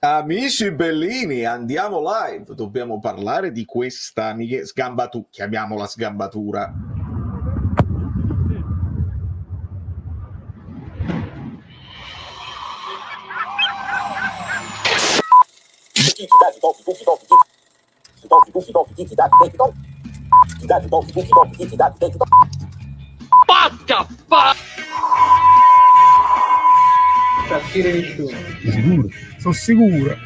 Amici bellini, andiamo live. Dobbiamo parlare di questa sgambatura, chiamiamola sgambatura. Partire nessuno. Sicuro, sono sicuro.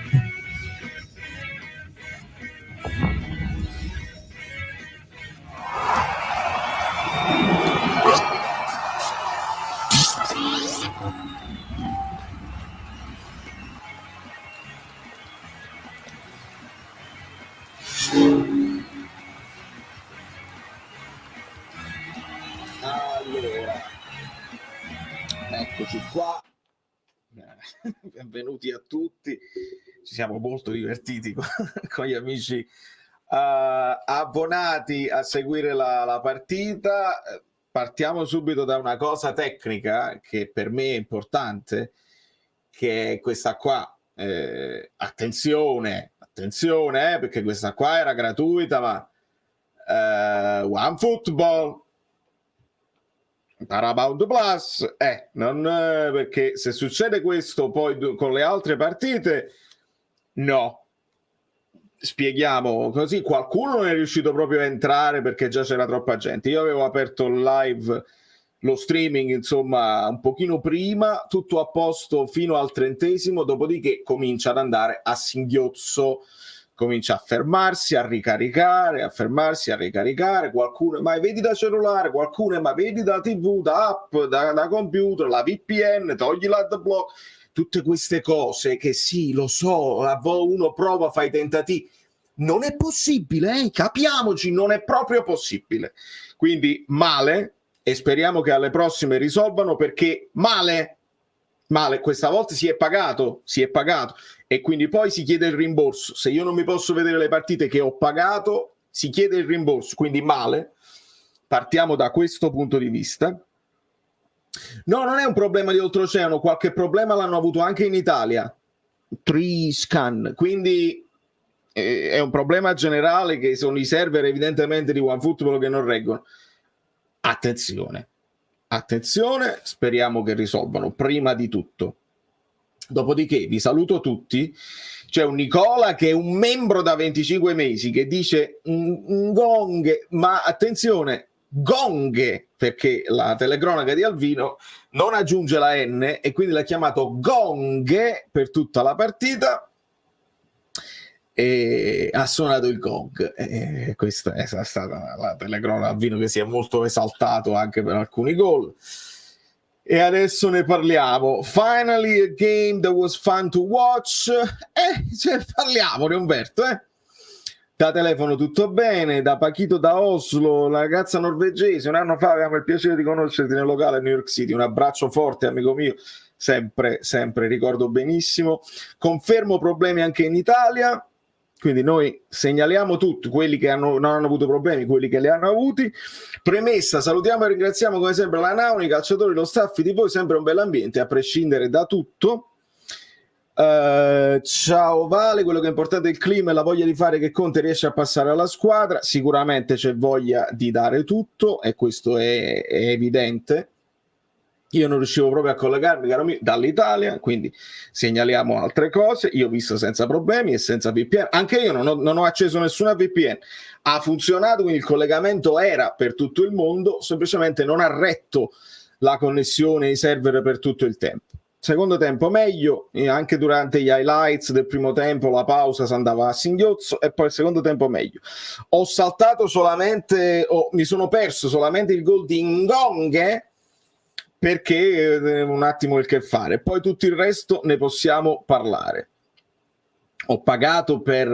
Allora, eccoci qua. Benvenuti a tutti. Ci siamo molto divertiti con gli amici abbonati a seguire la partita. Partiamo subito da una cosa tecnica che per me è importante, che è questa qua. Attenzione, perché questa qua era gratuita, ma OneFootball, Paramount Plus, non, perché se succede questo poi con le altre partite, no. Spieghiamo così, qualcuno non è riuscito proprio a entrare perché già c'era troppa gente. Io avevo aperto il live, lo streaming, insomma, un pochino prima, tutto a posto fino al 30°, dopodiché comincia ad andare a singhiozzo, comincia a fermarsi, a ricaricare, a fermarsi, a ricaricare, qualcuno ma vedi da cellulare, qualcuno ma vedi da TV, da app, da computer, la VPN, togli l'adblock, tutte queste cose che sì, lo so, uno prova, fa i tentativi, non è possibile, capiamoci, non è proprio possibile. Quindi male, e speriamo che alle prossime risolvano, perché male, questa volta si è pagato, e quindi poi si chiede il rimborso. Se io non mi posso vedere le partite che ho pagato, si chiede il rimborso, quindi male. Partiamo da questo punto di vista. No, non è un problema di oltreoceano, qualche problema l'hanno avuto anche in Italia, Triscan, quindi è un problema generale, che sono i server evidentemente di OneFootball che non reggono. Attenzione, speriamo che risolvano prima di tutto. Dopodiché vi saluto tutti. C'è un Nicola che è un membro da 25 mesi che dice gong, ma attenzione, gong, perché la telecronaca di Alvino non aggiunge la N e quindi l'ha chiamato gong per tutta la partita e ha suonato il gong. E questa è stata la telecronaca di Alvino, che si è molto esaltato anche per alcuni gol. E adesso ne parliamo. Finally a game that was fun to watch. Parliamone, Umberto, Da telefono tutto bene, da Pachito da Oslo, la ragazza norvegese. Un anno fa avevamo il piacere di conoscerti nel locale New York City. Un abbraccio forte, amico mio. Sempre, ricordo benissimo. Confermo problemi anche in Italia. Quindi noi segnaliamo tutti quelli che non hanno avuto problemi, quelli che li hanno avuti. Premessa, salutiamo e ringraziamo come sempre la Nauni, i calciatori, lo staff di voi, sempre un bell'ambiente a prescindere da tutto. Ciao Vale, quello che è importante è il clima e la voglia di fare che Conte riesce a passare alla squadra. Sicuramente c'è voglia di dare tutto e questo è evidente. Io non riuscivo proprio a collegarmi, caro mio, dall'Italia, quindi segnaliamo altre cose. Io ho visto senza problemi e senza VPN. Anche io non ho acceso nessuna VPN. Ha funzionato, quindi il collegamento era per tutto il mondo, semplicemente non ha retto la connessione ai server per tutto il tempo. Secondo tempo meglio, anche durante gli highlights del primo tempo la pausa si andava a singhiozzo e poi il secondo tempo meglio. Ho saltato solamente, mi sono perso solamente il gol di Ngonghe, perché un attimo il che fare, poi tutto il resto ne possiamo parlare. Ho pagato per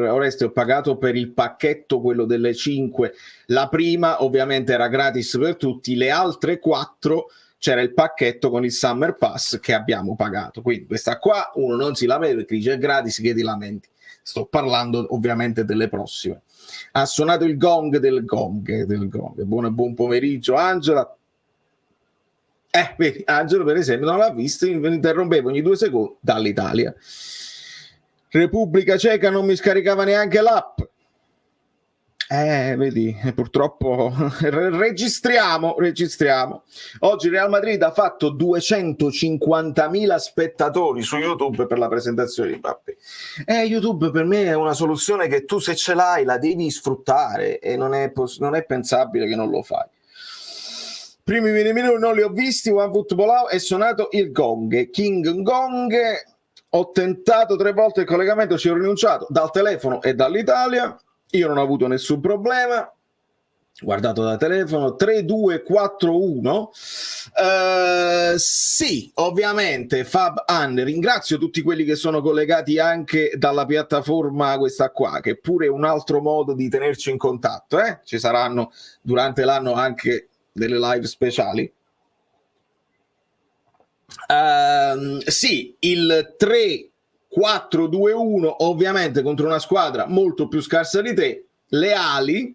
il pacchetto, quello delle 5, la prima ovviamente era gratis per tutti, le altre 4 c'era il pacchetto con il Summer Pass che abbiamo pagato, quindi questa qua uno non si lamenta perché dice è gratis, che ti lamenti. Sto parlando ovviamente delle prossime. Ha suonato il gong del gong. Buon pomeriggio Angela. Vedi, Angelo per esempio non l'ha visto, mi interrompevo ogni 2 secondi dall'Italia. Repubblica Ceca non mi scaricava neanche l'app. Vedi, purtroppo registriamo. Oggi Real Madrid ha fatto 250.000 spettatori su YouTube per la presentazione di Mbappé. YouTube per me è una soluzione che tu, se ce l'hai, la devi sfruttare, e non è pensabile che non lo fai. Primi 20 minuti non li ho visti. One Football Out, è suonato il gong, King Gong. Ho tentato 3 volte il collegamento, ci ho rinunciato dal telefono e dall'Italia. Io non ho avuto nessun problema, guardato da telefono. 3241. Sì, ovviamente Fab Anne, ringrazio tutti quelli che sono collegati anche dalla piattaforma questa qua, che è pure un altro modo di tenerci in contatto. Ci saranno durante l'anno anche delle live speciali. Sì, il 3-4-2-1, ovviamente contro una squadra molto più scarsa di te, le ali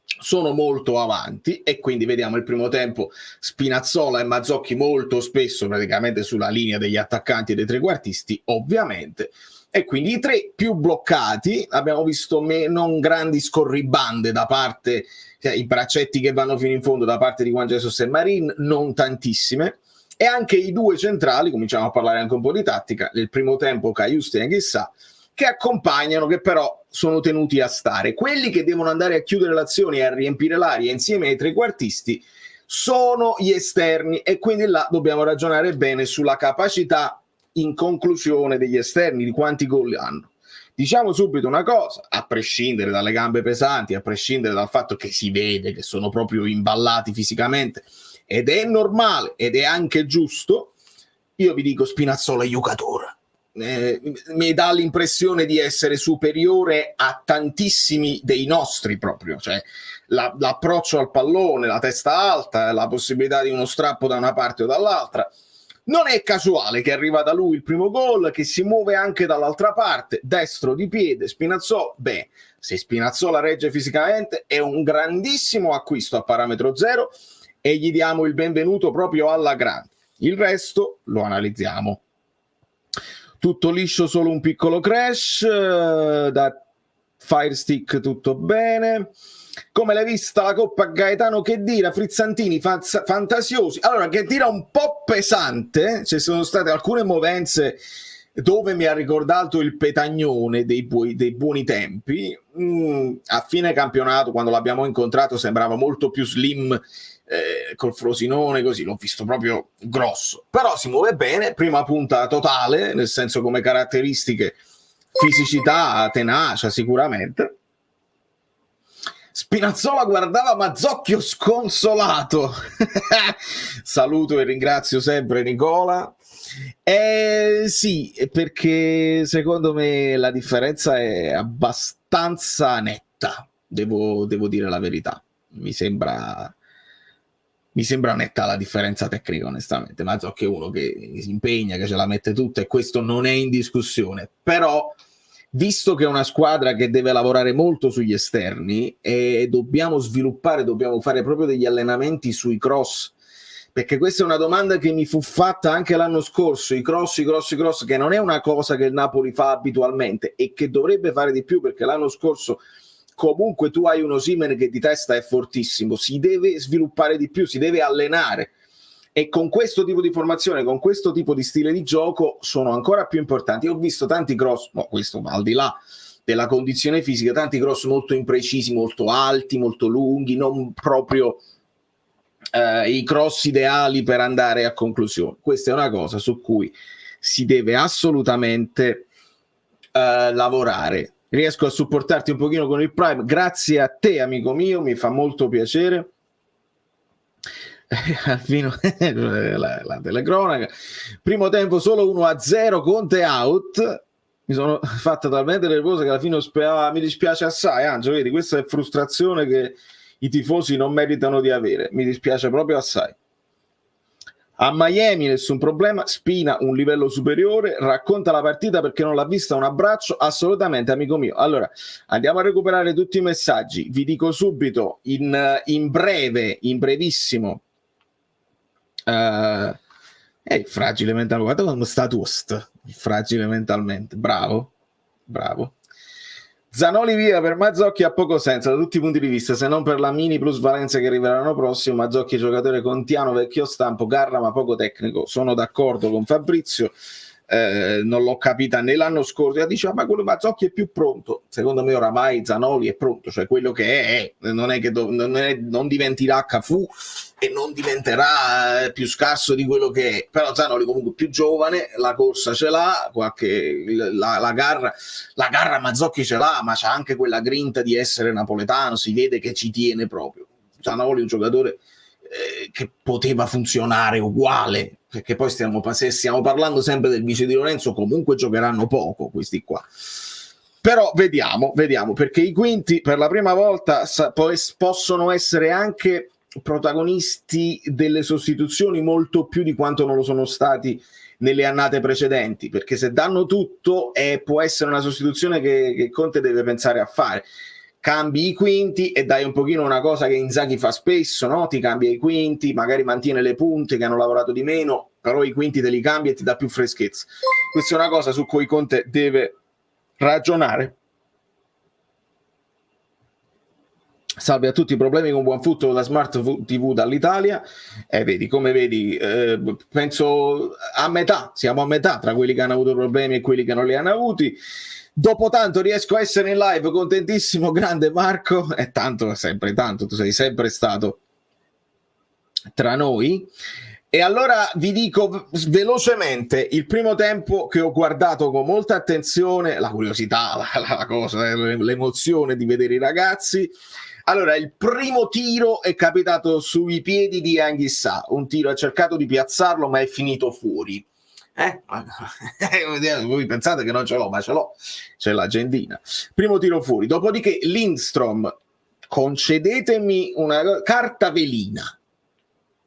sono molto avanti, e quindi vediamo il primo tempo Spinazzola e Mazzocchi molto spesso praticamente sulla linea degli attaccanti e dei trequartisti, ovviamente, e quindi i 3 più bloccati. Abbiamo visto non grandi scorribande da parte, i braccetti che vanno fino in fondo da parte di Juan Jesus e Marin, non tantissime. E anche i 2 centrali, cominciamo a parlare anche un po' di tattica, nel primo tempo Cajuste e Chissà, che accompagnano, che però sono tenuti a stare. Quelli che devono andare a chiudere l'azione e a riempire l'aria insieme ai trequartisti sono gli esterni, e quindi là dobbiamo ragionare bene sulla capacità in conclusione degli esterni, di quanti gol hanno. Diciamo subito una cosa, a prescindere dalle gambe pesanti, a prescindere dal fatto che si vede che sono proprio imballati fisicamente, ed è normale ed è anche giusto, io vi dico Spinazzola è giocatore. Mi dà l'impressione di essere superiore a tantissimi dei nostri, proprio, cioè l'approccio al pallone, la testa alta, la possibilità di uno strappo da una parte o dall'altra. Non è casuale che arriva da lui il primo gol, che si muove anche dall'altra parte, destro di piede. Spinazzola, se Spinazzola regge fisicamente è un grandissimo acquisto a parametro zero, e gli diamo il benvenuto proprio alla grande. Il resto lo analizziamo. Tutto liscio, solo un piccolo crash da Firestick, tutto bene. Come l'hai vista la Coppa Gaetano Khedira, Frizzantini fantasiosi? Allora, Khedira un po' pesante, ci sono state alcune movenze dove mi ha ricordato il Petagnone dei buoni tempi. A fine campionato, quando l'abbiamo incontrato, sembrava molto più slim, col Frosinone, così l'ho visto proprio grosso, però si muove bene, prima punta totale, nel senso come caratteristiche, fisicità, tenacia sicuramente. Spinazzola guardava Mazzocchio sconsolato. Saluto e ringrazio sempre Nicola. Sì, perché secondo me la differenza è abbastanza netta, devo dire la verità. Mi sembra netta la differenza tecnica, onestamente. Mazzocchi è uno che si impegna, che ce la mette tutta, e questo non è in discussione. Però, visto che è una squadra che deve lavorare molto sugli esterni, e dobbiamo fare proprio degli allenamenti sui cross, perché questa è una domanda che mi fu fatta anche l'anno scorso, i cross, che non è una cosa che il Napoli fa abitualmente e che dovrebbe fare di più, perché l'anno scorso comunque tu hai un Osimhen che di testa è fortissimo, si deve sviluppare di più, si deve allenare, e con questo tipo di formazione, con questo tipo di stile di gioco sono ancora più importanti. Io ho visto tanti cross, questo al di là della condizione fisica, tanti cross molto imprecisi, molto alti, molto lunghi, non proprio i cross ideali per andare a conclusione. Questa è una cosa su cui si deve assolutamente lavorare. Riesco a supportarti un pochino con il Prime, grazie a te amico mio, mi fa molto piacere. La telecronaca, primo tempo solo 1-0, Conte out. Mi sono fatta talmente nervosa che alla fine mi dispiace assai, Angelo, vedi, questa è frustrazione che i tifosi non meritano di avere, mi dispiace proprio assai. A Miami nessun problema, Spina un livello superiore, racconta la partita perché non l'ha vista, un abbraccio. Assolutamente amico mio. Allora andiamo a recuperare tutti i messaggi, vi dico subito in brevissimo, fragile mentalmente, guarda come sta toast, fragile mentalmente, bravo, bravo. Zanoli via per Mazzocchi ha poco senso da tutti i punti di vista, se non per la mini plusvalenza che arriverà l'anno prossimo. Mazzocchi è giocatore contiano, vecchio stampo, Garra ma poco tecnico. Sono d'accordo con Fabrizio, non l'ho capita né l'anno scorso. Dice, ma quello Mazzocchi è più pronto. Secondo me oramai Zanoli è pronto, cioè quello che è. Non è che non diventerà Cafù e non diventerà più scarso di quello che è, però Zanoli comunque più giovane, la corsa ce l'ha, la garra Mazzocchi ce l'ha, ma c'ha anche quella grinta di essere napoletano, si vede che ci tiene proprio. Zanoli è un giocatore che poteva funzionare uguale, perché poi se stiamo parlando sempre del vice di Lorenzo, comunque giocheranno poco questi qua. Però vediamo, perché i quinti per la prima volta possono essere anche protagonisti delle sostituzioni molto più di quanto non lo sono stati nelle annate precedenti, perché se danno tutto può essere una sostituzione che Conte deve pensare a fare. Cambi i quinti e dai un pochino una cosa che Inzaghi fa spesso, no? Ti cambia i quinti, magari mantiene le punte che hanno lavorato di meno, però i quinti te li cambia e ti dà più freschezza. Questa è una cosa su cui Conte deve ragionare. Salve a tutti, problemi con Buonfutto da Smart TV dall'Italia. Vedi, penso siamo a metà tra quelli che hanno avuto problemi e quelli che non li hanno avuti. Dopo tanto riesco a essere in live, contentissimo, grande Marco, e tanto, sempre tanto, tu sei sempre stato tra noi. E allora vi dico velocemente il primo tempo che ho guardato con molta attenzione, la curiosità, la cosa, l'emozione di vedere i ragazzi. Allora, il primo tiro è capitato sui piedi di Anghissà, un tiro, ha cercato di piazzarlo ma è finito fuori. Voi pensate che non ce l'ho, ma ce l'ho, c'è l'agendina. Primo tiro fuori, dopodiché Lindstrom, concedetemi una carta velina.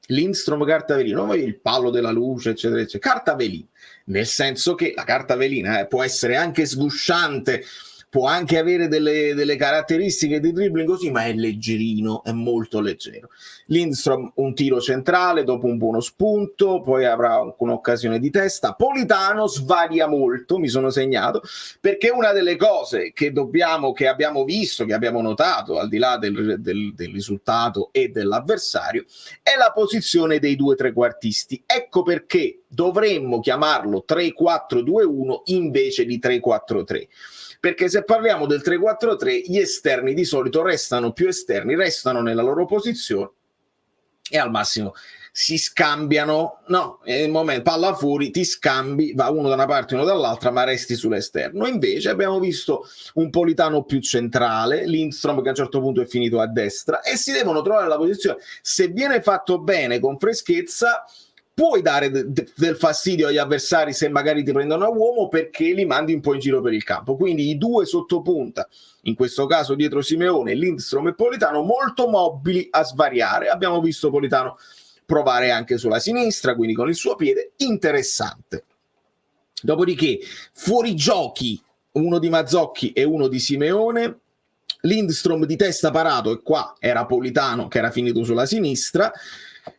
Lindstrom carta velina, non voglio il palo della luce, eccetera, eccetera. Carta velina, nel senso che la carta velina può essere anche sgusciante, può anche avere delle caratteristiche di dribbling così, ma è leggerino, è molto leggero. Lindstrom un tiro centrale dopo un buono spunto, poi avrà un'occasione di testa. Politano svaria molto, mi sono segnato, perché una delle cose che abbiamo visto, che abbiamo notato, al di là del risultato e dell'avversario, è la posizione dei due trequartisti. Ecco perché dovremmo chiamarlo 3-4-2-1 invece di 3-4-3. Perché se parliamo del 3-4-3, gli esterni di solito restano più esterni, restano nella loro posizione e al massimo si scambiano, no, nel momento palla fuori, ti scambi, va uno da una parte e uno dall'altra, ma resti sull'esterno. Invece abbiamo visto un Politano più centrale, Lindstrom che a un certo punto è finito a destra, e si devono trovare la posizione. Se viene fatto bene, con freschezza, puoi dare del fastidio agli avversari se magari ti prendono a uomo, perché li mandi un po' in giro per il campo. Quindi i due sottopunta, in questo caso dietro Simeone, Lindstrom e Politano, molto mobili a svariare. Abbiamo visto Politano provare anche sulla sinistra, quindi con il suo piede, interessante. Dopodiché fuorigiochi, uno di Mazzocchi e uno di Simeone. Lindstrom di testa parato, e qua era Politano che era finito sulla sinistra.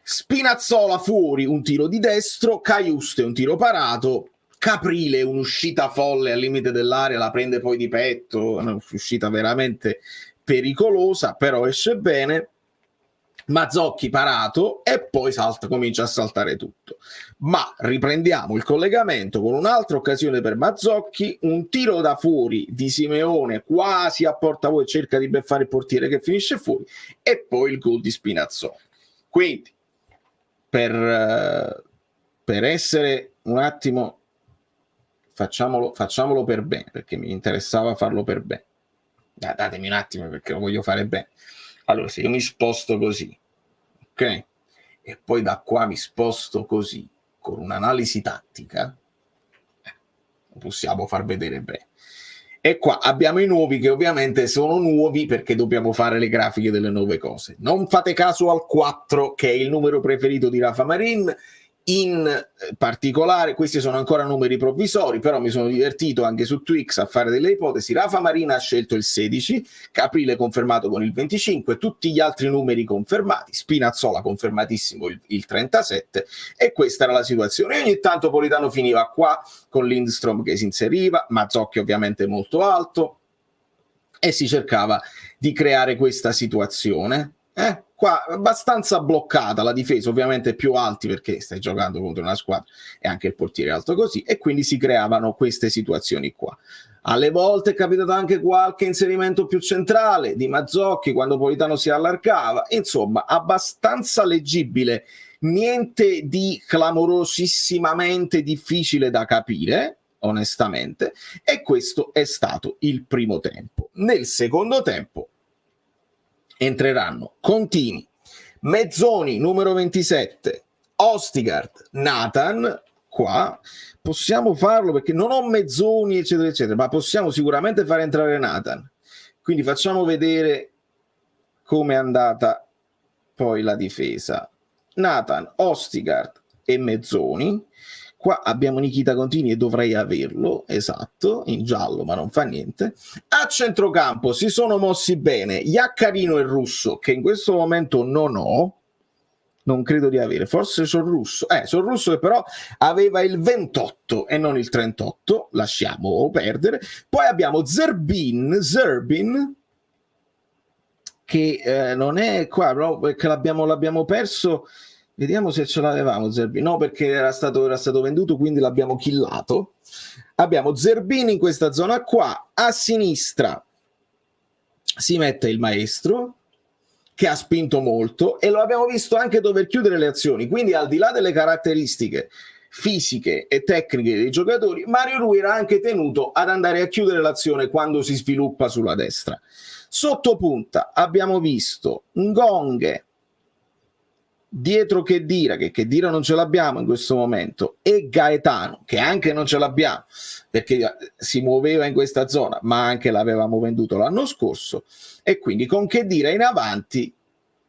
Spinazzola fuori, un tiro di destro. Caiuste un tiro parato. Caprile un'uscita folle al limite dell'area, la prende poi di petto, un'uscita veramente pericolosa, però esce bene. Mazzocchi parato e poi comincia a saltare tutto. Ma riprendiamo il collegamento con un'altra occasione per Mazzocchi, un tiro da fuori di Simeone quasi a porta vuota, cerca di beffare il portiere che finisce fuori, e poi il gol di Spinazzola. Quindi per essere un attimo, facciamolo per bene, perché mi interessava farlo per bene. Datemi un attimo, perché lo voglio fare bene. Allora, se io mi sposto così, ok, e poi da qua mi sposto così, con un'analisi tattica, lo possiamo far vedere bene. E qua abbiamo i nuovi, che ovviamente sono nuovi perché dobbiamo fare le grafiche delle nuove cose. Non fate caso al 4, che è il numero preferito di Rafa Marin. In particolare, questi sono ancora numeri provvisori, però mi sono divertito anche su Twix a fare delle ipotesi. Rafa Marina ha scelto il 16, Caprile confermato con il 25, tutti gli altri numeri confermati, Spinazzola confermatissimo il 37, e questa era la situazione. E ogni tanto Politano finiva qua con Lindstrom che si inseriva, Mazzocchi ovviamente molto alto, e si cercava di creare questa situazione. Qua abbastanza bloccata la difesa, ovviamente più alti perché stai giocando contro una squadra e anche il portiere alto così, e quindi si creavano queste situazioni qua. Alle volte è capitato anche qualche inserimento più centrale di Mazzocchi quando Politano si allargava, insomma abbastanza leggibile, niente di clamorosissimamente difficile da capire onestamente, e questo è stato il primo tempo. Nel secondo tempo entreranno Contini, Mezzoni numero 27, Ostigard, Nathan. Qua possiamo farlo perché non ho Mezzoni eccetera eccetera, ma possiamo sicuramente fare entrare Nathan, quindi facciamo vedere come è andata poi la difesa. Nathan, Ostigard e Mezzoni. Qua abbiamo Nikita Contini e dovrei averlo, esatto, in giallo, ma non fa niente. A centrocampo si sono mossi bene Iaccarino e Russo, che in questo momento non credo di avere, forse sono Russo che però aveva il 28 e non il 38, lasciamo perdere. Poi abbiamo Zerbin, che non è qua, no, perché l'abbiamo perso. Vediamo se ce l'avevamo Zerbini. No, perché era stato venduto, quindi l'abbiamo killato. Abbiamo Zerbini in questa zona qua. A sinistra si mette il maestro, che ha spinto molto, e lo abbiamo visto anche dover chiudere le azioni. Quindi, al di là delle caratteristiche fisiche e tecniche dei giocatori, Mario Rui era anche tenuto ad andare a chiudere l'azione quando si sviluppa sulla destra. Sotto punta abbiamo visto Ngonghe, dietro Khedira, che Khedira non ce l'abbiamo in questo momento, e Gaetano, che anche non ce l'abbiamo perché si muoveva in questa zona, ma anche l'avevamo venduto l'anno scorso, e quindi con Khedira in avanti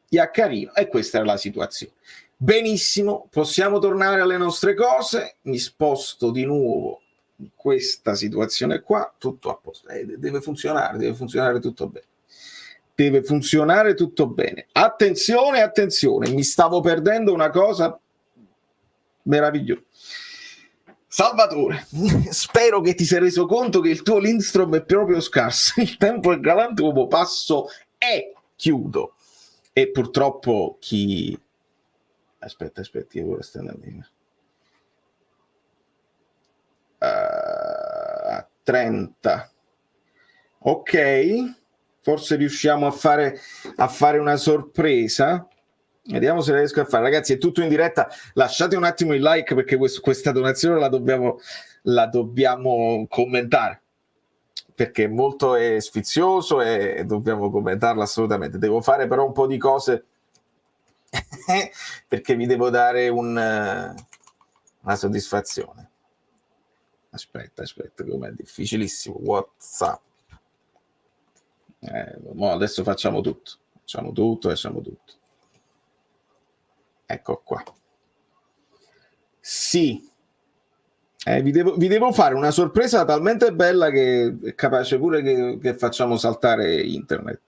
Iaccarino, e questa era la situazione. Benissimo, possiamo tornare alle nostre cose. Mi sposto di nuovo in questa situazione qua, tutto a posto, deve funzionare tutto bene. Deve funzionare tutto bene. Attenzione, mi stavo perdendo una cosa meravigliosa. Salvatore, spero che ti sei reso conto che il tuo Lindstrom è proprio scarso. Il tempo è galantuomo, passo e chiudo. E purtroppo chi... Aspetta, io vorrei stare andando. 30. Ok. Forse riusciamo a fare una sorpresa. Vediamo se riesco a fare. Ragazzi, è tutto in diretta. Lasciate un attimo il like perché questa donazione la dobbiamo commentare, perché molto è sfizioso e dobbiamo commentarla assolutamente. Devo fare però un po' di cose perché vi devo dare una soddisfazione. Aspetta, com'è difficilissimo. WhatsApp. Adesso facciamo tutto. Ecco qua. Sì. Vi devo fare una sorpresa talmente bella che è capace pure che facciamo saltare internet.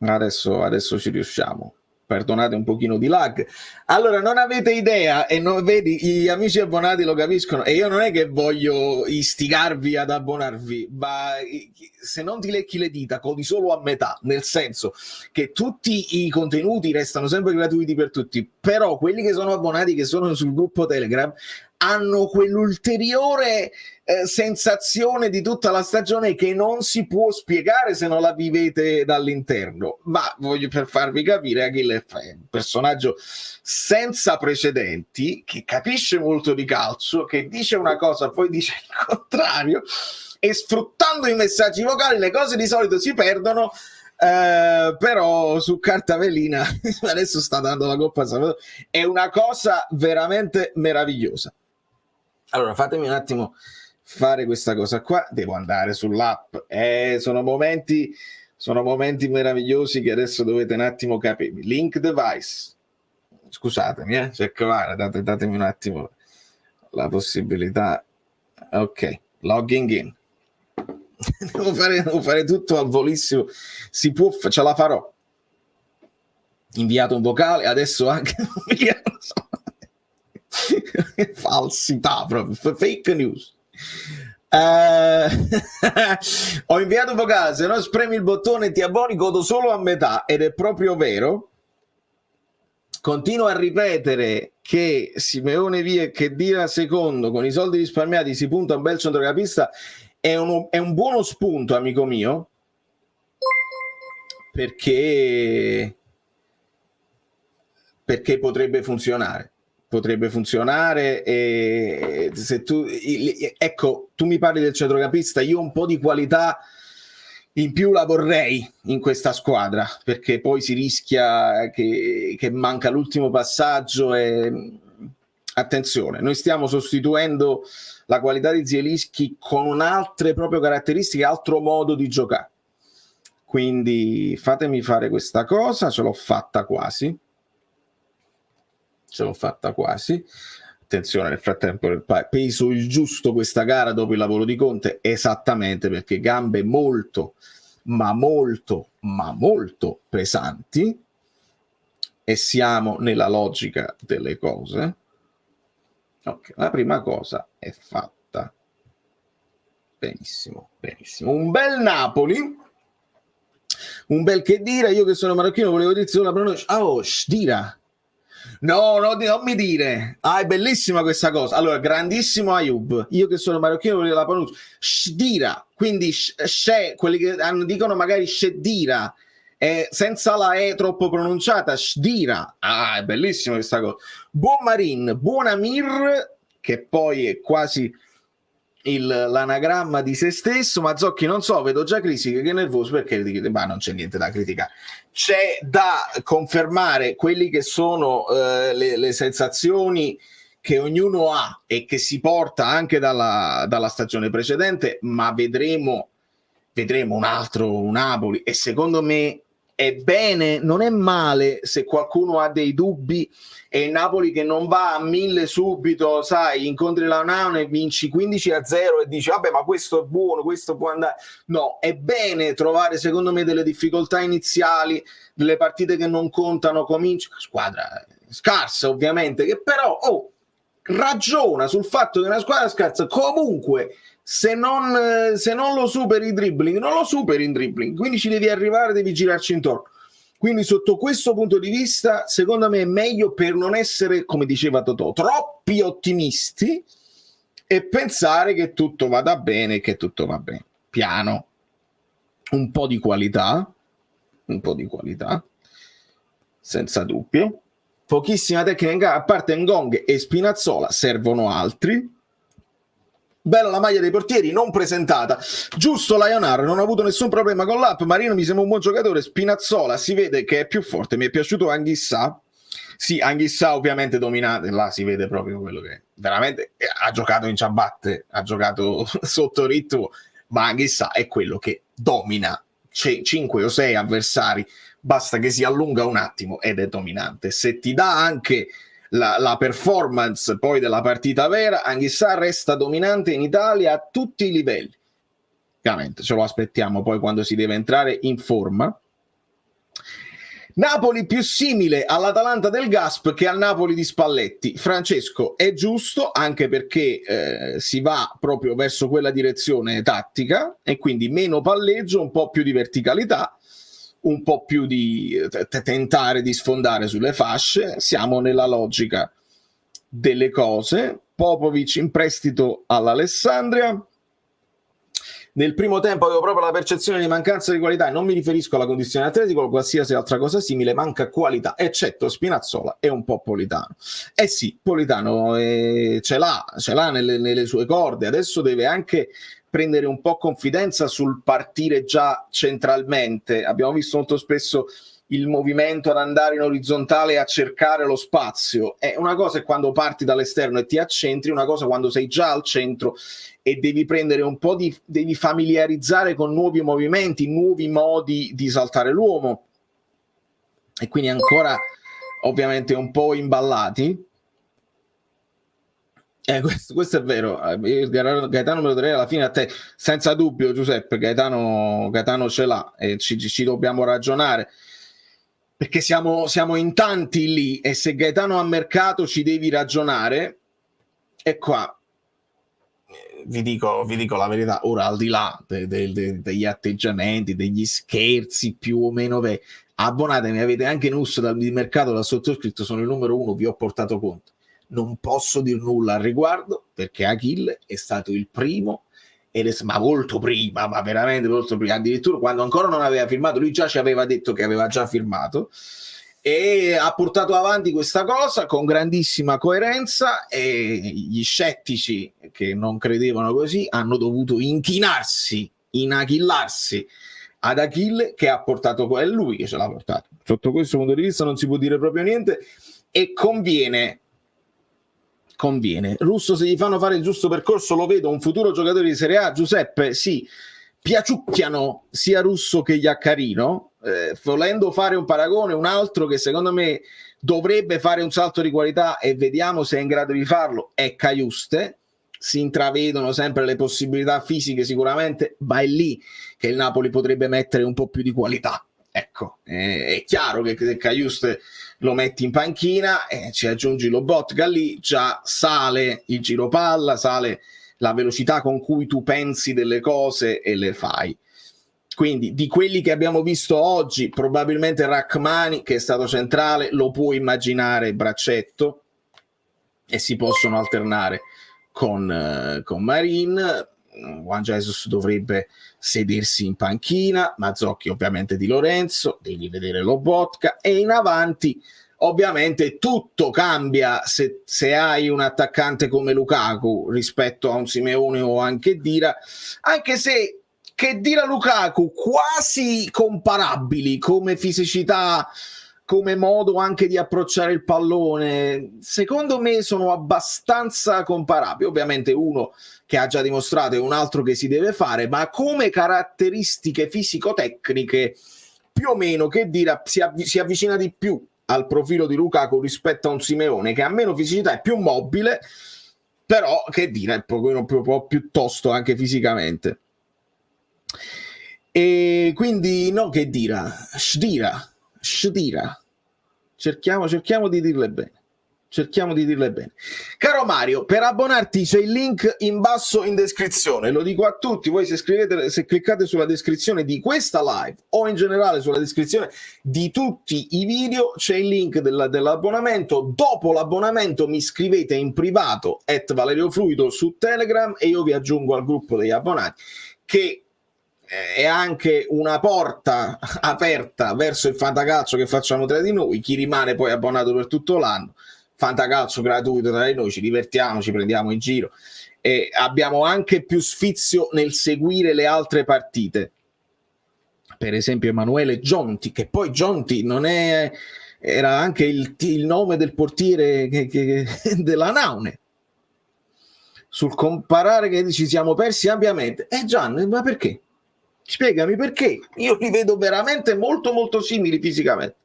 Adesso ci riusciamo. Perdonate un pochino di lag. Allora, non avete idea, e non vedi, gli amici abbonati lo capiscono, e io non è che voglio istigarvi ad abbonarvi, ma se non ti lecchi le dita codi solo a metà, nel senso che tutti i contenuti restano sempre gratuiti per tutti, però quelli che sono abbonati, che sono sul gruppo Telegram, hanno quell'ulteriore sensazione di tutta la stagione che non si può spiegare se non la vivete dall'interno. Ma voglio, per farvi capire, Achille è un personaggio senza precedenti, che capisce molto di calcio, che dice una cosa poi dice il contrario, e sfruttando i messaggi vocali le cose di solito si perdono. Però su carta velina adesso sta dando la Coppa Salvatore, è una cosa veramente meravigliosa. Allora, fatemi un attimo fare questa cosa qua. Devo andare sull'app. Sono momenti meravigliosi che adesso dovete un attimo capire. Link device. scusatemi, datemi un attimo la possibilità. Ok, logging in. devo fare tutto al volissimo. Si può, ce la farò. Inviato un vocale, adesso anche falsità proprio, fake news. Ho inviato un vocale, se no spremi il bottone e ti abboni, godo solo a metà, ed è proprio vero. Continuo a ripetere che Simeone via che Dira secondo, con i soldi risparmiati si punta a un bel centrocampista, è un buono spunto, amico mio, perché potrebbe funzionare, e se tu, ecco, tu mi parli del centrocampista, io un po' di qualità in più la vorrei in questa squadra, perché poi si rischia che manca l'ultimo passaggio. E attenzione, noi stiamo sostituendo la qualità di Zielinski con altre proprio caratteristiche, altro modo di giocare, quindi fatemi fare questa cosa. Ce l'ho fatta quasi. Attenzione, nel frattempo peso il giusto questa gara dopo il lavoro di Conte, esattamente perché gambe molto pesanti, e siamo nella logica delle cose. Ok, la prima cosa è fatta. Benissimo. Un bel Napoli, un bel che dire. Io che sono marocchino volevo dirti solo la pronuncia. Oh, Shdira. No, non mi dire. È bellissima questa cosa. Allora, grandissimo Ayub. Io che sono marocchino volevo la pronuncia. Shdira, quindi quelli che dicono magari Shdira, senza la E troppo pronunciata, Shdira. È bellissima questa cosa. Buon Marin, buon Amir, che poi è quasi l'anagramma di se stesso. Mazzocchi, non so, vedo già critiche, che nervoso, perché ma non c'è niente da criticare, c'è da confermare quelli che sono le sensazioni che ognuno ha e che si porta anche dalla stagione precedente, ma vedremo un altro Napoli, e secondo me è bene, non è male se qualcuno ha dei dubbi, e il Napoli che non va a 1000 subito, sai, incontri la Nauna e vinci 15-0 e dici vabbè, ma questo è buono, questo può andare. No, è bene trovare secondo me delle difficoltà iniziali, delle partite che non contano, comincia squadra scarsa ovviamente, che però ragiona sul fatto che una squadra scarsa comunque se non lo superi in dribbling, quindi ci devi arrivare, devi girarci intorno. Quindi sotto questo punto di vista, secondo me è meglio, per non essere, come diceva Totò, troppi ottimisti e pensare che tutto vada bene, che tutto va bene. Piano, un po' di qualità, senza dubbio. Pochissima tecnica, a parte Ngong e Spinazzola, servono altri. Bella la maglia dei portieri, non presentata. Giusto Lionaro, non ho avuto nessun problema con l'app. Marino mi sembra un buon giocatore. Spinazzola si vede che è più forte. Mi è piaciuto Anghissà. Sì, Anghissà ovviamente dominante. Là si vede proprio quello che veramente ha giocato in ciabatte, ha giocato sotto ritmo, ma Anghissà è quello che domina 5 o 6 avversari. Basta che si allunga un attimo ed è dominante. Se ti dà anche la performance poi della partita vera, Anghissà resta dominante in Italia a tutti i livelli. Ovviamente ce lo aspettiamo poi quando si deve entrare in forma. Napoli più simile all'Atalanta del Gasp che al Napoli di Spalletti. Francesco, è giusto, anche perché si va proprio verso quella direzione tattica, e quindi meno palleggio, un po' più di verticalità, un po' più di tentare di sfondare sulle fasce. Siamo nella logica delle cose. Popovic in prestito all'Alessandria. Nel primo tempo avevo proprio la percezione di mancanza di qualità, e non mi riferisco alla condizione atletica o qualsiasi altra cosa simile, manca qualità, eccetto Spinazzola e un po' Politano. Sì, Politano ce l'ha nelle sue corde, adesso deve anche prendere un po' confidenza sul partire già centralmente. Abbiamo visto molto spesso il movimento ad andare in orizzontale a cercare lo spazio. Una cosa è quando parti dall'esterno e ti accentri, una cosa quando sei già al centro e devi prendere un po' devi familiarizzare con nuovi movimenti, nuovi modi di saltare l'uomo. E quindi ancora ovviamente un po' imballati. Questo è vero. Gaetano me lo darei alla fine a te, senza dubbio, Giuseppe. Gaetano ce l'ha e ci dobbiamo ragionare, perché siamo in tanti lì, e se Gaetano ha mercato ci devi ragionare. E qua vi dico la verità, ora, al di là degli atteggiamenti, degli scherzi più o meno abbonatemi, avete anche Nus di mercato da sottoscritto, sono il numero 1, vi ho portato conto. Non posso dir nulla al riguardo, perché Achille è stato il primo, ma molto prima, ma veramente molto prima, addirittura quando ancora non aveva firmato, lui già ci aveva detto che aveva già firmato, e ha portato avanti questa cosa con grandissima coerenza, e gli scettici che non credevano così hanno dovuto inachillarsi ad Achille, che ha portato, è lui che ce l'ha portato. Sotto questo punto di vista non si può dire proprio niente, e conviene. Russo, se gli fanno fare il giusto percorso, lo vedo un futuro giocatore di Serie A. Giuseppe, sì, piaciucchiano sia Russo che Iaccarino, volendo fare un paragone, un altro che secondo me dovrebbe fare un salto di qualità, e vediamo se è in grado di farlo, è Caiuste. Si intravedono sempre le possibilità fisiche sicuramente, ma è lì che il Napoli potrebbe mettere un po' più di qualità. Ecco, è chiaro che se Caiuste lo metti in panchina e ci aggiungi Lobotka, lì già sale il giro palla, sale la velocità con cui tu pensi delle cose e le fai. Quindi di quelli che abbiamo visto oggi, probabilmente Rachmani, che è stato centrale, lo puoi immaginare braccetto, e si possono alternare con Marin. Juan Jesus dovrebbe sedersi in panchina, Mazzocchi ovviamente di Lorenzo, devi vedere Lobotka, e in avanti ovviamente tutto cambia se hai un attaccante come Lukaku rispetto a un Simeone o anche Dira, anche se Khedira Lukaku quasi comparabili come fisicità, come modo anche di approcciare il pallone, secondo me sono abbastanza comparabili. Ovviamente uno che ha già dimostrato e un altro che si deve fare, ma come caratteristiche fisico-tecniche più o meno Khedira si avvicina di più al profilo di Lukaku rispetto a un Simeone che ha meno fisicità, è più mobile, però Khedira è un po' più tosto anche fisicamente. E quindi no, Khedira, Shdira. Cerchiamo di dirle bene. Caro Mario, per abbonarti c'è il link in basso in descrizione, lo dico a tutti. Voi se cliccate sulla descrizione di questa live o in generale sulla descrizione di tutti i video c'è il link dell'abbonamento. Dopo l'abbonamento mi scrivete in privato @ValerioFluido su Telegram e io vi aggiungo al gruppo degli abbonati, che è anche una porta aperta verso il fantacalcio che facciamo tra di noi. Chi rimane poi abbonato per tutto l'anno, fantacalcio gratuito tra di noi, ci divertiamo, ci prendiamo in giro, e abbiamo anche più sfizio nel seguire le altre partite. Per esempio Emanuele Gionti, che poi Gionti non è, era anche il nome del portiere della Naune. Sul comparare che ci siamo persi ampiamente, Gian, ma perché? Spiegami perché. Io li vedo veramente molto molto simili fisicamente.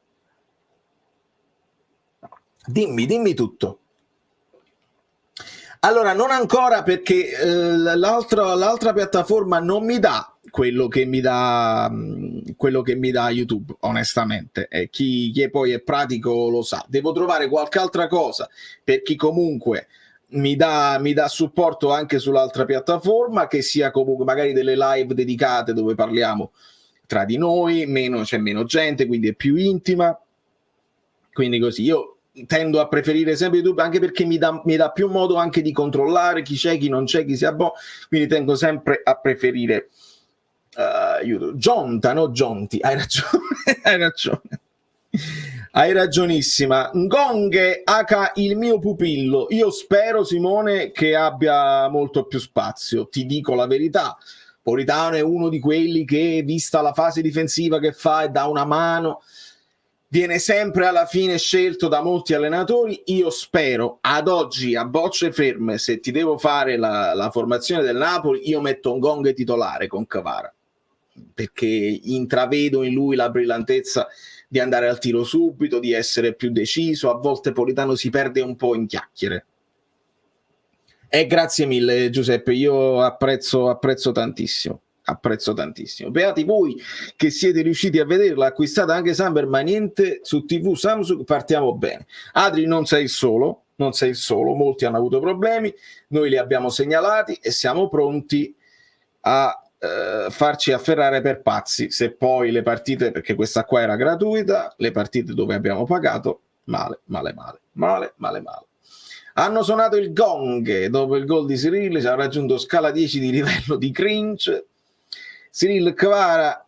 Dimmi tutto. Allora, non ancora, perché l'altra piattaforma non mi dà quello che mi dà YouTube, onestamente. Chi poi è pratico lo sa. Devo trovare qualche altra cosa per chi comunque mi dà supporto anche sull'altra piattaforma, che sia comunque magari delle live dedicate dove parliamo tra di noi, c'è meno gente, quindi è più intima. Quindi così io tendo a preferire sempre YouTube, anche perché mi dà più modo anche di controllare chi c'è, chi non c'è, chi si abbona, quindi tengo sempre a preferire YouTube. Gionta, no Gionti, hai ragione. Hai ragionissima. Ngonghe H, il mio pupillo. Io spero, Simone, che abbia molto più spazio, ti dico la verità. Politano è uno di quelli che, vista la fase difensiva che fa e dà una mano, viene sempre alla fine scelto da molti allenatori. Io spero, ad oggi, a bocce ferme, se ti devo fare la formazione del Napoli, io metto Ngonghe titolare con Kvara, perché intravedo in lui la brillantezza di andare al tiro subito, di essere più deciso. A volte Politano si perde un po' in chiacchiere. E grazie mille Giuseppe, io apprezzo tantissimo. Apprezzo tantissimo. Beati voi che siete riusciti a vederla, acquistata anche Samber, ma niente su TV Samsung, partiamo bene. Adri, non sei il solo, molti hanno avuto problemi, noi li abbiamo segnalati e siamo pronti a farci afferrare per pazzi se poi le partite, perché questa qua era gratuita, le partite dove abbiamo pagato, male. Hanno suonato il gong dopo il gol di Cyril, ci ha raggiunto scala 10 di livello di cringe. Cyril, Kvara,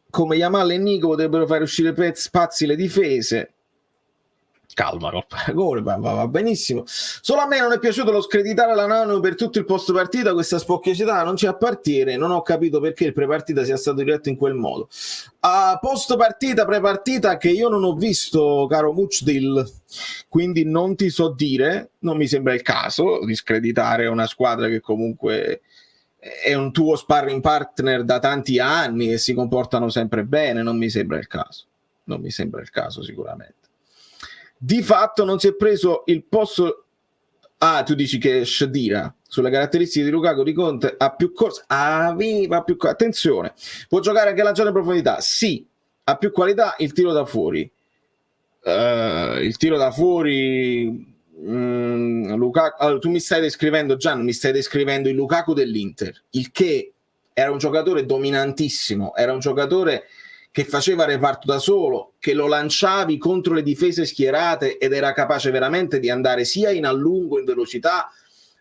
come Yamal e Nico potrebbero fare uscire pazzi le difese. Calma col paragone, va benissimo. Solo a me non è piaciuto lo screditare la Nano per tutto il post partita, questa spocchiosità non ci appartiene, non ho capito perché il prepartita sia stato diretto in quel modo. Post partita, prepartita che io non ho visto, caro Muchdil, quindi non ti so dire, non mi sembra il caso di screditare una squadra che comunque è un tuo sparring partner da tanti anni e si comportano sempre bene, non mi sembra il caso sicuramente. Di fatto non si è preso il posto. Tu dici che Shadira sulle caratteristiche di Lukaku di Conte ha più corsa, attenzione, può giocare anche lanciato in profondità, sì, ha più qualità il tiro da fuori. Lukaku, allora, tu mi stai descrivendo, Gian, mi stai descrivendo il Lukaku dell'Inter, il che era un giocatore dominantissimo, era un giocatore che faceva reparto da solo, che lo lanciavi contro le difese schierate ed era capace veramente di andare sia in allungo, in velocità,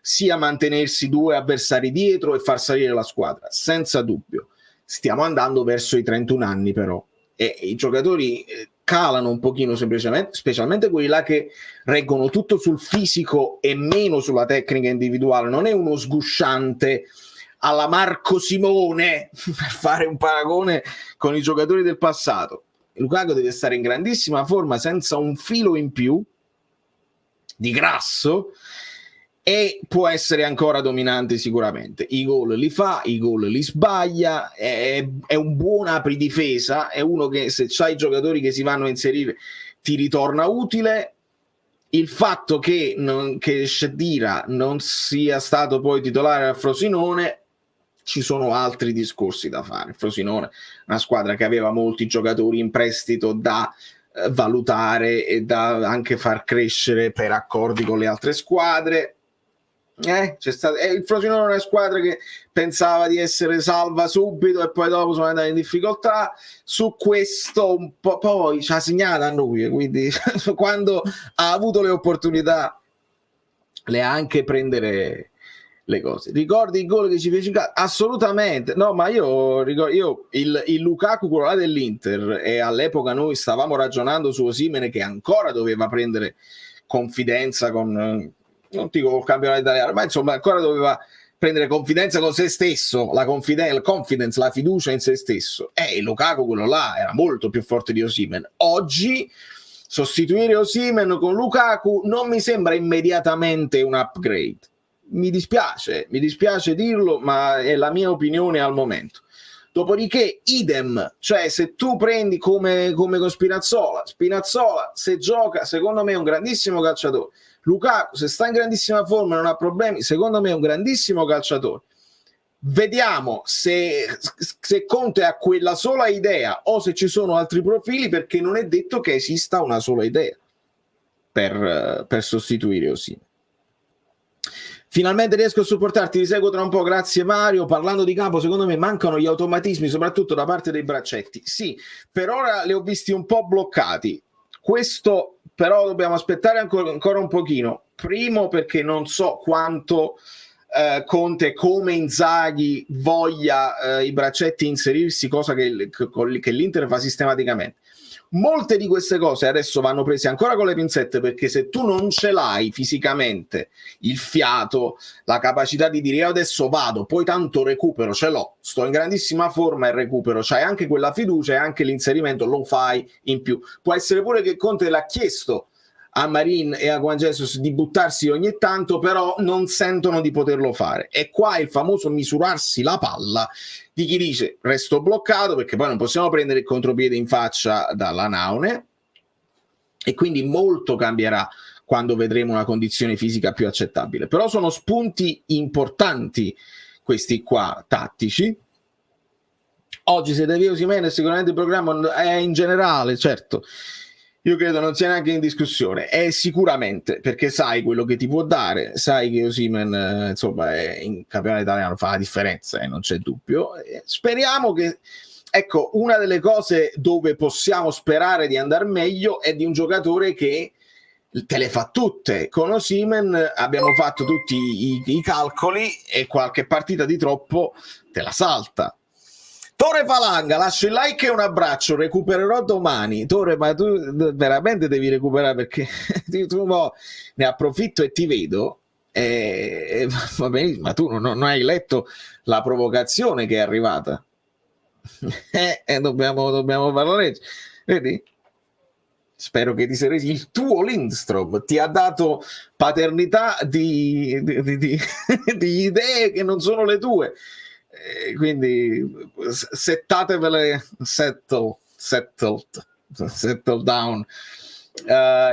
sia mantenersi due avversari dietro e far salire la squadra, senza dubbio. Stiamo andando verso i 31 anni però, e i giocatori calano un pochino semplicemente, specialmente quelli là che reggono tutto sul fisico e meno sulla tecnica individuale. Non è uno sgusciante alla Marco Simone, per fare un paragone con i giocatori del passato. Lukaku deve stare in grandissima forma, senza un filo in più di grasso, e può essere ancora dominante sicuramente. I gol li fa, i gol li sbaglia, è un buon apridifesa, è uno che se c'hai giocatori che si vanno a inserire ti ritorna utile. Il fatto che Shadira non sia stato poi titolare al Frosinone, ci sono altri discorsi da fare. Frosinone, una squadra che aveva molti giocatori in prestito da valutare e da anche far crescere per accordi con le altre squadre. Il Frosinone è una squadra che pensava di essere salva subito e poi dopo sono andati in difficoltà. Su questo un po' poi ci ha segnato a noi, quindi quando ha avuto le opportunità le ha anche prendere le cose. Ricordi il gol che ci fece? Assolutamente no, ma io ricordo il Lukaku, quello là dell'Inter, e all'epoca noi stavamo ragionando su Osimhen che ancora doveva prendere confidenza con, non dico col campionato italiano, ma insomma ancora doveva prendere confidenza con se stesso, la confidence, la fiducia in se stesso. Il Lukaku, quello là, era molto più forte di Osimhen. Oggi sostituire Osimhen con Lukaku non mi sembra immediatamente un upgrade. Mi dispiace dirlo, ma è la mia opinione al momento. Dopodiché idem, cioè se tu prendi come con Spinazzola se gioca, secondo me è un grandissimo calciatore. Lukaku, se sta in grandissima forma, non ha problemi, secondo me è un grandissimo calciatore. Vediamo se Conte ha quella sola idea o se ci sono altri profili, perché non è detto che esista una sola idea per sostituire Osimhen. Finalmente riesco a supportarti, ti seguo tra un po', grazie Mario. Parlando di campo, secondo me mancano gli automatismi, soprattutto da parte dei braccetti. Sì, per ora li ho visti un po' bloccati. Questo però dobbiamo aspettare ancora un pochino. Primo perché non so quanto Conte, come Inzaghi, voglia i braccetti inserirsi, cosa che l'Inter fa sistematicamente. Molte di queste cose adesso vanno prese ancora con le pinzette, perché se tu non ce l'hai fisicamente il fiato, la capacità di dire io adesso vado, poi tanto recupero ce l'ho, sto in grandissima forma e recupero, c'hai anche quella fiducia e anche l'inserimento lo fai in più. Può essere pure che Conte l'ha chiesto a Marin e a Juan Jesus di buttarsi ogni tanto, però non sentono di poterlo fare. E qua il famoso misurarsi la palla di chi dice resto bloccato perché poi non possiamo prendere il contropiede in faccia dalla Naune, e quindi molto cambierà quando vedremo una condizione fisica più accettabile. Però sono spunti importanti questi qua, tattici. Oggi se Davide Osimhen sicuramente il programma è in generale, certo, io credo non sia neanche in discussione, è sicuramente, perché sai quello che ti può dare, sai che Osimhen insomma in campionato italiano fa la differenza, non c'è dubbio. Speriamo che, ecco, una delle cose dove possiamo sperare di andare meglio è di un giocatore che te le fa tutte. Con Osimhen abbiamo fatto tutti i calcoli e qualche partita di troppo te la salta. Tore Falanga, lascio il like e un abbraccio, recupererò domani. Tore, ma tu veramente devi recuperare, perché tu ne approfitto e ti vedo, va bene, ma tu non hai letto la provocazione che è arrivata. Dobbiamo farlo leggere, vedi? Spero che ti sia reso. Il tuo Lindstrom ti ha dato paternità di idee che non sono le tue. Quindi settatevele, settle down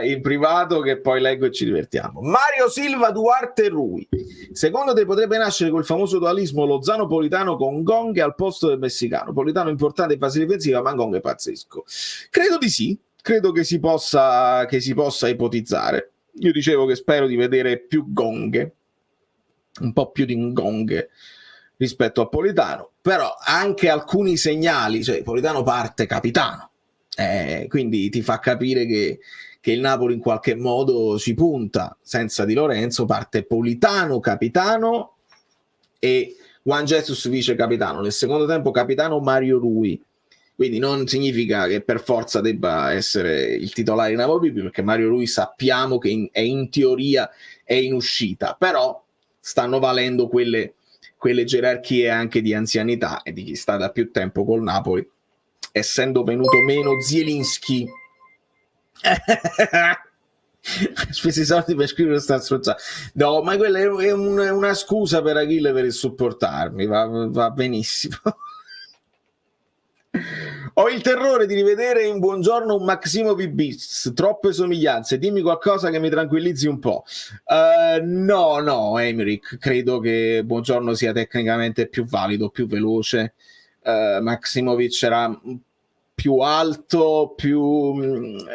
in privato, che poi leggo e ci divertiamo. Mario Silva Duarte Rui, secondo te potrebbe nascere quel famoso dualismo Lozano-Politano con Gong al posto del messicano? Politano importante in fase difensiva, ma Gong è pazzesco. Credo di sì, credo che si possa ipotizzare. Io dicevo che spero di vedere più Gong, un po' più di Gong rispetto a Politano, però anche alcuni segnali, cioè Politano parte capitano, quindi ti fa capire che il Napoli in qualche modo ci punta. Senza Di Lorenzo parte Politano capitano e Juan Jesus vice capitano, nel secondo tempo capitano Mario Rui, quindi non significa che per forza debba essere il titolare inamovibile, perché Mario Rui sappiamo che in teoria è in uscita, però stanno valendo quelle gerarchie anche di anzianità e di chi sta da più tempo col Napoli, essendo venuto meno Zielinski. Spesi soldi per scrivere sta strozzata. No, ma quella è una scusa per Achille per supportarmi, va benissimo. Ho il terrore di rivedere in Buongiorno un Maximovic bis, troppe somiglianze, dimmi qualcosa che mi tranquillizzi un po'. No, Emerick, credo che Buongiorno sia tecnicamente più valido, più veloce. Maximovic era più alto,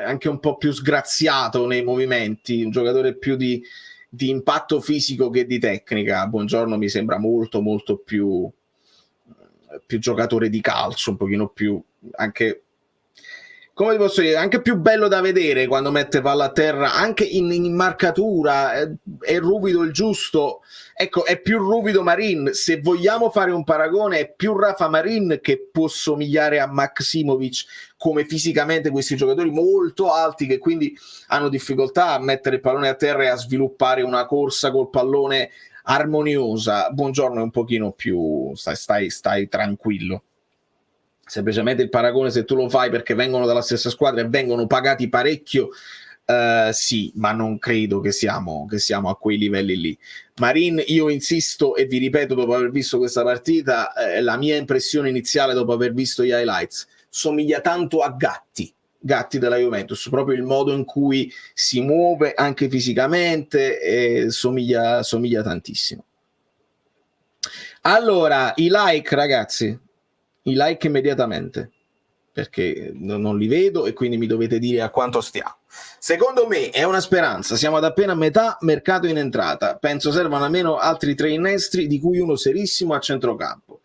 anche un po' più sgraziato nei movimenti, un giocatore più di impatto fisico che di tecnica. Buongiorno mi sembra molto più giocatore di calcio, un pochino più, anche, come ti posso dire, anche più bello da vedere quando mette palla a terra, anche in marcatura, è ruvido il giusto. Ecco, è più ruvido Marin. Se vogliamo fare un paragone, è più Rafa Marin che può somigliare a Maximovic, come fisicamente questi giocatori molto alti che quindi hanno difficoltà a mettere il pallone a terra e a sviluppare una corsa col pallone armoniosa. Buongiorno è un pochino più stai tranquillo. Semplicemente il paragone, se tu lo fai perché vengono dalla stessa squadra e vengono pagati parecchio, sì, ma non credo che siamo a quei livelli lì. Marin, io insisto e vi ripeto, dopo aver visto questa partita, la mia impressione iniziale dopo aver visto gli highlights, somiglia tanto a Gatti della Juventus, proprio il modo in cui si muove anche fisicamente, somiglia tantissimo. Allora, i like, ragazzi, i like immediatamente, perché non li vedo e quindi mi dovete dire a quanto stiamo. Secondo me è una speranza, siamo ad appena metà mercato in entrata, penso servano almeno altri 3 innestri, di cui uno serissimo a centrocampo.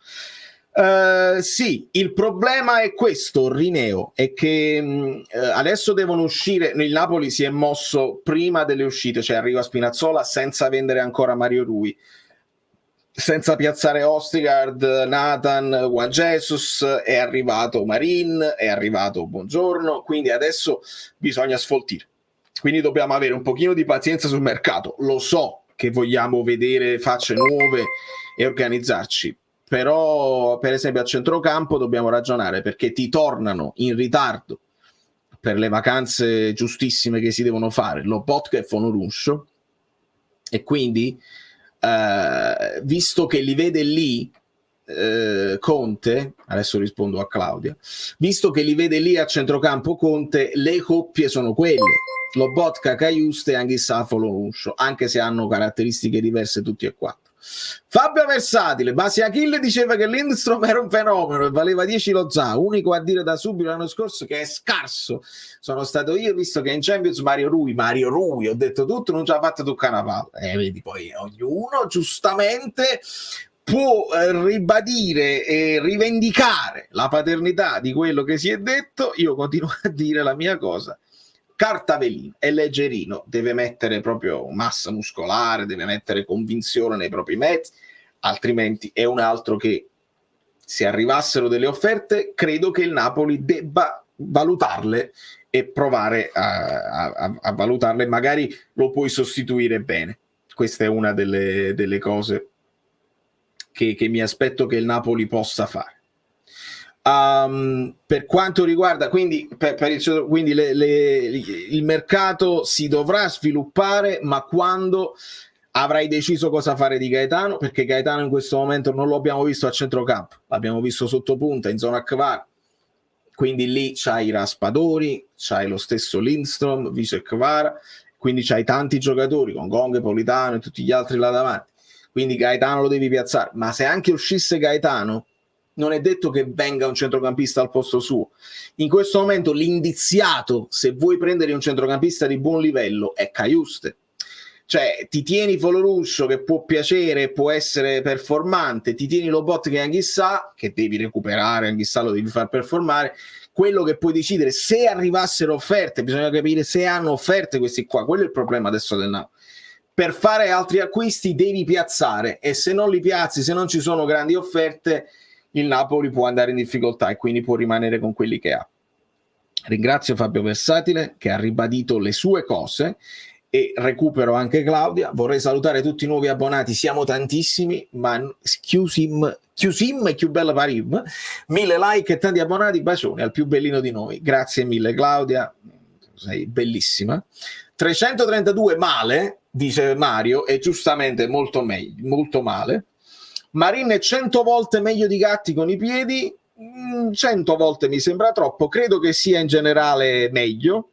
Sì, il problema è questo, Rineo, è che adesso devono uscire. Il Napoli si è mosso prima delle uscite, cioè arriva Spinazzola senza vendere ancora Mario Rui, senza piazzare Ostigard, Nathan, Juan Jesus, è arrivato Marin, è arrivato Buongiorno, quindi adesso bisogna sfoltire, quindi dobbiamo avere un pochino di pazienza sul mercato. Lo so che vogliamo vedere facce nuove e organizzarci, però per esempio a centrocampo dobbiamo ragionare, perché ti tornano in ritardo per le vacanze giustissime che si devono fare, Lobotka e Fonuruscio, e quindi visto che li vede lì Conte, adesso rispondo a Claudia, visto che li vede lì a centrocampo Conte, le coppie sono quelle, Lobotka, Cajuste e Anghissà Fonuruscio, anche se hanno caratteristiche diverse tutti e quattro. Fabio Versatile, Basi Achille diceva che Lindstrom era un fenomeno e valeva 10 lo Za, unico a dire da subito l'anno scorso che è scarso sono stato io, visto che in Champions Mario Rui, ho detto tutto, non ci ha fatto toccare una palla, vedi, poi ognuno giustamente può ribadire e rivendicare la paternità di quello che si è detto. Io continuo a dire la mia cosa: cartavelino, è leggerino, deve mettere proprio massa muscolare, deve mettere convinzione nei propri mezzi, altrimenti è un altro che, se arrivassero delle offerte, credo che il Napoli debba valutarle e provare a valutarle, magari lo puoi sostituire bene. Questa è una delle cose che mi aspetto che il Napoli possa fare. Per quanto riguarda quindi il mercato si dovrà sviluppare, ma quando avrai deciso cosa fare di Gaetano, perché Gaetano in questo momento non lo abbiamo visto a centrocampo, l'abbiamo visto sotto punta in zona Kvar, quindi lì c'hai i Raspadori, c'hai lo stesso Lindstrom, vice Kvar, quindi c'hai tanti giocatori con Gong, Politano e tutti gli altri là davanti, quindi Gaetano lo devi piazzare, ma se anche uscisse Gaetano non è detto che venga un centrocampista al posto suo. In questo momento l'indiziato, se vuoi prendere un centrocampista di buon livello, è Cajuste. Cioè ti tieni Fonuruscio, che può piacere, può essere performante, ti tieni Lobotka e Anghissà, che devi recuperare, Anghissà lo devi far performare. Quello che puoi decidere, se arrivassero offerte, bisogna capire se hanno offerte questi qua, quello è il problema adesso del Napoli. Per fare altri acquisti devi piazzare, e se non li piazzi, se non ci sono grandi offerte, il Napoli può andare in difficoltà e quindi può rimanere con quelli che ha. Ringrazio Fabio Versatile che ha ribadito le sue cose e recupero anche Claudia. Vorrei salutare tutti i nuovi abbonati, siamo tantissimi, ma chiusim e più bella parim, 1000 like e tanti abbonati, bacioni al più bellino di noi. Grazie mille Claudia, sei bellissima. 332 male, dice Mario, e giustamente molto male. Marin è 100 volte meglio di Gatti con i piedi, 100 volte mi sembra troppo, credo che sia in generale meglio.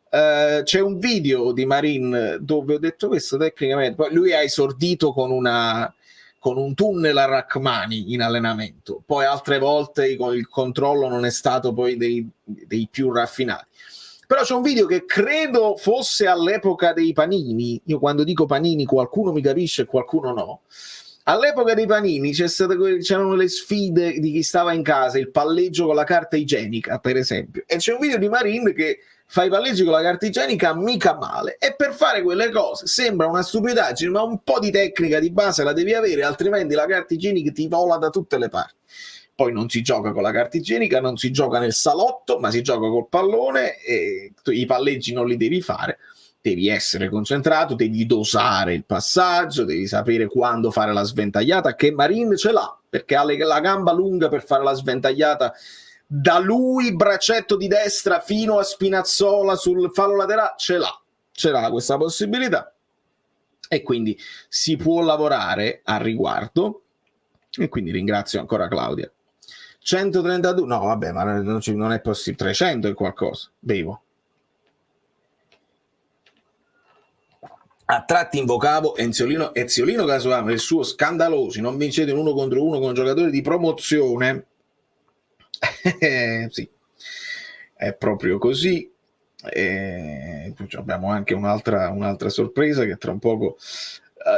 C'è un video di Marin dove ho detto questo tecnicamente, poi lui ha esordito con un tunnel a Rachmani in allenamento, poi altre volte il controllo non è stato poi dei più raffinati. Però c'è un video che credo fosse all'epoca dei panini, io quando dico panini qualcuno mi capisce e qualcuno no. All'epoca dei panini c'erano le sfide di chi stava in casa, il palleggio con la carta igienica per esempio, e c'è un video di Marin che fa i palleggi con la carta igienica mica male, e per fare quelle cose sembra una stupidaggine, ma un po' di tecnica di base la devi avere, altrimenti la carta igienica ti vola da tutte le parti. Poi non si gioca con la carta igienica, non si gioca nel salotto, ma si gioca col pallone, e i palleggi non li devi fare. Devi essere concentrato, devi dosare il passaggio, devi sapere quando fare la sventagliata, che Marin ce l'ha, perché ha la gamba lunga per fare la sventagliata da lui, braccetto di destra, fino a Spinazzola sul fallo laterale, ce l'ha questa possibilità, e quindi si può lavorare a riguardo, e quindi ringrazio ancora Claudia. 132, no vabbè, ma non è possibile, 300 è qualcosa, bevo. A tratti invocavo Eziolino Casovano, il suo scandalosi, non vincete un 1 contro 1 con un giocatore di promozione. Sì, è proprio così. Abbiamo anche un'altra sorpresa che tra un poco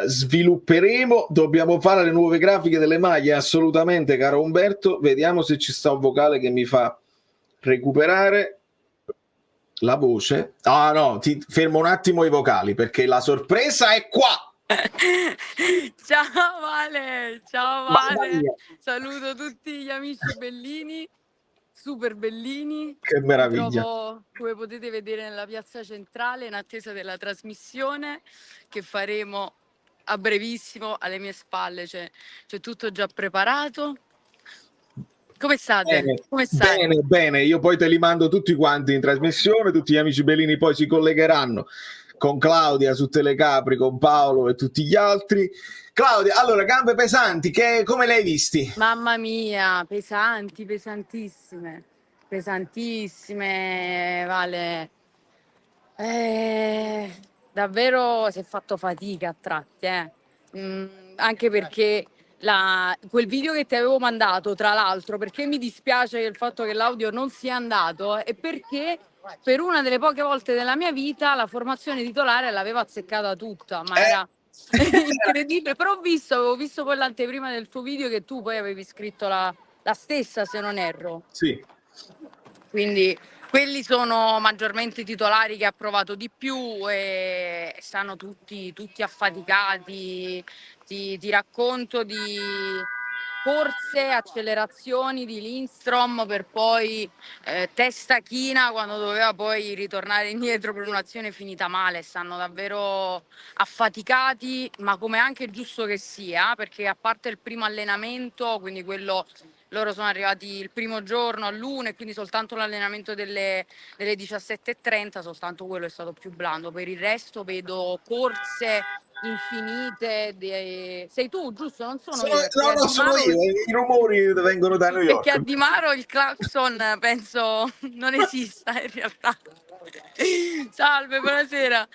svilupperemo. Dobbiamo fare le nuove grafiche delle maglie, assolutamente, caro Umberto. Vediamo se ci sta un vocale che mi fa recuperare la voce. Ah no, ti fermo un attimo i vocali perché la sorpresa è qua. Ciao Vale, saluto tutti gli amici bellini, super bellini. Che meraviglia. Mi trovo, come potete vedere, nella piazza centrale in attesa della trasmissione che faremo a brevissimo. Alle mie spalle c'è tutto già preparato. Come state? Bene, Come stai? bene, bene. Io poi te li mando tutti quanti in trasmissione, tutti gli amici Bellini poi si collegheranno con Claudia su Telecapri, con Paolo e tutti gli altri. Claudia, allora, gambe pesanti, come le hai visti? Mamma mia, pesanti, pesantissime, pesantissime, Vale. Eh, davvero si è fatto fatica a tratti, eh. Anche perché quel video che ti avevo mandato, tra l'altro, perché mi dispiace il fatto che l'audio non sia andato, è perché per una delle poche volte della mia vita la formazione titolare l'avevo azzeccata tutta, ma Eh? era incredibile. Però avevo visto quell'anteprima del tuo video che tu poi avevi scritto la stessa, se non erro. Sì. Quindi quelli sono maggiormente i titolari che ha provato di più e stanno tutti affaticati. Ti racconto di corse, accelerazioni di Lindstrom per poi testa china quando doveva poi ritornare indietro per un'azione finita male. Stanno davvero affaticati, ma come anche giusto che sia, perché a parte il primo allenamento, quindi quello loro sono arrivati il primo giorno all'1 e quindi soltanto l'allenamento delle 17:30, soltanto quello è stato più blando. Per il resto vedo corse infinite. Sei tu, giusto? Non sono io, No, no, sono io. I rumori vengono da New perché a York. Di Maro il clacson penso non esista in realtà. Salve, buonasera.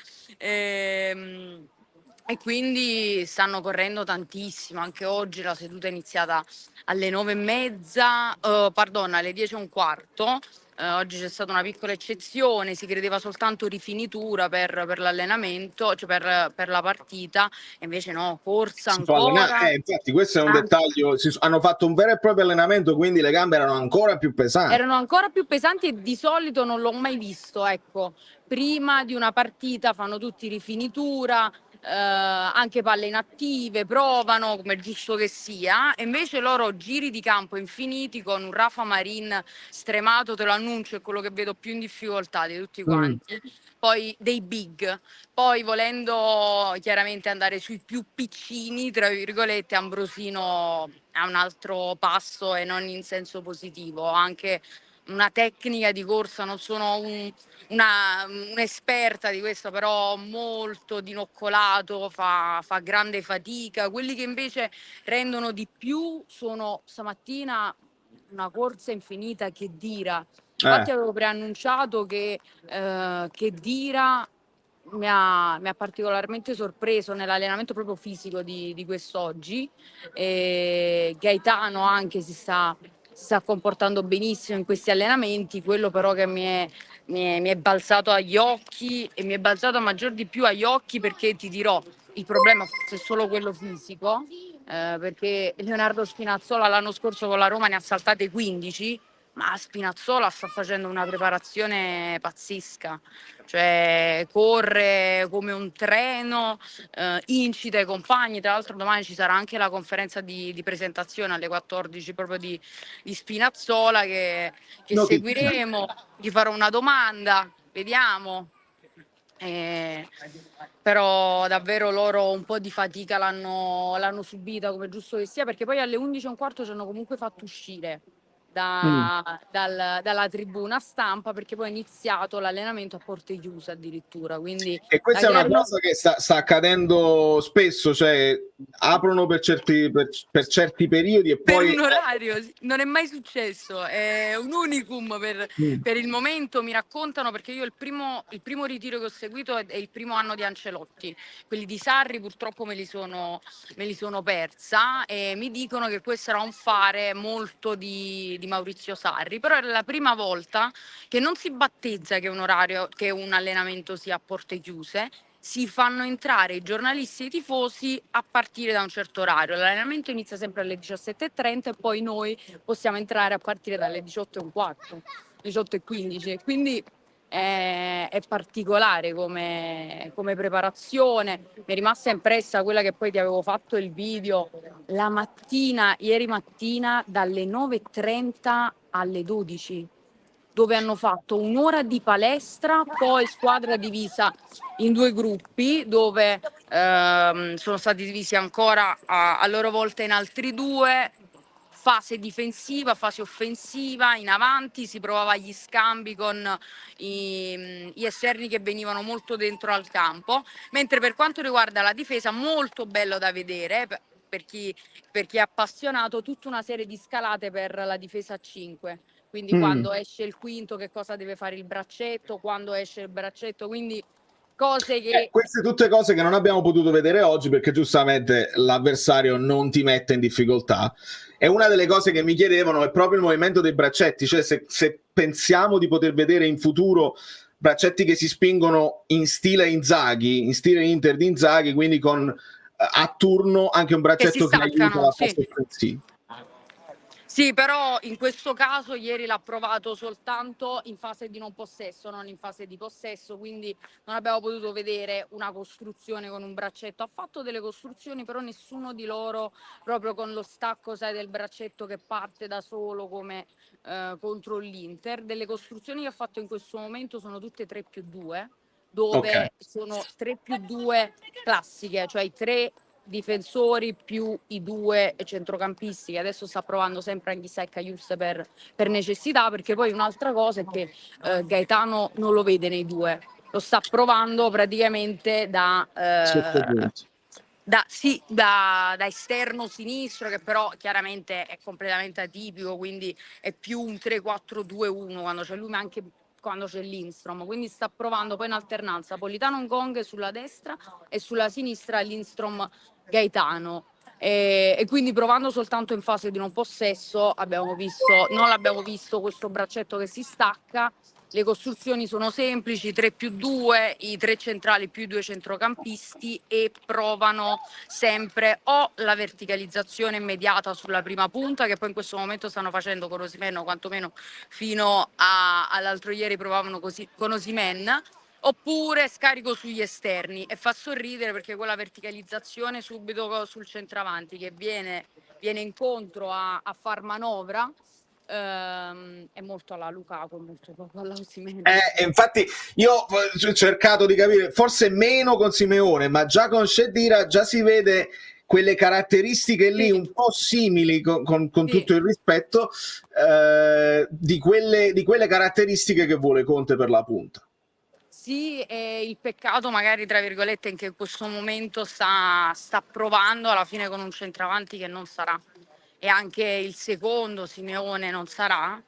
E quindi stanno correndo tantissimo. Anche oggi la seduta è iniziata alle 9:30, pardon, alle 10:15. Oggi c'è stata una piccola eccezione, si credeva soltanto rifinitura per l'allenamento, cioè per la partita, e invece no, corsa Si può allenare. ancora. Infatti, questo è un dettaglio. Hanno fatto un vero e proprio allenamento, quindi le gambe erano ancora più pesanti. Erano ancora più pesanti e di solito non l'ho mai visto, ecco. Prima di una partita fanno tutti rifinitura, anche palle inattive, provano come è giusto che sia, e invece loro giri di campo infiniti con un Rafa Marin stremato, te lo annuncio, è quello che vedo più in difficoltà di tutti quanti. Poi dei big, poi volendo chiaramente andare sui più piccini, tra virgolette, Ambrosino ha un altro passo e non in senso positivo, anche una tecnica di corsa, non sono un'esperta di questo, però molto dinoccolato, fa grande fatica. Quelli che invece rendono di più sono stamattina una corsa infinita che Dira. Infatti avevo preannunciato che Dira mi ha particolarmente sorpreso nell'allenamento proprio fisico di quest'oggi. E Gaetano anche si sta comportando benissimo in questi allenamenti. Quello però che mi è balzato agli occhi, e mi è balzato a maggior di più agli occhi, perché ti dirò, il problema forse è solo quello fisico, perché Leonardo Spinazzola l'anno scorso con la Roma ne ha saltate 15, ma Spinazzola sta facendo una preparazione pazzesca, cioè corre come un treno, incita i compagni. Tra l'altro domani ci sarà anche la conferenza di presentazione alle 14 proprio di Spinazzola che seguiremo, gli farò una domanda, vediamo. Però davvero loro un po' di fatica l'hanno subita, come giusto che sia, perché poi alle 11:15 ci hanno comunque fatto uscire dalla tribuna stampa, perché poi è iniziato l'allenamento a porte chiuse addirittura. Quindi E questa è una cosa che sta accadendo spesso, cioè aprono per certi periodi e per poi un orario non è mai successo, è un unicum per il momento. Mi raccontano, perché io il primo ritiro che ho seguito è il primo anno di Ancelotti, quelli di Sarri purtroppo me li sono persa, e mi dicono che questo era un fare molto di Maurizio Sarri, però era la prima volta che non si battezza che un orario, che un allenamento sia a porte chiuse. Si fanno entrare i giornalisti e i tifosi a partire da un certo orario. L'allenamento inizia sempre alle 17:30 e poi noi possiamo entrare a partire dalle 18:15, 18:15. Quindi è particolare come preparazione. Mi è rimasta impressa quella che poi ti avevo fatto il video la mattina, ieri mattina, dalle 9:30 alle 12, dove hanno fatto un'ora di palestra, poi squadra divisa in due gruppi, dove sono stati divisi ancora a loro volta in altri due, fase difensiva, fase offensiva, in avanti, si provava gli scambi con gli esterni che venivano molto dentro al campo, mentre per quanto riguarda la difesa, molto bello da vedere per chi è appassionato, tutta una serie di scalate per la difesa a 5. Quindi quando esce il quinto che cosa deve fare il braccetto, quando esce il braccetto, quindi cose che... Queste tutte cose che non abbiamo potuto vedere oggi perché giustamente l'avversario non ti mette in difficoltà. E una delle cose che mi chiedevano è proprio il movimento dei braccetti, cioè se pensiamo di poter vedere in futuro braccetti che si spingono in stile Inzaghi, in stile Inter di Inzaghi, quindi con a turno anche un braccetto che aiuta la fase offensiva. Sì, però in questo caso ieri l'ha provato soltanto in fase di non possesso, non in fase di possesso, quindi non abbiamo potuto vedere una costruzione con un braccetto. Ha fatto delle costruzioni, però nessuno di loro proprio con lo stacco, sai, del braccetto che parte da solo come contro l'Inter. Delle costruzioni che ha fatto in questo momento sono tutte 3+2, dove sono 3+2 classiche, cioè i 3 difensori più i 2 centrocampisti, che adesso sta provando sempre anche Isaac Ayus per necessità, perché poi un'altra cosa è che Gaetano non lo vede nei 2, lo sta provando praticamente da esterno sinistro, che però chiaramente è completamente atipico, quindi è più un 3-4-2-1 quando c'è lui, ma anche quando c'è Lindstrom, quindi sta provando poi in alternanza Politano Ngong sulla destra e sulla sinistra Lindstrom Gaetano. E quindi provando soltanto in fase di non possesso non l'abbiamo visto questo braccetto che si stacca. Le costruzioni sono semplici, 3+2, i 3 centrali più i 2 centrocampisti, e provano sempre o la verticalizzazione immediata sulla prima punta, che poi in questo momento stanno facendo con Osimhen, o quantomeno fino all'altro ieri provavano così con Osimhen, oppure scarico sugli esterni. E fa sorridere perché quella verticalizzazione subito sul centravanti che viene incontro a far manovra, è molto alla Lukaku, molto poco alla Osimhen. Infatti io ho cercato di capire, forse meno con Simeone, ma già con Shedira già si vede quelle caratteristiche lì un po' simili con tutto il rispetto di quelle caratteristiche che vuole Conte per la punta. Sì, e il peccato magari tra virgolette è che in questo momento sta provando alla fine con un centravanti che non sarà, e anche il secondo Simeone non sarà,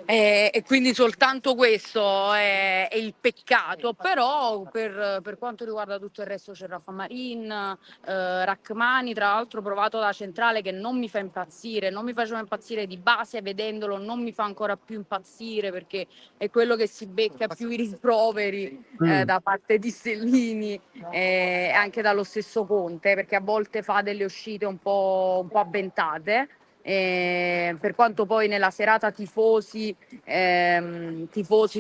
e quindi soltanto questo è il peccato. Però per quanto riguarda tutto il resto c'è Rafa Marin, Rachmani, tra l'altro provato da centrale, che non mi fa impazzire, non mi faceva impazzire di base, vedendolo non mi fa ancora più impazzire perché è quello che si becca più i rimproveri da parte di Stellini e anche dallo stesso Conte, perché a volte fa delle uscite un po' avventate. Per quanto poi nella serata tifosi,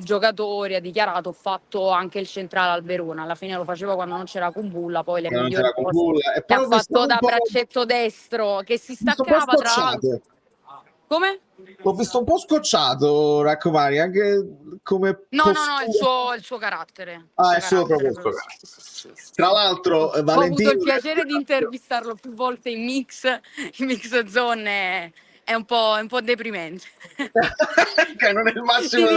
giocatori, ha dichiarato: ho fatto anche il centrale al Verona, alla fine lo facevo quando non c'era Kumbulla, poi le migliori cose che ha fatto da braccetto destro, che si staccava tra l'altro. Come? L'ho visto un po' scocciato Rachmani, anche come no, il suo carattere. Il suo proprio carattere. Sì. Tra l'altro Valentino, ho avuto il piacere di intervistarlo più volte in Mix Zone, è un po' deprimente. Che non è il massimo. Ti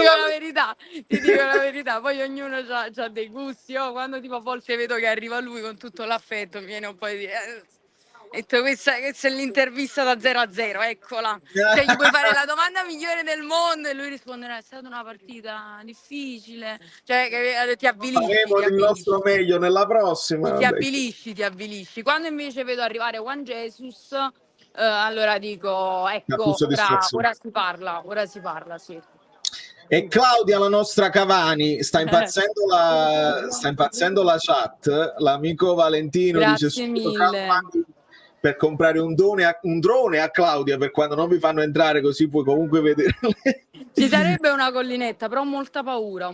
dico la verità, poi ognuno ha dei gusti. Quando tipo a volte vedo che arriva lui con tutto l'affetto, mi viene un po' di dire... questa è l'intervista da 0-0, eccola. Cioè, gli puoi fare la domanda migliore del mondo e lui risponderà: è stata una partita difficile. Cioè, ti avvilisci. Faremo il nostro meglio nella prossima. Ti avvilisci. Quando invece vedo arrivare Juan Jesus, allora dico: ecco, ora si parla, sì. E Claudia, la nostra Cavani, sta impazzendo la chat. L'amico Valentino Grazie dice mille. per comprare un drone a Claudia, per quando non vi fanno entrare, così puoi comunque vederle. Ci sarebbe una collinetta, però ho molta paura,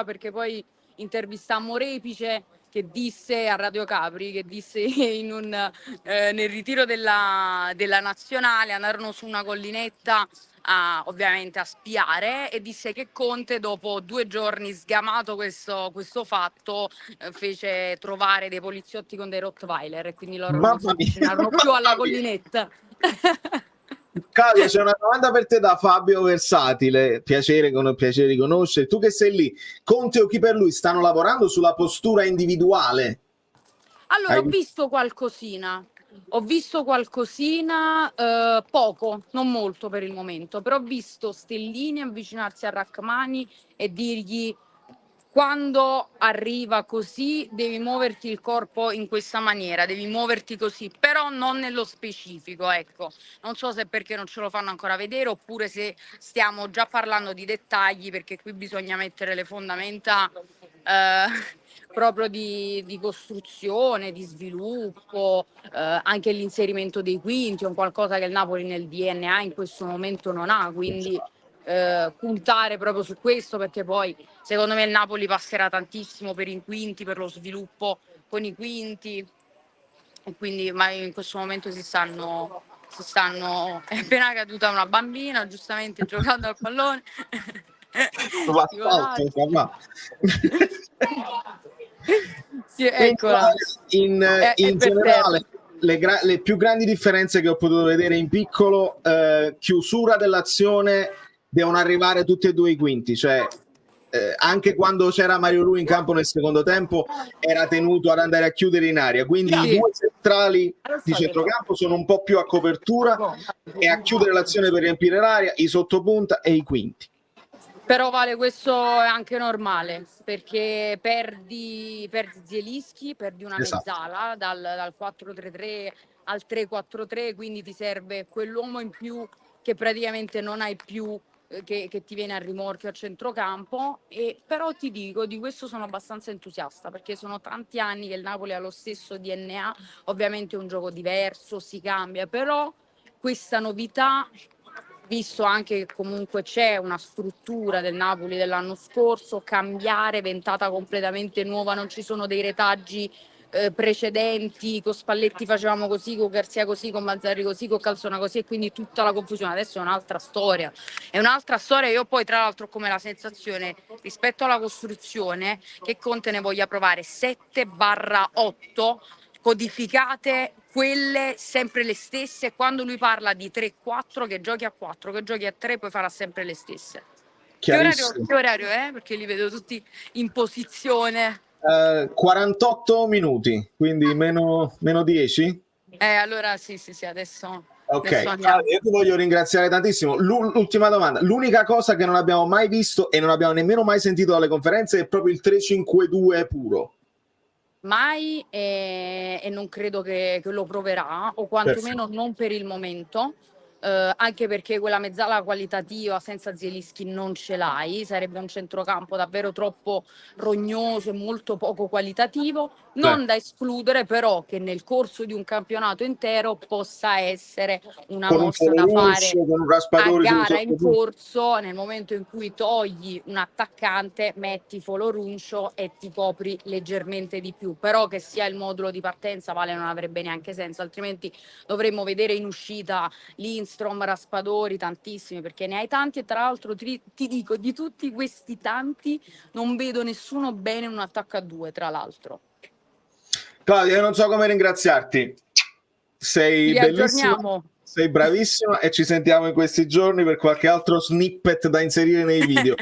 perché poi intervistammo Repice, che disse a Radio Capri, che disse nel ritiro della nazionale andarono su una collinetta ovviamente a spiare, e disse che Conte, dopo 2 giorni sgamato questo fatto, fece trovare dei poliziotti con dei Rottweiler, e quindi loro non si avvicinarono più alla collinetta. Claudia, c'è una domanda per te da Fabio Versatile, piacere di conoscere. Tu che sei lì, Conte o chi per lui stanno lavorando sulla postura individuale? Allora, ho visto qualcosina, poco, non molto per il momento, però ho visto Stellini avvicinarsi a Rachmani e dirgli: quando arriva così devi muoverti il corpo in questa maniera, devi muoverti così, però non nello specifico, ecco. Non so se è perché non ce lo fanno ancora vedere oppure se stiamo già parlando di dettagli, perché qui bisogna mettere le fondamenta proprio di costruzione, di sviluppo, anche l'inserimento dei quinti, è un qualcosa che il Napoli nel DNA in questo momento non ha, quindi puntare proprio su questo, perché poi secondo me il Napoli passerà tantissimo per i quinti, per lo sviluppo con i quinti, e quindi ma in questo momento si stanno è appena caduta una bambina giustamente giocando al pallone. L'asfalto, va. Sì, eccola. In È per generale, terra. le più grandi differenze che ho potuto vedere in piccolo, chiusura dell'azione, devono arrivare tutti e due i quinti, cioè anche quando c'era Mario Rui in campo nel secondo tempo era tenuto ad andare a chiudere in aria, quindi i due centrali di centrocampo sono un po' più a copertura e a chiudere l'azione per riempire l'area, i sottopunta e i quinti. Però Vale, questo è anche normale, perché perdi Zielinski, perdi una mezzala dal 4-3-3 al 3-4-3, quindi ti serve quell'uomo in più che praticamente non hai più, che ti viene a rimorchio a centrocampo. E però ti dico, di questo sono abbastanza entusiasta, perché sono tanti anni che il Napoli ha lo stesso DNA, ovviamente è un gioco diverso, si cambia, però questa novità, visto anche che comunque c'è una struttura del Napoli dell'anno scorso, cambiare, ventata completamente nuova, non ci sono dei retaggi precedenti, con Spalletti facevamo così, con Garzia così, con Mazzarri così, con Calzona così, e quindi tutta la confusione. Adesso è un'altra storia, io poi tra l'altro ho come la sensazione, rispetto alla costruzione, che Conte ne voglia provare 7/8 codificate, quelle sempre le stesse. Quando lui parla di 3-4, che giochi a 4, che giochi a 3, poi farà sempre le stesse. Che orario è? Perché li vedo tutti in posizione. 48 minuti, quindi meno 10? Allora sì, adesso Ok, io ti voglio ringraziare tantissimo. L'ultima domanda: l'unica cosa che non abbiamo mai visto e non abbiamo nemmeno mai sentito dalle conferenze è proprio il 3-5-2 puro. Mai, e non credo che lo proverà, o quantomeno non per il momento, anche perché quella mezzala qualitativa senza Zielinski non ce l'hai, sarebbe un centrocampo davvero troppo rognoso e molto poco qualitativo. Non da escludere però che nel corso di un campionato intero possa essere una mossa da fare a gara in corso, nel momento in cui togli un attaccante, metti Foloruncio e ti copri leggermente di più, però che sia il modulo di partenza, Vale, non avrebbe neanche senso, altrimenti dovremmo vedere in uscita Lindstrom, Raspadori, tantissimi, perché ne hai tanti, e tra l'altro ti dico, di tutti questi tanti non vedo nessuno bene in un attacco a due, tra l'altro. Claudia, io non so come ringraziarti, sei bellissima, sei bravissima e ci sentiamo in questi giorni per qualche altro snippet da inserire nei video.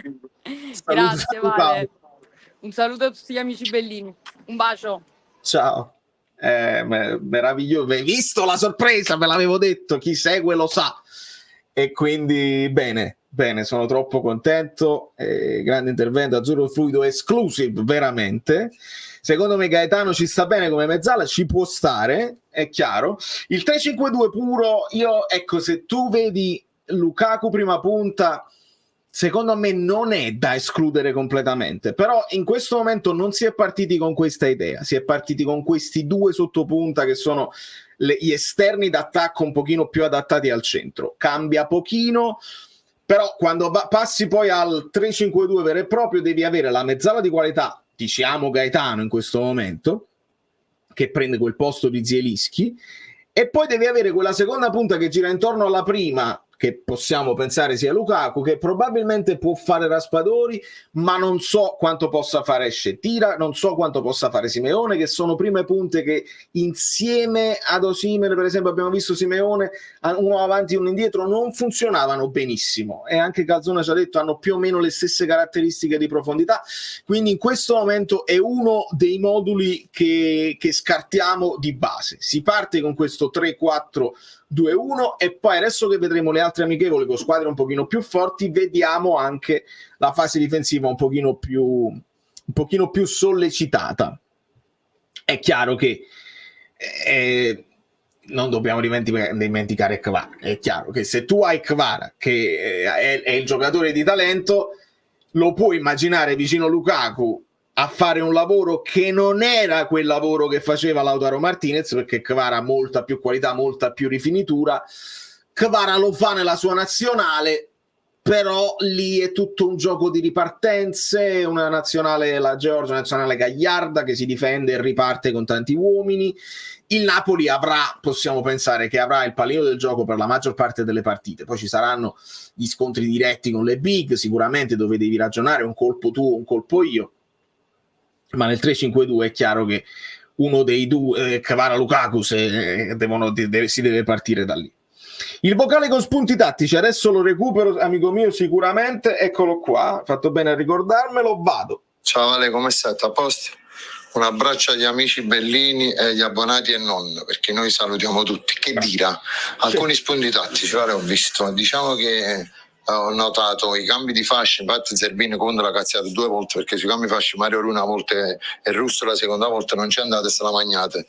Grazie Vale, un saluto a tutti gli amici bellini, un bacio. Ciao. Meraviglioso, hai visto la sorpresa, ve l'avevo detto, chi segue lo sa, e quindi bene, sono troppo contento, grande intervento, azzurro fluido exclusive, veramente. Secondo me Gaetano ci sta bene come mezzala, ci può stare, è chiaro. Il 3-5-2 puro, ecco, se tu vedi Lukaku prima punta, secondo me non è da escludere completamente, però in questo momento non si è partiti con questa idea, si è partiti con questi due sottopunta che sono gli esterni d'attacco un pochino più adattati al centro. Cambia pochino, però quando passi poi al 3-5-2 vero e proprio devi avere la mezzala di qualità, diciamo Gaetano in questo momento, che prende quel posto di Zielinski, e poi devi avere quella seconda punta che gira intorno alla prima, che possiamo pensare sia Lukaku, che probabilmente può fare Raspadori, ma non so quanto possa fare Scetira, non so quanto possa fare Simeone, che sono prime punte che insieme ad Osimhen, per esempio, abbiamo visto Simeone, uno avanti e uno indietro, non funzionavano benissimo, e anche Calzona ci ha detto hanno più o meno le stesse caratteristiche di profondità, quindi in questo momento è uno dei moduli che scartiamo di base. Si parte con questo 3-4-2-1 e poi adesso che vedremo le altre amichevoli con squadre un pochino più forti, vediamo anche la fase difensiva un pochino più sollecitata. È chiaro che non dobbiamo dimenticare Kvara. È chiaro che se tu hai Kvara, che è il giocatore di talento, lo puoi immaginare vicino Lukaku a fare un lavoro che non era quel lavoro che faceva Lautaro Martinez, perché Kvara ha molta più qualità, molta più rifinitura. Kvara lo fa nella sua nazionale, però lì è tutto un gioco di ripartenze, una nazionale, la Georgia, una nazionale gagliarda che si difende e riparte con tanti uomini. Il Napoli possiamo pensare che avrà il pallino del gioco per la maggior parte delle partite, poi ci saranno gli scontri diretti con le big, sicuramente, dove devi ragionare un colpo tu, un colpo io, ma nel 3-5-2 è chiaro che uno dei due, Kvara Lukaku, si deve partire da lì. Il vocale con spunti tattici, adesso lo recupero, amico mio, sicuramente, eccolo qua, fatto bene a ricordarmelo, vado. Ciao Ale, come stai? A posto? Un abbraccio agli amici bellini e agli abbonati e non, perché noi salutiamo tutti. Che dira? Alcuni spunti tattici, ora ho visto. Diciamo che ho notato i cambi di fascia, infatti Zerbini contro l'ha cazziato 2 volte, perché sui cambi di fascia Mario Luna una volta e Russo la seconda volta non c'è andata e se la magnate.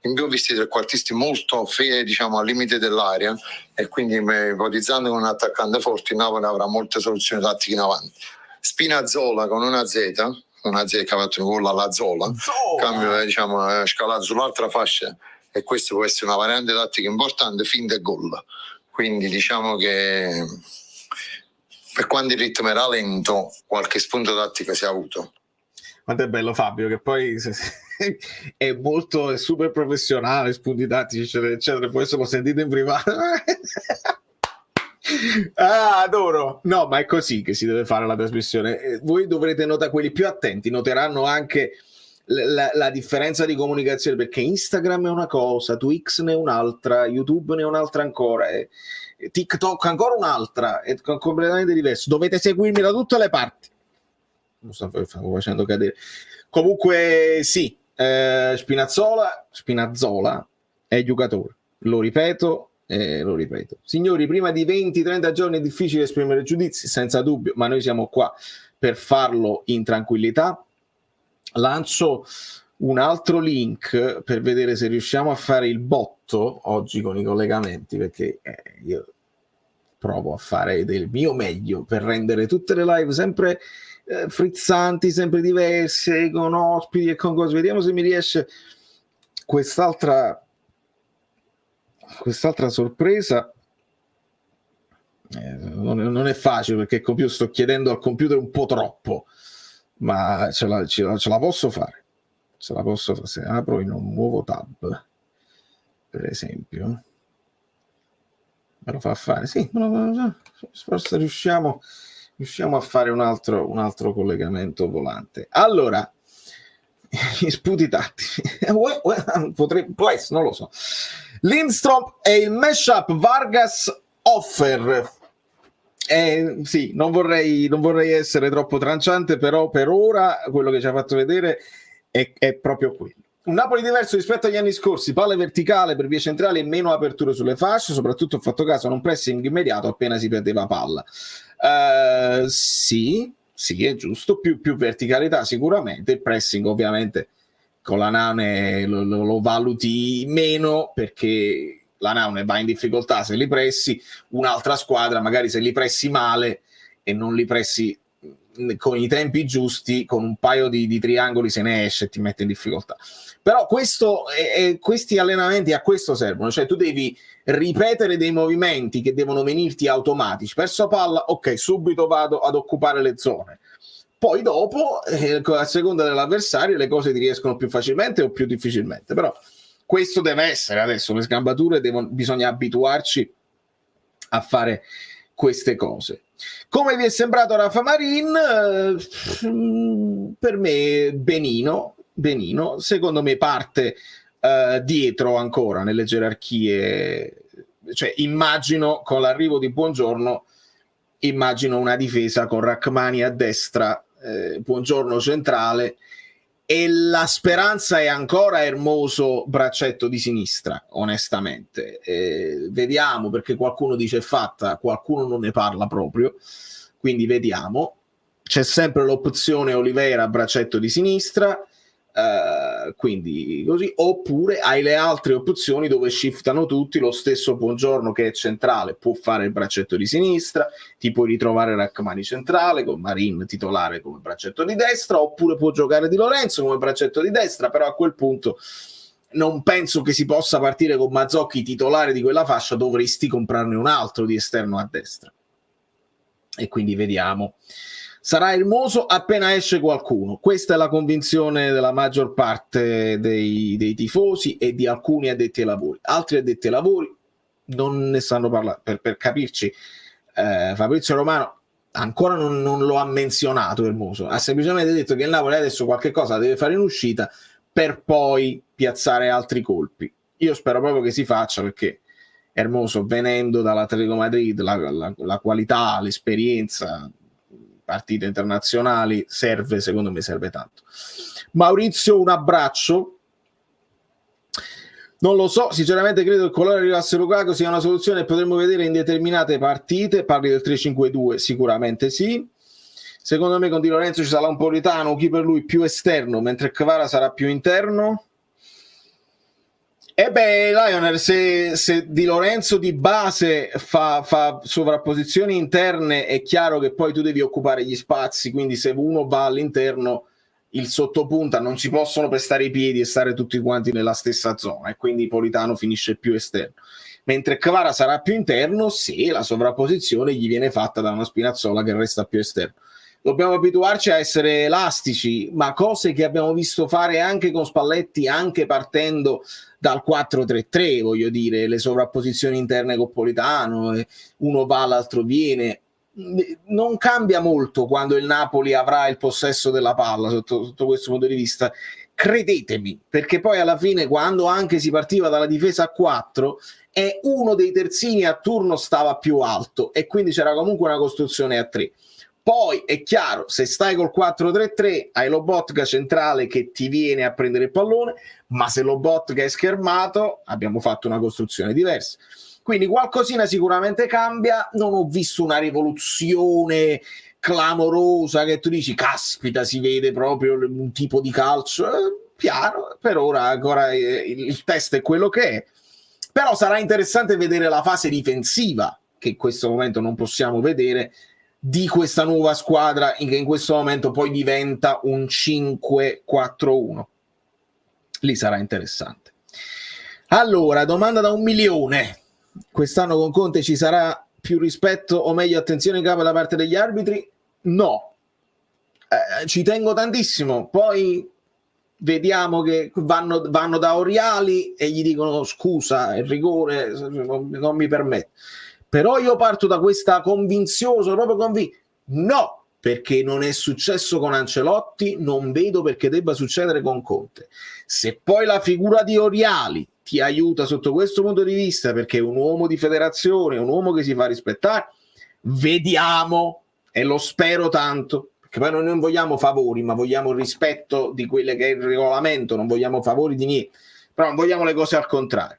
In più ho visto i trequartisti molto diciamo al limite dell'area, e quindi ipotizzando con un attaccante forte il Napoli avrà molte soluzioni tattiche in avanti. Spinazzola con una Z che ha fatto un gol alla Zola, cambio diciamo scalato sull'altra fascia, e questo può essere una variante tattica importante, finta e gol. Quindi diciamo che per quando il ritmo era lento qualche spunto tattico si è avuto. Quanto è bello Fabio, che poi è super professionale, spunti tattici eccetera eccetera, poi se lo sentite in privato adoro. No, ma è così che si deve fare la trasmissione. Voi dovrete notare, quelli più attenti noteranno anche la differenza di comunicazione, perché Instagram è una cosa, Twix ne è un'altra, YouTube ne è un'altra ancora, TikTok ancora un'altra, è completamente diverso. Dovete seguirmi da tutte le parti. Non sto facendo cadere. Comunque sì, Spinazzola è giocatore, lo ripeto. Signori, prima di 20-30 giorni è difficile esprimere giudizi, senza dubbio, ma noi siamo qua per farlo in tranquillità. Lancio un altro link per vedere se riusciamo a fare il botto oggi con i collegamenti, perché io provo a fare del mio meglio per rendere tutte le live sempre frizzanti, sempre diverse, con ospiti e con cose. Vediamo se mi riesce quest'altra sorpresa. Non è facile, perché il computer, sto chiedendo al computer un po' troppo, ma ce la posso fare. Se apro in un nuovo tab, per esempio, me lo fa fare. Sì, forse riusciamo a fare un altro collegamento volante. Allora, gli sputi tattici può essere, non lo so. Lindstrom e il mashup Vargas Offer. Sì, non vorrei essere troppo tranciante, però per ora quello che ci ha fatto vedere è proprio quello. Un Napoli diverso rispetto agli anni scorsi, palle verticale per vie centrali e meno aperture sulle fasce, soprattutto ho fatto caso a un pressing immediato appena si perdeva palla. Sì, è giusto, più verticalità sicuramente, il pressing ovviamente con la Naune lo valuti meno, perché la Naune va in difficoltà se li pressi, un'altra squadra magari se li pressi male e non li pressi con i tempi giusti, con un paio di triangoli se ne esce e ti mette in difficoltà. Però questi allenamenti a questo servono, cioè tu devi ripetere dei movimenti che devono venirti automatici. Perso palla, ok, subito vado ad occupare le zone. Poi dopo, a seconda dell'avversario, le cose ti riescono più facilmente o più difficilmente. Però questo deve essere adesso, le sgambature bisogna abituarci a fare queste cose. Come vi è sembrato Rafa Marin? Per me benino, secondo me parte dietro ancora nelle gerarchie, cioè immagino con l'arrivo di Buongiorno, immagino una difesa con Rachmani a destra, Buongiorno centrale, e la speranza è ancora Hermoso braccetto di sinistra, onestamente. Vediamo, perché qualcuno dice è fatta, qualcuno non ne parla proprio, quindi vediamo. C'è sempre l'opzione Oliveira braccetto di sinistra, quindi così, oppure hai le altre opzioni dove shiftano tutti. Lo stesso Buongiorno, che è centrale, può fare il braccetto di sinistra, ti puoi ritrovare Rachmani centrale con Marin titolare come braccetto di destra, oppure può giocare Di Lorenzo come braccetto di destra, però a quel punto non penso che si possa partire con Mazzocchi titolare di quella fascia, dovresti comprarne un altro di esterno a destra, e quindi vediamo. Sarà Hermoso appena esce qualcuno. Questa è la convinzione della maggior parte dei tifosi e di alcuni addetti ai lavori. Altri addetti ai lavori non ne stanno parlando. Per capirci, Fabrizio Romano ancora non lo ha menzionato Hermoso. Ha semplicemente detto che il Napoli adesso qualche cosa deve fare in uscita per poi piazzare altri colpi. Io spero proprio che si faccia, perché Hermoso, venendo dall'Atletico Madrid, la qualità, l'esperienza, partite internazionali, secondo me serve tanto. Maurizio, un abbraccio. Non lo so, sinceramente credo che qualora arrivasse Lukaku sia una soluzione che potremmo vedere in determinate partite. Parli del 3-5-2? Sicuramente sì. Secondo me con Di Lorenzo ci sarà un Politano, chi per lui più esterno, mentre Kvara sarà più interno. E beh, Lionel, se Di Lorenzo di base fa sovrapposizioni interne, è chiaro che poi tu devi occupare gli spazi, quindi se uno va all'interno, il sottopunta, non si possono pestare i piedi e stare tutti quanti nella stessa zona, e quindi Politano finisce più esterno. Mentre Kvara sarà più interno se la sovrapposizione gli viene fatta da una Spinazzola che resta più esterno. Dobbiamo abituarci a essere elastici, ma cose che abbiamo visto fare anche con Spalletti, anche partendo dal 4-3-3, voglio dire, le sovrapposizioni interne con Politano, uno va, l'altro viene. Non cambia molto quando il Napoli avrà il possesso della palla sotto questo punto di vista, credetemi, perché poi alla fine, quando anche si partiva dalla difesa a 4, e uno dei terzini a turno stava più alto e quindi c'era comunque una costruzione a 3. Poi è chiaro, se stai col 4-3-3 hai Lobotka centrale che ti viene a prendere il pallone, ma se Lobotka è schermato abbiamo fatto una costruzione diversa. Quindi qualcosina sicuramente cambia. Non ho visto una rivoluzione clamorosa che tu dici caspita, si vede proprio un tipo di calcio. Piano, per ora ancora il test è quello che è, però sarà interessante vedere la fase difensiva, che in questo momento non possiamo vedere, di questa nuova squadra, che in questo momento poi diventa un 5-4-1. Lì sarà interessante. Allora, domanda da 1 milione. Quest'anno con Conte ci sarà più rispetto o meglio attenzione in capo da parte degli arbitri? No. Ci tengo tantissimo. Poi vediamo che vanno da Oriali e gli dicono scusa, il rigore non mi permette. Però io parto da questa convinzione, sono proprio convinto. No, perché non è successo con Ancelotti, non vedo perché debba succedere con Conte. Se poi la figura di Oriali ti aiuta sotto questo punto di vista, perché è un uomo di federazione, è un uomo che si fa rispettare, vediamo, e lo spero tanto, perché poi noi non vogliamo favori, ma vogliamo il rispetto di quello che è il regolamento, non vogliamo favori di niente, però non vogliamo le cose al contrario.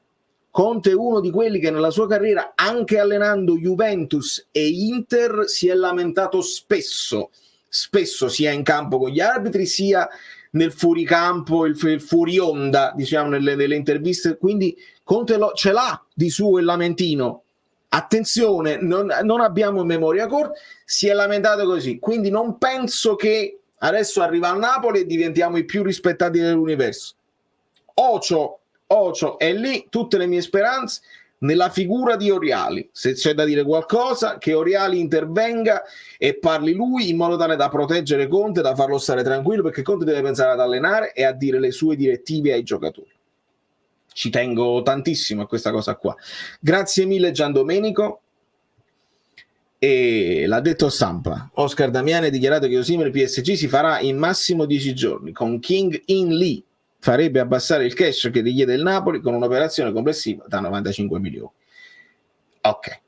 Conte è uno di quelli che nella sua carriera, anche allenando Juventus e Inter, si è lamentato spesso sia in campo con gli arbitri, sia nel fuoricampo, il fuori onda, diciamo, nelle interviste. Quindi Conte ce l'ha di suo il lamentino. Attenzione, non abbiamo memoria corta, si è lamentato così. Quindi non penso che adesso arriva al Napoli e diventiamo i più rispettati dell'universo. Ocio è lì, tutte le mie speranze nella figura di Oriali. Se c'è da dire qualcosa, che Oriali intervenga e parli lui in modo tale da proteggere Conte, da farlo stare tranquillo, perché Conte deve pensare ad allenare e a dire le sue direttive ai giocatori. Ci tengo tantissimo a questa cosa qua. Grazie mille Gian Domenico. E l'ha detto stampa. Oscar Damiani ha dichiarato che Osimhen PSG si farà in massimo 10 giorni. Con King In Lee farebbe abbassare il cash che richiede il Napoli con un'operazione complessiva da 95 milioni. Ok,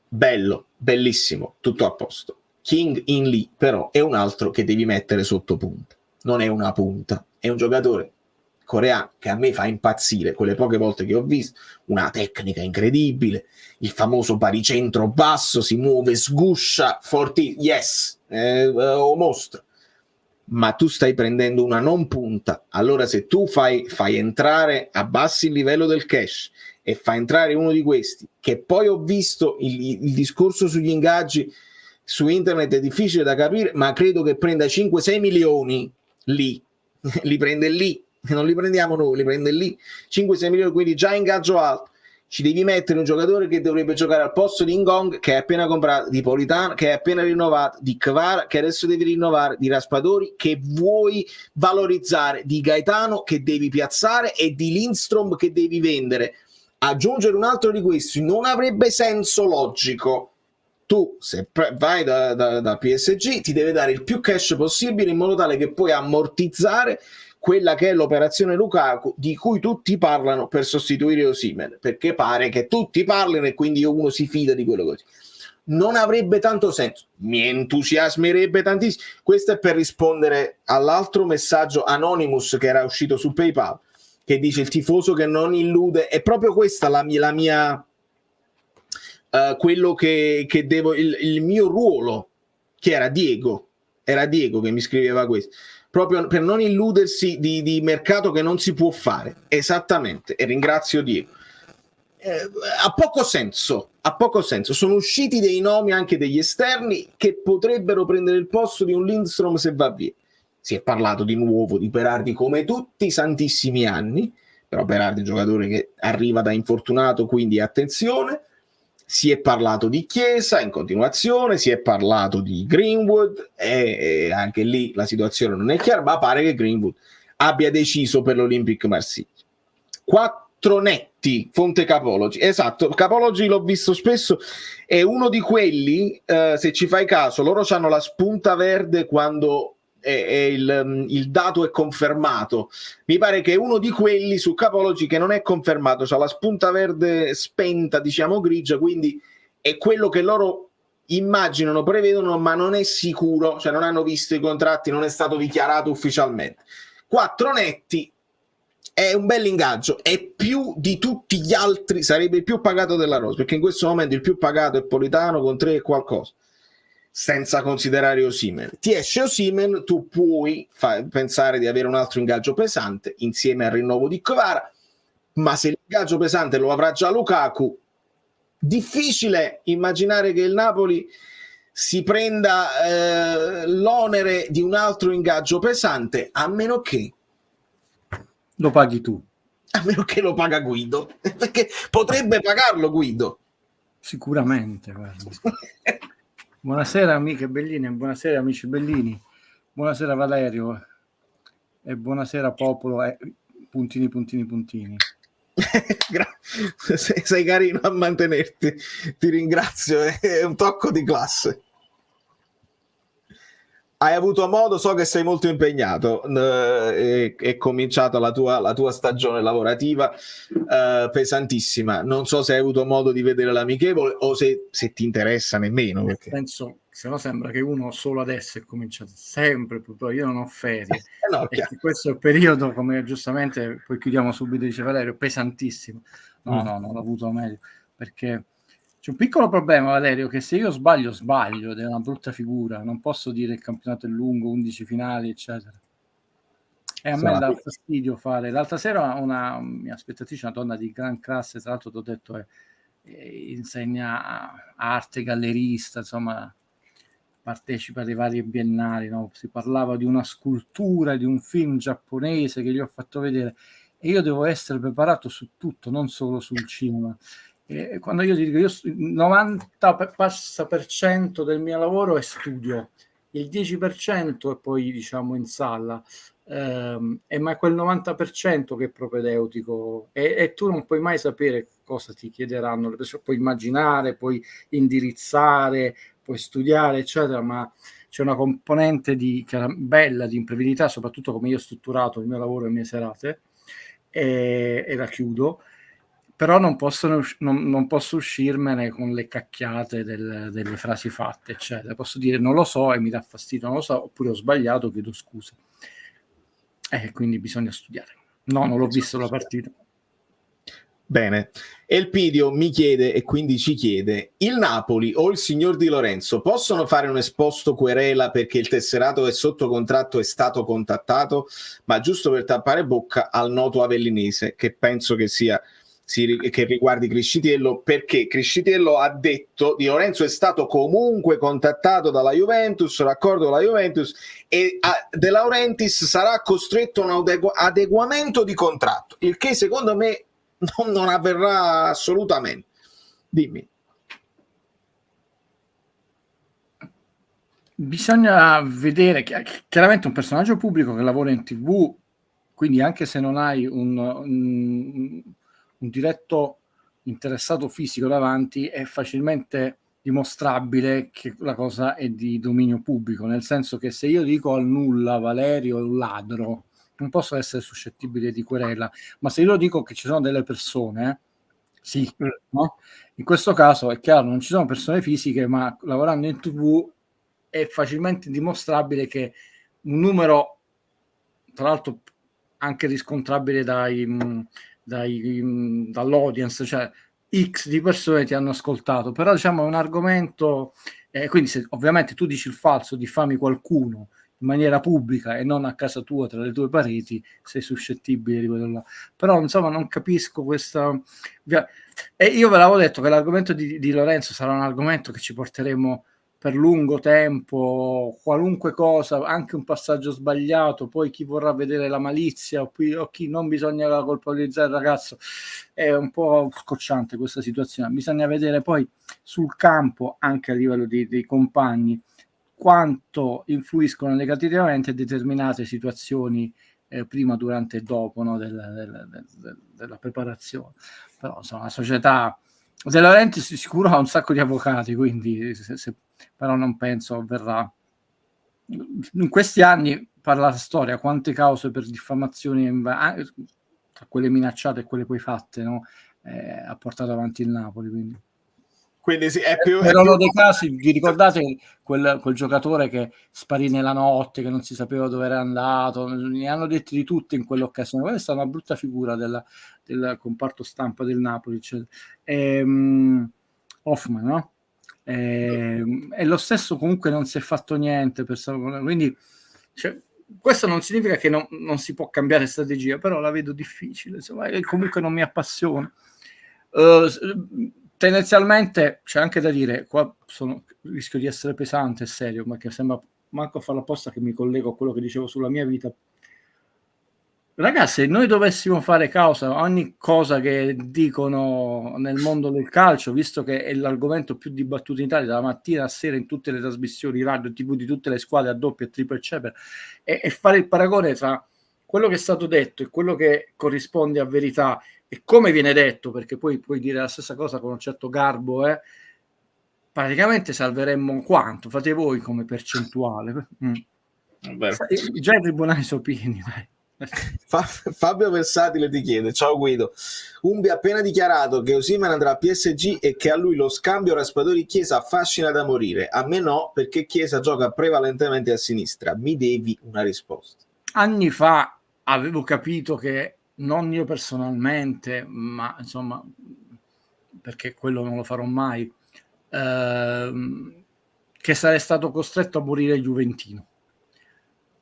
bello, bellissimo, tutto a posto. King In Lee però è un altro che devi mettere sotto punta. Non è una punta, è un giocatore coreano che a me fa impazzire quelle poche volte che ho visto, una tecnica incredibile, il famoso baricentro basso, si muove, sguscia, forti, yes, o mostro. Ma tu stai prendendo una non punta, allora se tu fai entrare, abbassi il livello del cash e fai entrare uno di questi, che poi ho visto il discorso sugli ingaggi su internet è difficile da capire, ma credo che prenda 5-6 milioni lì, li prende lì, non li prendiamo noi, li prende lì, 5-6 milioni, quindi già ingaggio alto. Ci devi mettere un giocatore che dovrebbe giocare al posto di Ngong, che è appena comprato, di Politano, che è appena rinnovato, di Kvara, che adesso devi rinnovare, di Raspadori, che vuoi valorizzare, di Gaetano, che devi piazzare, e di Lindstrom, che devi vendere. Aggiungere un altro di questi non avrebbe senso logico. Tu, se vai da PSG, ti deve dare il più cash possibile in modo tale che puoi ammortizzare quella che è l'operazione Lukaku di cui tutti parlano per sostituire Osimhen, perché pare che tutti parlino e quindi uno si fida di quello così. Non avrebbe tanto senso, mi entusiasmerebbe tantissimo. Questo è per rispondere all'altro messaggio Anonymous che era uscito su PayPal, che dice il tifoso che non illude. È proprio questa la mia quello che devo, il mio ruolo, che era Diego che mi scriveva questo, proprio per non illudersi di mercato che non si può fare. Esattamente, e ringrazio Diego. Ha poco senso. Sono usciti dei nomi anche degli esterni che potrebbero prendere il posto di un Lindstrom se va via. Si è parlato di nuovo di Berardi come tutti i santissimi anni, però Berardi è un giocatore che arriva da infortunato, quindi attenzione. Si è parlato di Chiesa in continuazione, si è parlato di Greenwood e anche lì la situazione non è chiara, ma pare che Greenwood abbia deciso per l'Olympique Marsiglia. 4 netti, fonte Capology. Esatto, Capology l'ho visto spesso, è uno di quelli, se ci fai caso, loro hanno la spunta verde quando il dato è confermato. Mi pare che è uno di quelli su Capology che non è confermato, c'ha la spunta verde spenta, diciamo grigia, quindi è quello che loro immaginano, prevedono, ma non è sicuro, cioè non hanno visto i contratti, non è stato dichiarato ufficialmente. 4 netti è un bel ingaggio, è più di tutti gli altri, sarebbe il più pagato della rosa, perché in questo momento il più pagato è Politano con 3 e qualcosa, senza considerare Osimhen. Ti esce Osimhen, tu puoi pensare di avere un altro ingaggio pesante insieme al rinnovo di Kvara, ma se l'ingaggio pesante lo avrà già Lukaku, difficile immaginare che il Napoli si prenda l'onere di un altro ingaggio pesante, a meno che Lo paghi tu. A meno che lo paga Guido, perché potrebbe pagarlo Guido. Sicuramente, guarda. Buonasera amiche belline, buonasera amici bellini, buonasera Valerio e buonasera popolo, puntini. Sei carino a mantenerti, ti ringrazio, è un tocco di classe. Hai avuto modo, so che sei molto impegnato, è cominciata la tua stagione lavorativa pesantissima, non so se hai avuto modo di vedere l'amichevole o se ti interessa nemmeno. Perché... Penso, se no sembra che uno solo adesso è cominciato, sempre purtroppo, io non ho ferie, no, questo è il periodo, come giustamente poi chiudiamo subito, dice Valerio, pesantissimo, no, non l'ho avuto meglio, perché... C'è un piccolo problema, Valerio, che se io sbaglio ed è una brutta figura, non posso dire il campionato è lungo, 11 finali, eccetera. E a me dà fastidio fare. L'altra sera una mia aspettatrice, una donna di gran classe, tra l'altro ti ho detto, insegna arte, gallerista, insomma, partecipa alle varie biennali, no? Si parlava di una scultura, di un film giapponese che gli ho fatto vedere, e io devo essere preparato su tutto, non solo sul cinema. E quando io dico il 90% del mio lavoro è studio, il 10% è poi diciamo in sala, ma è quel 90% che è propedeutico e tu non puoi mai sapere cosa ti chiederanno le persone, puoi immaginare, puoi indirizzare, puoi studiare eccetera, ma c'è una componente bella di imprevedibilità, soprattutto come io ho strutturato il mio lavoro e le mie serate, e la chiudo, però non posso uscirmene con le cacchiate delle frasi fatte eccetera. Posso dire non lo so e mi dà fastidio, non lo so, oppure ho sbagliato, chiedo scusa. Quindi bisogna studiare. No, non l'ho visto la partita. Bene. Elpidio mi chiede, e quindi ci chiede: il Napoli o il signor Di Lorenzo possono fare un esposto querela perché il tesserato è sotto contratto, è stato contattato, ma giusto per tappare bocca al noto avellinese, che penso che sia che riguardi Criscitiello, perché Criscitiello ha detto Di Lorenzo è stato comunque contattato dalla Juventus, d'accordo con la Juventus, e De Laurentiis sarà costretto a un adeguamento di contratto, il che secondo me non avverrà assolutamente. Dimmi. Bisogna vedere, chiaramente un personaggio pubblico che lavora in TV, quindi anche se non hai un diretto interessato fisico davanti, è facilmente dimostrabile che la cosa è di dominio pubblico, nel senso che se io dico al nulla Valerio è un ladro, non posso essere suscettibile di querela, ma se io dico che ci sono delle persone, sì, no? In questo caso è chiaro, non ci sono persone fisiche, ma lavorando in TV è facilmente dimostrabile che un numero, tra l'altro anche riscontrabile dall'audience, cioè X di persone ti hanno ascoltato, però diciamo è un argomento, quindi se ovviamente tu dici il falso, diffami qualcuno in maniera pubblica e non a casa tua tra le tue pareti, sei suscettibile di quello là. Però insomma non capisco questa, e io ve l'avevo detto che l'argomento di Lorenzo sarà un argomento che ci porteremo per lungo tempo, qualunque cosa, anche un passaggio sbagliato, poi chi vorrà vedere la malizia o chi non bisogna colpevolizzare il ragazzo, è un po' scocciante questa situazione. Bisogna vedere poi sul campo, anche a livello dei compagni, quanto influiscono negativamente determinate situazioni prima, durante e dopo, no, della preparazione. Però insomma la società De Laurentiis sicuro ha un sacco di avvocati, quindi però non penso avverrà. In questi anni, parla la storia, quante cause per diffamazioni, tra quelle minacciate e quelle poi fatte, no, ha portato avanti il Napoli. Quindi sì, erano dei casi, vi ricordate quel giocatore che sparì nella notte, che non si sapeva dove era andato, ne hanno detti di tutte in quell'occasione. Questa è una brutta figura del comparto stampa del Napoli, cioè, Hoffman, no? E lo stesso comunque non si è fatto niente quindi cioè, questo non significa che non si può cambiare strategia, però la vedo difficile, insomma, e comunque non mi appassiona. Tendenzialmente c'è anche da dire, qua rischio di essere pesante e serio, ma che sembra manco a farla apposta, che mi collego a quello che dicevo sulla mia vita. Ragazzi, se noi dovessimo fare causa a ogni cosa che dicono nel mondo del calcio, visto che è l'argomento più dibattuto in Italia dalla mattina a sera in tutte le trasmissioni radio, TV di tutte le squadre a doppia e tripla eccetera, e fare il paragone tra quello che è stato detto e quello che corrisponde a verità e come viene detto, perché poi puoi dire la stessa cosa con un certo garbo, praticamente salveremmo quanto? Fate voi come percentuale. Già i tribunali sono pieni, dai. Fabio Versatile ti chiede: ciao Guido, Umbi ha appena dichiarato che Osimhen andrà a PSG e che a lui lo scambio Raspadori-Chiesa affascina da morire. A me no, perché Chiesa gioca prevalentemente a sinistra. Mi devi una risposta. Anni fa avevo capito che, non io personalmente, ma insomma, perché quello non lo farò mai, che sarei stato costretto a morire juventino.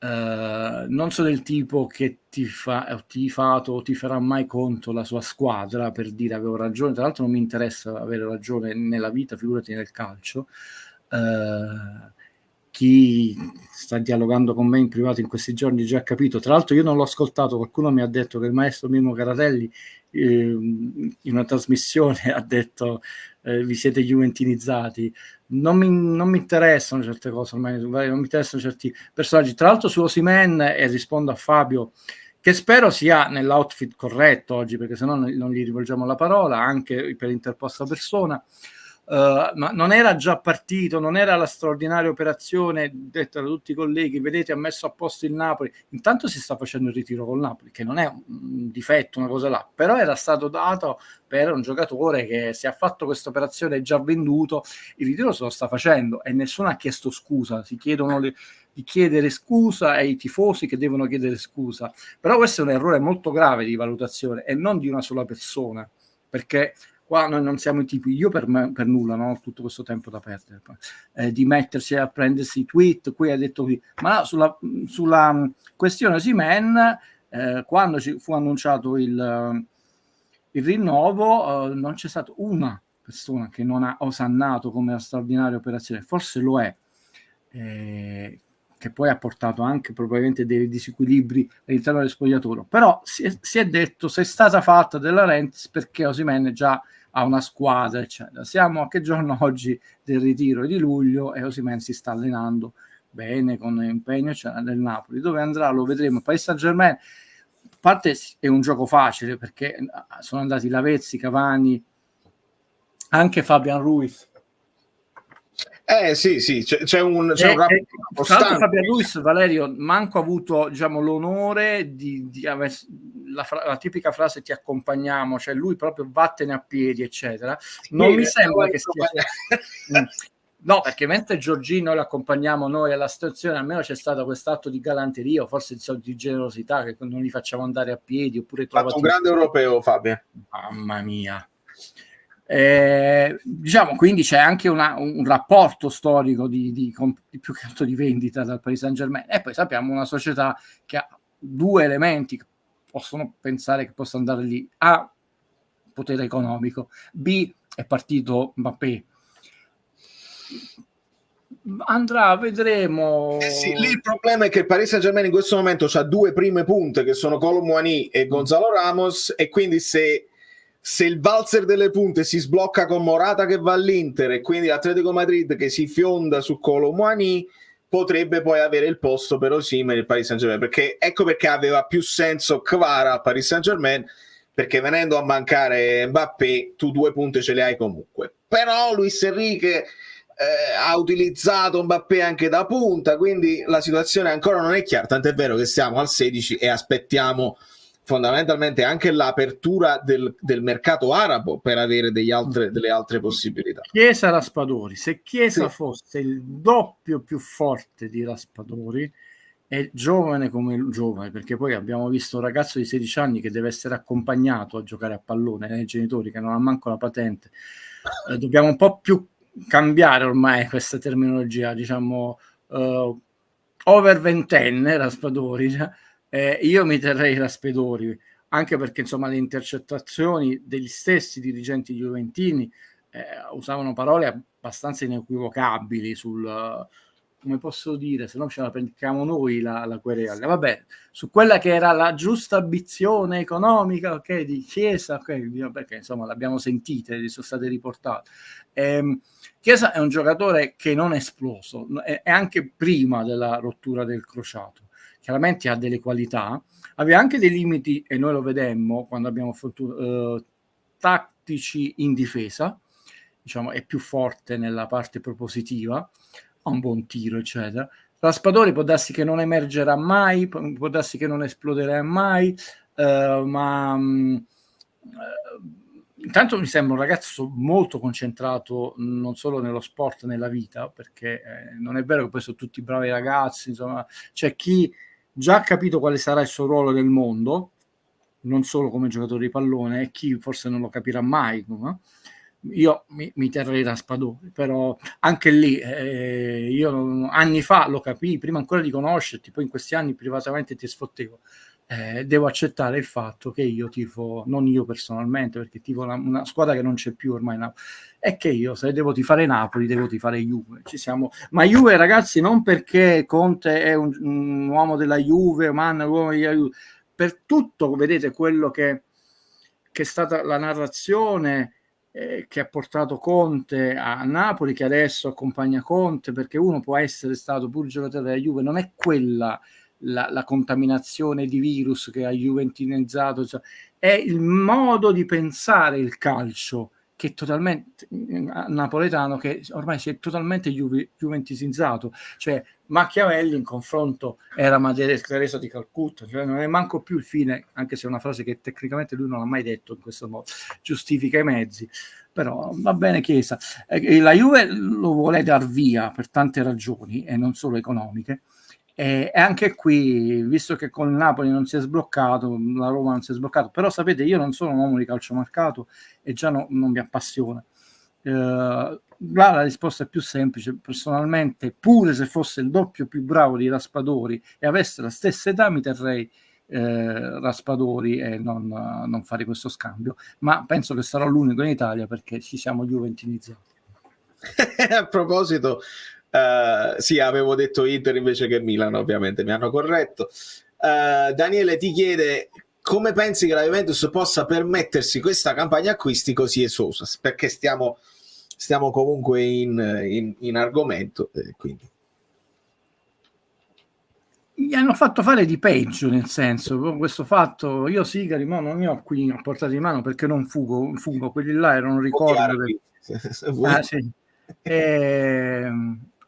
Non sono del tipo che ti farà mai conto la sua squadra per dire avevo ragione. Tra l'altro non mi interessa avere ragione nella vita, figurati nel calcio. Chi sta dialogando con me in privato in questi giorni già ha capito. Tra l'altro io non l'ho ascoltato, qualcuno mi ha detto che il maestro Mimmo Caratelli in una trasmissione ha detto vi siete juventinizzati. Non mi interessano certe cose, ormai non mi interessano certi personaggi. Tra l'altro su Osimhen, e rispondo a Fabio, che spero sia nell'outfit corretto oggi, perché sennò non gli rivolgiamo la parola, anche per interposta persona. Ma non era già partito, non era la straordinaria operazione detta da tutti i colleghi, vedete ha messo a posto il Napoli, intanto si sta facendo il ritiro col Napoli, che non è un difetto, una cosa là, però era stato dato per un giocatore che se ha fatto questa operazione è già venduto, il ritiro se lo sta facendo e nessuno ha chiesto scusa, si chiedono di chiedere scusa ai tifosi che devono chiedere scusa, però questo è un errore molto grave di valutazione e non di una sola persona, perché qua noi non siamo i tipi, io per nulla non ho tutto questo tempo da perdere, di mettersi a prendersi i tweet, qui ha detto qui, ma no, sulla questione Osimhen, quando ci fu annunciato il rinnovo, non c'è stata una persona che non ha osannato come una straordinaria operazione, forse lo è, che poi ha portato anche probabilmente dei disequilibri all'interno del spogliatoio, però si è detto se è stata fatta della Renzi perché Osimhen già ha una squadra, eccetera. Siamo a che giorno oggi del ritiro di luglio e Osimhen si sta allenando bene con impegno nel Napoli. Dove andrà lo vedremo. Paris Saint-Germain, a parte è un gioco facile perché sono andati Lavezzi, Cavani, anche Fabian Ruiz. Sì, c'è un rapporto costante. Fabian Ruiz, Valerio, manco ha avuto, diciamo, l'onore di aver la tipica frase ti accompagniamo, cioè lui proprio vattene a piedi, eccetera. Non mi sembra che sia no, perché mentre Giorgino lo accompagniamo noi alla stazione, almeno c'è stato quest'atto di galanteria o forse di generosità, che non li facciamo andare a piedi, oppure fatto un grande europeo, Fabio. Mamma mia. Diciamo, quindi c'è anche un rapporto storico di più che altro di vendita dal Paris Saint-Germain, e poi sappiamo una società che ha due elementi che possono pensare che possa andare lì: A, potere economico, B, è partito Mbappé, andrà, vedremo. Sì, lì il problema è che il Paris Saint-Germain in questo momento ha due prime punte che sono Kolo Muani e Gonzalo Ramos, e quindi se il valzer delle punte si sblocca con Morata che va all'Inter e quindi l'Atletico Madrid che si fionda su Kolo Muani, potrebbe poi avere il posto per Osimhen il Paris Saint-Germain, perché ecco perché aveva più senso Kvara al Paris Saint-Germain, perché venendo a mancare Mbappé tu due punte ce le hai comunque. Però Luis Enrique ha utilizzato Mbappé anche da punta, quindi la situazione ancora non è chiara, tant'è vero che siamo al 16 e aspettiamo fondamentalmente anche l'apertura del mercato arabo per avere delle altre possibilità. Chiesa Raspadori, se Chiesa fosse il doppio più forte di Raspadori, è giovane come il giovane, perché poi abbiamo visto un ragazzo di 16 anni che deve essere accompagnato a giocare a pallone dai genitori che non ha manco la patente. Dobbiamo un po' più cambiare ormai questa terminologia, diciamo over ventenne Raspadori, io mi terrei Raspadori, anche perché insomma le intercettazioni degli stessi dirigenti juventini usavano parole abbastanza inequivocabili sul come posso dire, se no ce la prendiamo noi la querela, vabbè, su quella che era la giusta ambizione economica, ok, di Chiesa, ok, perché insomma l'abbiamo sentita, sono state riportate. Chiesa è un giocatore che non è esploso, è anche prima della rottura del crociato, chiaramente ha delle qualità, aveva anche dei limiti, e noi lo vedemmo quando abbiamo fatto tattici in difesa, diciamo è più forte nella parte propositiva, ha un buon tiro, eccetera. Raspadori può darsi che non emergerà mai, può darsi che non esploderà mai, ma intanto mi sembra un ragazzo molto concentrato non solo nello sport, nella vita, perché non è vero che poi sono tutti bravi ragazzi, insomma, c'è chi già ha capito quale sarà il suo ruolo nel mondo, non solo come giocatore di pallone, e chi forse non lo capirà mai, no? Io mi terrei Raspadori, però anche lì io anni fa lo capii, prima ancora di conoscerti, poi in questi anni privatamente ti sfottevo, devo accettare il fatto che io tifo, non io personalmente, perché tifo una squadra che non c'è più ormai, è che io se devo tifare Napoli devo tifare Juve, ci siamo, ma Juve ragazzi non perché Conte è un uomo della Juve, man, uomo della Juve, per tutto, vedete quello che che è stata la narrazione che ha portato Conte a Napoli, che adesso accompagna Conte, perché uno può essere stato pur giocatore della Juve, non è quella la contaminazione di virus che ha juventinizzato, cioè, è il modo di pensare il calcio che è totalmente napoletano, che ormai si è totalmente juventisizzato, cioè Machiavelli in confronto era Madre Teresa di Calcutta, cioè non è manco più il fine, anche se è una frase che tecnicamente lui non ha mai detto in questo modo, giustifica i mezzi, però va bene Chiesa. La Juve lo vuole dar via per tante ragioni e non solo economiche, e anche qui, visto che con il Napoli non si è sbloccato, la Roma non si è sbloccato, però sapete, io non sono un uomo di calciomercato e già non mi appassiona. Là la risposta è più semplice. Personalmente, pure se fosse il doppio più bravo di Raspadori e avesse la stessa età, mi terrei Raspadori e non fare questo scambio, ma penso che sarò l'unico in Italia perché ci siamo juventinizzati. A proposito, sì, avevo detto Inter invece che Milan, ovviamente mi hanno corretto. Daniele ti chiede come pensi che la Juventus possa permettersi questa campagna acquisti così esosa, perché stiamo comunque in argomento, quindi. Gli hanno fatto fare di peggio, nel senso, questo fatto, io Sigari non ne ho qui a portata di mano perché non fugo, quelli là erano ricordo sì.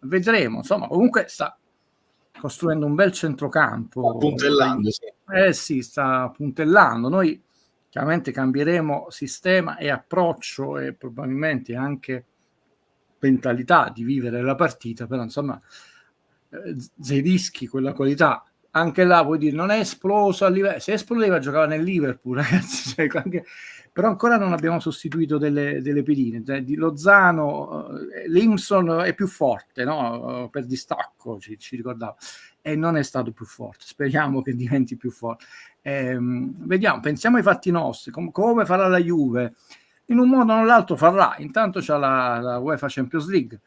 Vedremo, insomma, comunque sta costruendo un bel centrocampo, puntellando, sì, sta puntellando. Noi chiaramente cambieremo sistema e approccio e probabilmente anche mentalità di vivere la partita, però insomma Zielinski, quella qualità, anche là vuoi dire non è esploso a livello, se esplodeva giocava nel Liverpool, ragazzi, cioè, anche, però ancora non abbiamo sostituito delle pedine, di Lozano, Limson è più forte, no? Per distacco ci ricordavo, e non è stato più forte, speriamo che diventi più forte. Vediamo, pensiamo ai fatti nostri, come farà la Juve, in un modo o nell'altro farà, intanto c'è la UEFA Champions League.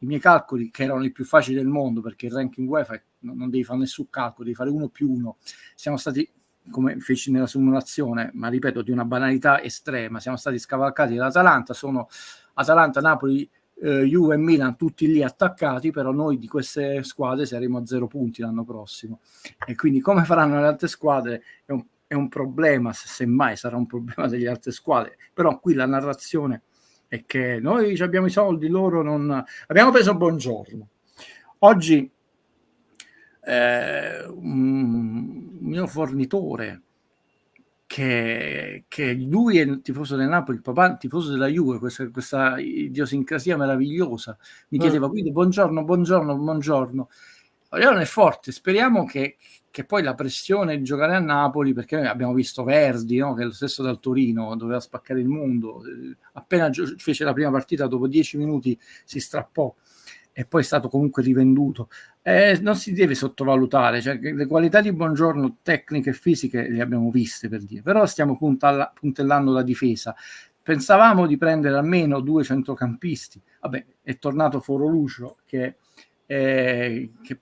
I miei calcoli, che erano i più facili del mondo, perché il ranking UEFA non devi fare nessun calcolo, devi fare 1+1. Siamo stati, come feci nella simulazione, ma ripeto, di una banalità estrema, siamo stati scavalcati dall'Atalanta, sono Atalanta, Napoli, Juve e Milan tutti lì attaccati, però noi di queste squadre saremo a 0 punti l'anno prossimo. E quindi come faranno le altre squadre è un problema, se mai sarà un problema delle altre squadre, però qui la narrazione è che noi abbiamo i soldi, loro non. Abbiamo preso Buongiorno. Oggi un mio fornitore, che lui è il tifoso del Napoli, il papà il tifoso della Juve, questa idiosincrasia meravigliosa, mi chiedeva quindi buongiorno. Allora non è forte, speriamo che poi la pressione di giocare a Napoli, perché noi abbiamo visto Verdi, no? Che è lo stesso dal Torino, doveva spaccare il mondo, appena fece la prima partita dopo 10 minuti si strappò e poi è stato comunque rivenduto. Non si deve sottovalutare, cioè, le qualità di Buongiorno tecniche e fisiche le abbiamo viste, per dire, però stiamo puntellando la difesa. Pensavamo di prendere almeno 2 centrocampisti, vabbè, è tornato Forolucio che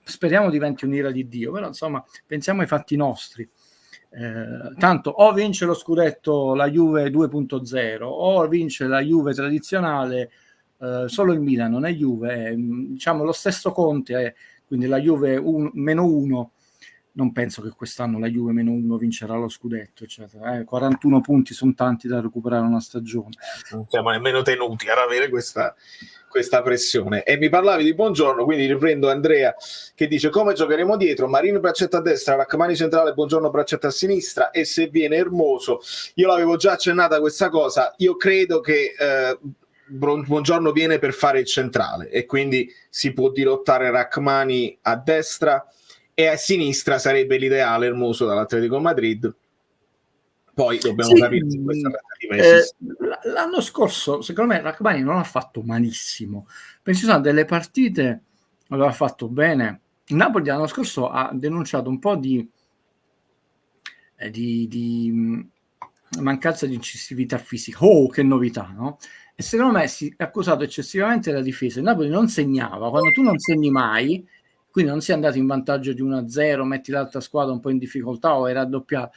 speriamo diventi un'ira di Dio, però insomma pensiamo ai fatti nostri. Tanto o vince lo scudetto la Juve 2.0 o vince la Juve tradizionale, solo il Milan non è Juve, diciamo lo stesso Conte, quindi la Juve -1, non penso che quest'anno la Juve -1 vincerà lo scudetto, eccetera. 41 punti sono tanti da recuperare una stagione. Non siamo nemmeno tenuti ad avere questa pressione. E mi parlavi di Buongiorno, quindi riprendo Andrea che dice come giocheremo dietro, Marini braccetto a destra, Rachmani centrale, Buongiorno braccetto a sinistra, e se viene Hermoso, io l'avevo già accennata questa cosa, io credo che Buongiorno viene per fare il centrale e quindi si può dirottare Rachmani a destra e a sinistra sarebbe l'ideale Hermoso dall'Atletico Madrid. Poi dobbiamo capire se questa trattativa esiste. L'anno scorso, secondo me, Rachmani non ha fatto malissimo. Penso che delle partite aveva fatto bene. Il Napoli l'anno scorso ha denunciato un po' di mancanza di incisività fisica. Oh, che novità, no? E secondo me si è accusato eccessivamente la difesa. Il Napoli non segnava. Quando tu non segni mai, quindi non sei andato in vantaggio di 1-0, metti l'altra squadra un po' in difficoltà o è raddoppiato.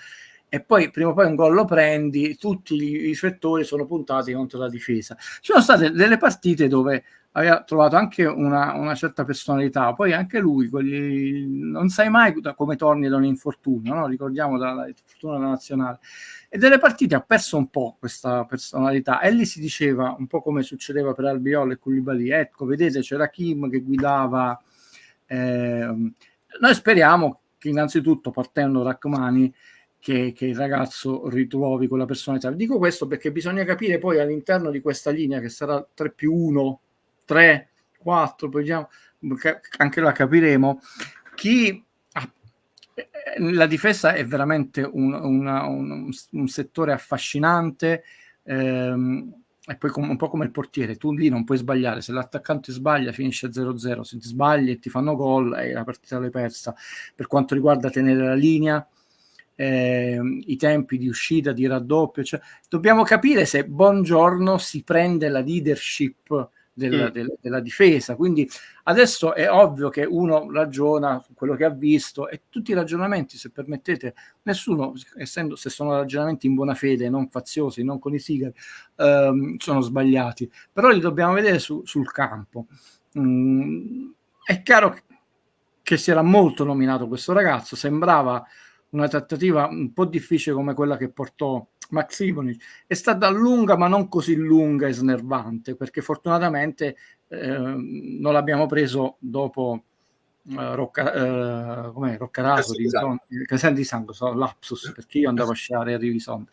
e poi prima o poi un gol lo prendi, tutti i riflettori sono puntati contro la difesa. Ci sono state delle partite dove aveva trovato anche una certa personalità, poi anche lui, non sai mai come torni da un infortunio, no? Ricordiamo dall'infortunio della nazionale, e delle partite ha perso un po' questa personalità, e lì si diceva, un po' come succedeva per Albiol e Koulibaly, ecco, vedete, c'era Kim che guidava. Noi speriamo che innanzitutto, partendo da Rachmani, che il ragazzo ritrovi quella personalità. Dico questo perché bisogna capire poi all'interno di questa linea, che sarà 3+1, 3, 4, poi diciamo, anche la capiremo, chi la difesa è veramente un settore affascinante, e poi un po' come il portiere, tu lì non puoi sbagliare, se l'attaccante sbaglia finisce 0-0, se ti sbagli e ti fanno gol e la partita l'hai persa. Per quanto riguarda tenere la linea, i tempi di uscita, di raddoppio, cioè, dobbiamo capire se Buongiorno si prende la leadership della difesa. Quindi adesso è ovvio che uno ragiona su quello che ha visto, e tutti i ragionamenti, se permettete, nessuno, essendo, se sono ragionamenti in buona fede, non faziosi, non con i sigari, sono sbagliati, però li dobbiamo vedere sul campo. È chiaro che si era molto nominato questo ragazzo, sembrava una trattativa un po' difficile come quella che portò Maksimovic. È stata lunga, ma non così lunga e snervante, perché fortunatamente non l'abbiamo preso dopo Roccaraso di Casal di Sangue, lapsus, perché io andavo a sciare a Rivisonda.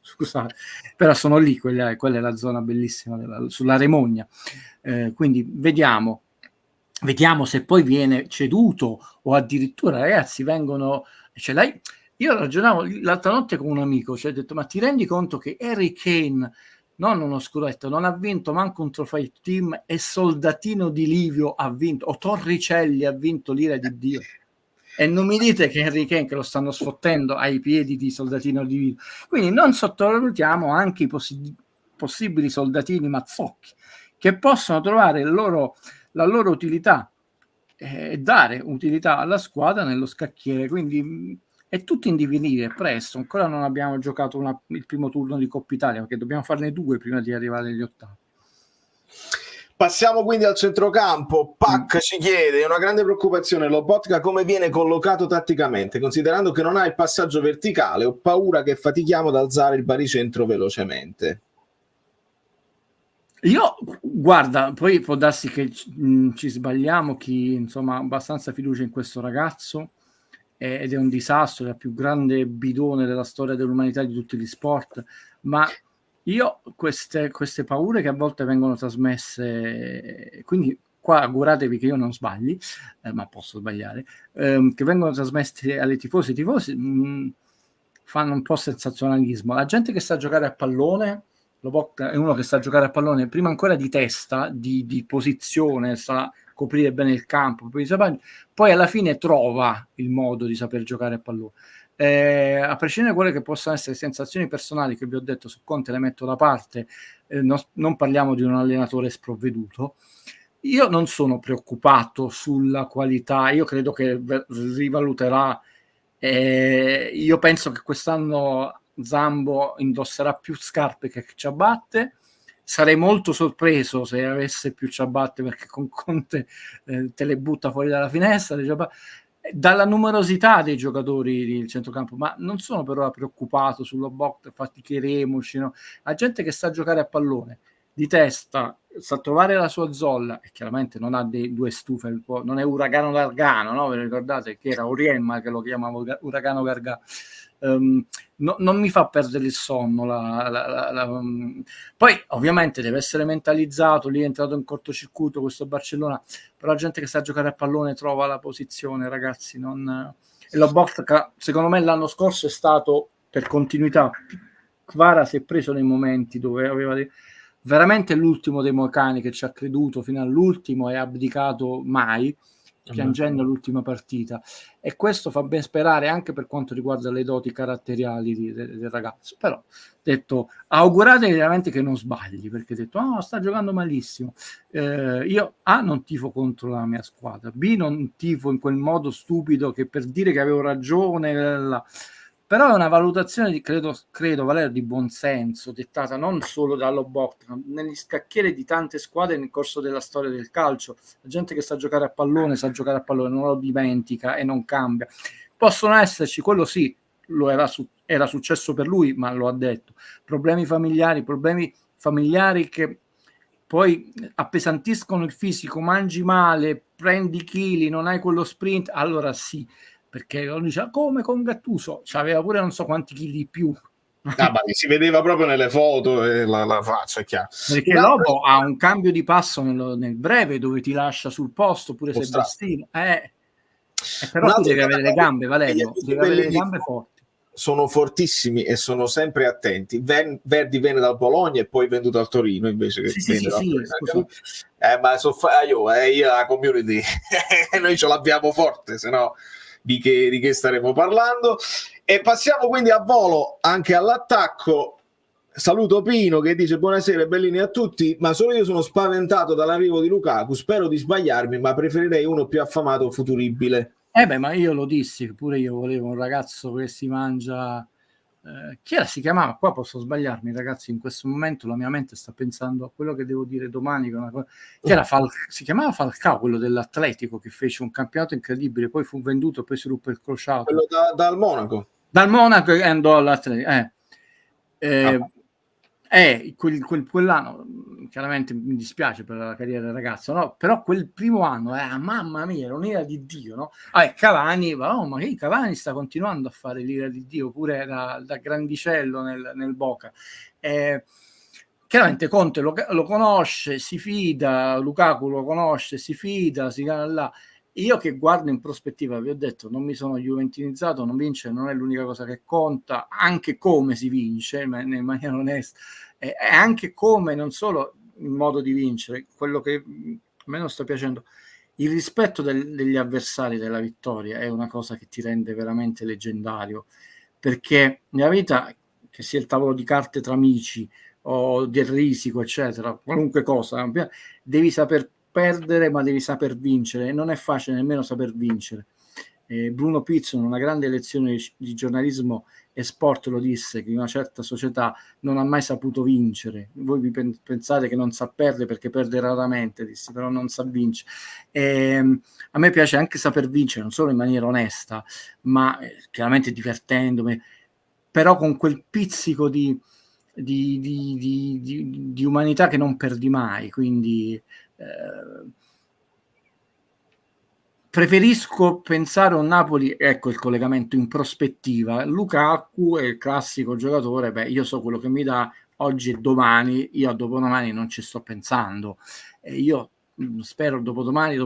Scusate, però sono lì, quella è la zona bellissima sulla Remogna. Quindi vediamo se poi viene ceduto, o addirittura, ragazzi, vengono. Io ragionavo l'altra notte con un amico, cioè ho detto, ma ti rendi conto che Harry Kane, non uno scudetto, non ha vinto manco un Trophy Team, e Soldatino di Livio ha vinto, o Torricelli ha vinto l'ira di Dio, e non mi dite che Harry Kane, che lo stanno sfottendo ai piedi di Soldatino di Livio. Quindi non sottovalutiamo anche i possibili soldatini mazzocchi, che possono trovare la loro utilità e dare utilità alla squadra nello scacchiere. Quindi è tutto in divenire, presto, ancora non abbiamo giocato il primo turno di Coppa Italia, perché dobbiamo farne 2 prima di arrivare agli ottavi. Passiamo quindi al centrocampo. Pac ci chiede, è una grande preoccupazione Lobotka come viene collocato tatticamente, considerando che non ha il passaggio verticale, ho paura che fatichiamo ad alzare il baricentro velocemente. Io, guarda, poi può darsi che ci sbagliamo, chi insomma ha abbastanza fiducia in questo ragazzo, ed è un disastro, è il più grande bidone della storia dell'umanità, di tutti gli sport, ma io queste paure che a volte vengono trasmesse, quindi qua auguratevi che io non sbagli, ma posso sbagliare, che vengono trasmesse alle tifosi fanno un po' sensazionalismo. La gente che sa giocare a pallone, Lobotka è uno che sa giocare a pallone prima ancora di testa, di posizione, sa coprire bene il campo, poi alla fine trova il modo di saper giocare a pallone. A prescindere da quelle che possono essere sensazioni personali che vi ho detto su Conte, le metto da parte, non parliamo di un allenatore sprovveduto. Io non sono preoccupato sulla qualità, io credo che rivaluterà, io penso che quest'anno Zambo indosserà più scarpe che ciabatte. Sarei molto sorpreso se avesse più ciabatte, perché con Conte te le butta fuori dalla finestra, dalla numerosità dei giocatori del centrocampo, ma non sono però preoccupato sullo box, faticheremo, no? La gente che sa giocare a pallone di testa, sa trovare la sua zolla, e chiaramente non ha due stufe, non è Uragano Gargano, no? Vi ricordate che era Oriemma che lo chiamavo Uragano Gargano? Non mi fa perdere il sonno. Poi ovviamente deve essere mentalizzato, lì è entrato in cortocircuito questo Barcellona, però la gente che sa giocare a pallone trova la posizione, ragazzi. E Lobotka, secondo me l'anno scorso è stato, per continuità, Kvara si è preso nei momenti dove aveva veramente l'ultimo dei Moicani, che ci ha creduto fino all'ultimo e ha abdicato mai, piangendo l'ultima partita, e questo fa ben sperare anche per quanto riguarda le doti caratteriali del ragazzo. Però detto, augurate veramente che non sbagli, perché detto sta giocando malissimo. Io non tifo contro la mia squadra, B non tifo in quel modo stupido che per dire che avevo ragione, però è una valutazione credo Valerio, di buonsenso, dettata non solo da Lobotka, negli scacchieri di tante squadre nel corso della storia del calcio. La gente che sa giocare a pallone sa giocare a pallone, non lo dimentica e non cambia. Possono esserci, quello sì, era successo per lui, ma lo ha detto, problemi familiari che poi appesantiscono il fisico, mangi male, prendi chili, non hai quello sprint, allora sì, perché uno dice come con Gattuso, aveva pure non so quanti chili di più. Si vedeva proprio nelle foto e la faccia, è chiaro. Perché Lobo ha un cambio di passo nel breve, dove ti lascia sul posto pure se Bastino. Però tu devi avere le gambe, Valerio, devi avere le gambe forti. Sono fortissimi e sono sempre attenti. Verdi viene dal Bologna e poi venduto al Torino invece che Torino. Ma io la community noi ce l'abbiamo forte, se no di che staremo parlando. E passiamo quindi a volo anche all'attacco. Saluto Pino che dice buonasera bellini a tutti, ma solo io sono spaventato dall'arrivo di Lukaku, spero di sbagliarmi, ma preferirei uno più affamato futuribile. Ma io lo dissi, pure io volevo un ragazzo che si mangia, chi era, si chiamava, qua posso sbagliarmi ragazzi, in questo momento la mia mente sta pensando a quello che devo dire domani, che era si chiamava Falcao, quello dell'Atletico, che fece un campionato incredibile, poi fu venduto, poi si ruppe il crociato. Quello dal Monaco. Dal Monaco e andò all'Atletico. Quell'anno chiaramente mi dispiace per la carriera del ragazzo, no? Però quel primo anno, mamma mia, era un'ira di Dio, no? Cavani, ma che Cavani sta continuando a fare l'ira di Dio pure da grandicello nel Boca. Chiaramente Conte lo conosce, si fida, Lukaku lo conosce, si fida, si va là. Io che guardo in prospettiva, vi ho detto, non mi sono juventinizzato, non vincere non è l'unica cosa che conta, anche come si vince in maniera onesta, e anche come, non solo il modo di vincere, quello che a me non sta piacendo, il rispetto degli avversari della vittoria è una cosa che ti rende veramente leggendario, perché nella vita, che sia il tavolo di carte tra amici o del risico, eccetera, qualunque cosa, devi saper perdere, ma devi saper vincere, e non è facile nemmeno saper vincere. Bruno Pizzo, in una grande lezione di giornalismo e sport, lo disse, che in una certa società non ha mai saputo vincere. Voi vi pensate che non sa perdere perché perde raramente, disse, però non sa vincere. A me piace anche saper vincere, non solo in maniera onesta, ma chiaramente divertendomi, però con quel pizzico di umanità che non perdi mai, quindi preferisco pensare a un Napoli, ecco il collegamento in prospettiva. Lukaku è il classico giocatore, io so quello che mi dà oggi e domani, io a dopodomani non ci sto pensando, io spero dopodomani,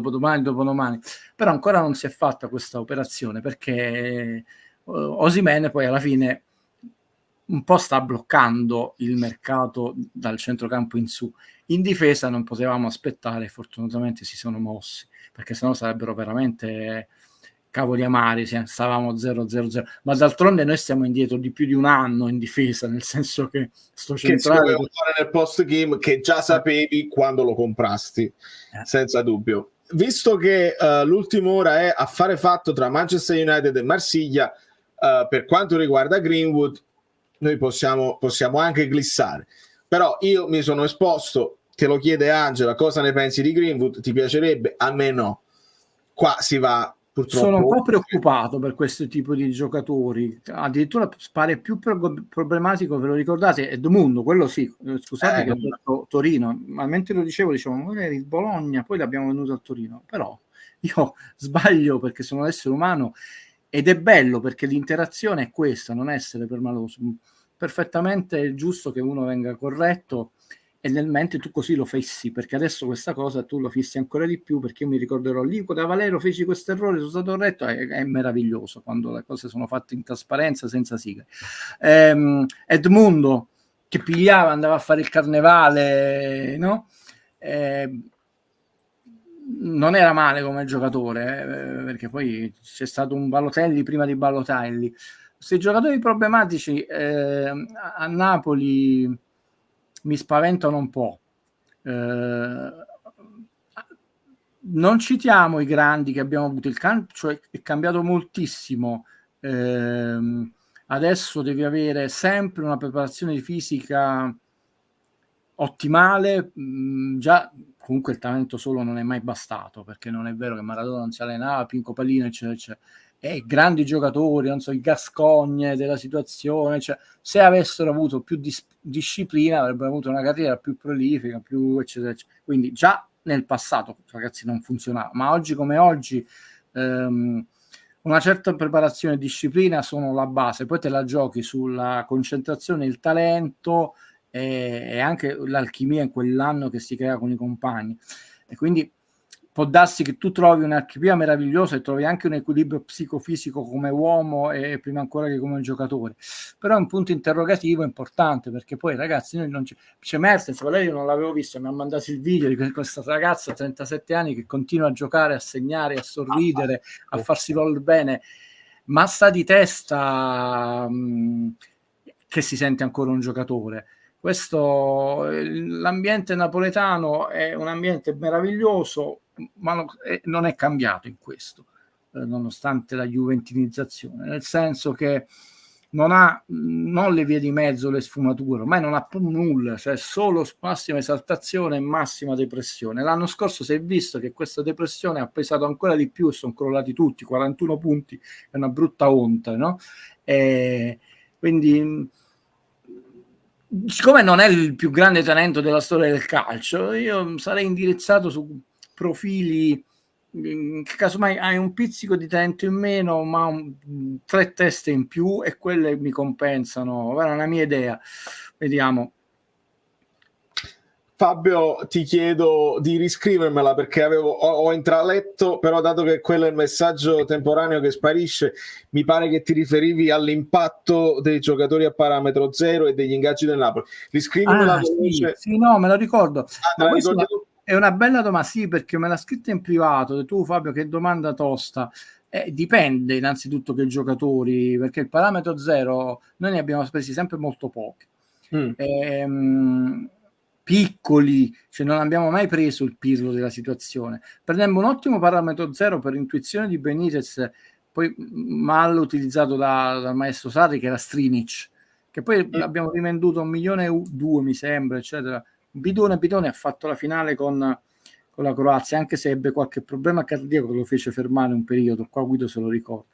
però ancora non si è fatta questa operazione, perché Osimhen poi alla fine un po' sta bloccando il mercato dal centrocampo in su. In difesa non potevamo aspettare, fortunatamente si sono mossi, perché sennò sarebbero veramente cavoli amari, stavamo 0-0-0, ma d'altronde noi stiamo indietro di più di un anno in difesa, nel senso che sto centrale che si fare nel post game che già sapevi quando lo comprasti, senza dubbio. Visto che l'ultima ora è affare fatto tra Manchester United e Marsiglia, per quanto riguarda Greenwood noi possiamo anche glissare, però io mi sono esposto, te lo chiede Angela, cosa ne pensi di Greenwood? Ti piacerebbe? A me no. Qua si va purtroppo. Sono un po' preoccupato per questo tipo di giocatori, addirittura pare più problematico, ve lo ricordate, Edmundo, quello sì, scusate che ho detto Torino, ma mentre lo dicevo magari il Bologna, poi l'abbiamo venuto al Torino, però io sbaglio perché sono un essere umano. Ed è bello perché l'interazione è questa, non essere permaloso. Perfettamente è giusto che uno venga corretto, e nel mente tu così lo fessi, perché adesso questa cosa tu lo fissi ancora di più, perché io mi ricorderò lì da Valero feci questo errore, sono stato corretto, è meraviglioso quando le cose sono fatte in trasparenza, senza sigla. Edmundo che pigliava, andava a fare il carnevale, no? Non era male come giocatore, perché poi c'è stato un Balotelli prima di Balotelli. Questi giocatori problematici a Napoli mi spaventano un po'. Non citiamo i grandi che abbiamo avuto, il calcio è cambiato moltissimo adesso devi avere sempre una preparazione fisica ottimale. Già comunque il talento solo non è mai bastato, perché non è vero che Maradona non si allenava, Pinco Pallino eccetera eccetera, e grandi giocatori, non so, i Gascogne della situazione, cioè, se avessero avuto più disciplina avrebbero avuto una carriera più prolifica, più eccetera eccetera. Quindi già nel passato, ragazzi, non funzionava, ma oggi come oggi una certa preparazione e disciplina sono la base, poi te la giochi sulla concentrazione, il talento e anche l'alchimia in quell'anno che si crea con i compagni, e quindi può darsi che tu trovi un'alchimia meravigliosa e trovi anche un equilibrio psicofisico come uomo e prima ancora che come giocatore, però è un punto interrogativo importante, perché poi ragazzi noi non c'è Mertens, io non l'avevo visto, mi ha mandato il video di questa ragazza a 37 anni che continua a giocare, a segnare, a sorridere, a farsi gol bene, ma sta di testa che si sente ancora un giocatore. L'ambiente napoletano è un ambiente meraviglioso, ma non è cambiato in questo, nonostante la juventinizzazione, nel senso che non le vie di mezzo, le sfumature, ormai non ha più nulla, cioè solo massima esaltazione e massima depressione. L'anno scorso si è visto che questa depressione ha pesato ancora di più e sono crollati tutti, 41 punti, è una brutta onta, no? Quindi siccome non è il più grande talento della storia del calcio, io sarei indirizzato su profili che casomai hai un pizzico di talento in meno, ma 3 teste in più, e quelle mi compensano. Guarda, una mia idea. Vediamo. Fabio, ti chiedo di riscrivermela perché ho intraletto, però dato che quello è il messaggio temporaneo che sparisce, mi pare che ti riferivi all'impatto dei giocatori a parametro zero e degli ingaggi del Napoli. Riscrivimela. Sì, no, me lo ricordo. Ma è una bella domanda, sì, perché me l'ha scritta in privato. Tu, Fabio, che domanda tosta. Dipende innanzitutto che giocatori, perché il parametro zero noi ne abbiamo spesi sempre molto pochi. Piccoli, cioè non abbiamo mai preso il Pirlo della situazione. Prendemmo un ottimo parametro zero per intuizione di Benitez, poi mal utilizzato dal maestro Sarri, che era Strinic, che poi abbiamo rivenduto 1,2 milioni, mi sembra, eccetera. Bidone ha fatto la finale con la Croazia, anche se ebbe qualche problema cardiaco che lo fece fermare un periodo, qua Guido se lo ricorda.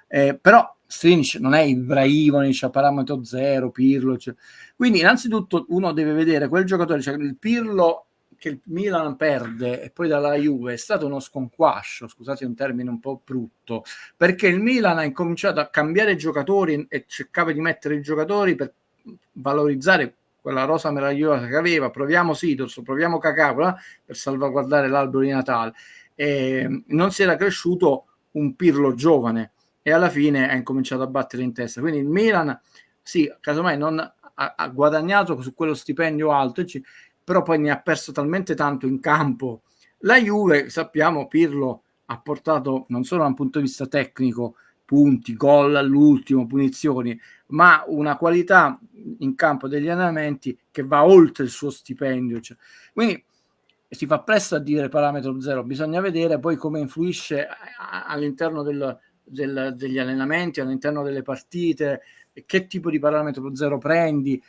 Però Strinic non è Ibrahimovic a parametro zero, Pirlo, cioè. Quindi innanzitutto uno deve vedere quel giocatore, cioè il Pirlo che il Milan perde e poi dalla Juve è stato uno sconquascio, scusate un termine un po' brutto, perché il Milan ha incominciato a cambiare giocatori e cercava di mettere i giocatori per valorizzare quella rosa meravigliosa che aveva. Proviamo Sidorf, proviamo Kakà per salvaguardare l'albero di Natale, non si era cresciuto un Pirlo giovane e alla fine ha incominciato a battere in testa. Quindi il Milan sì, casomai non ha guadagnato su quello stipendio alto, però poi ne ha perso talmente tanto in campo. La Juve, sappiamo, Pirlo ha portato non solo da un punto di vista tecnico, punti, gol all'ultimo, punizioni, ma una qualità in campo degli allenamenti che va oltre il suo stipendio. Cioè. Quindi si fa presto a dire parametro zero, bisogna vedere poi come influisce all'interno degli allenamenti, all'interno delle partite, che tipo di parametro zero prendi,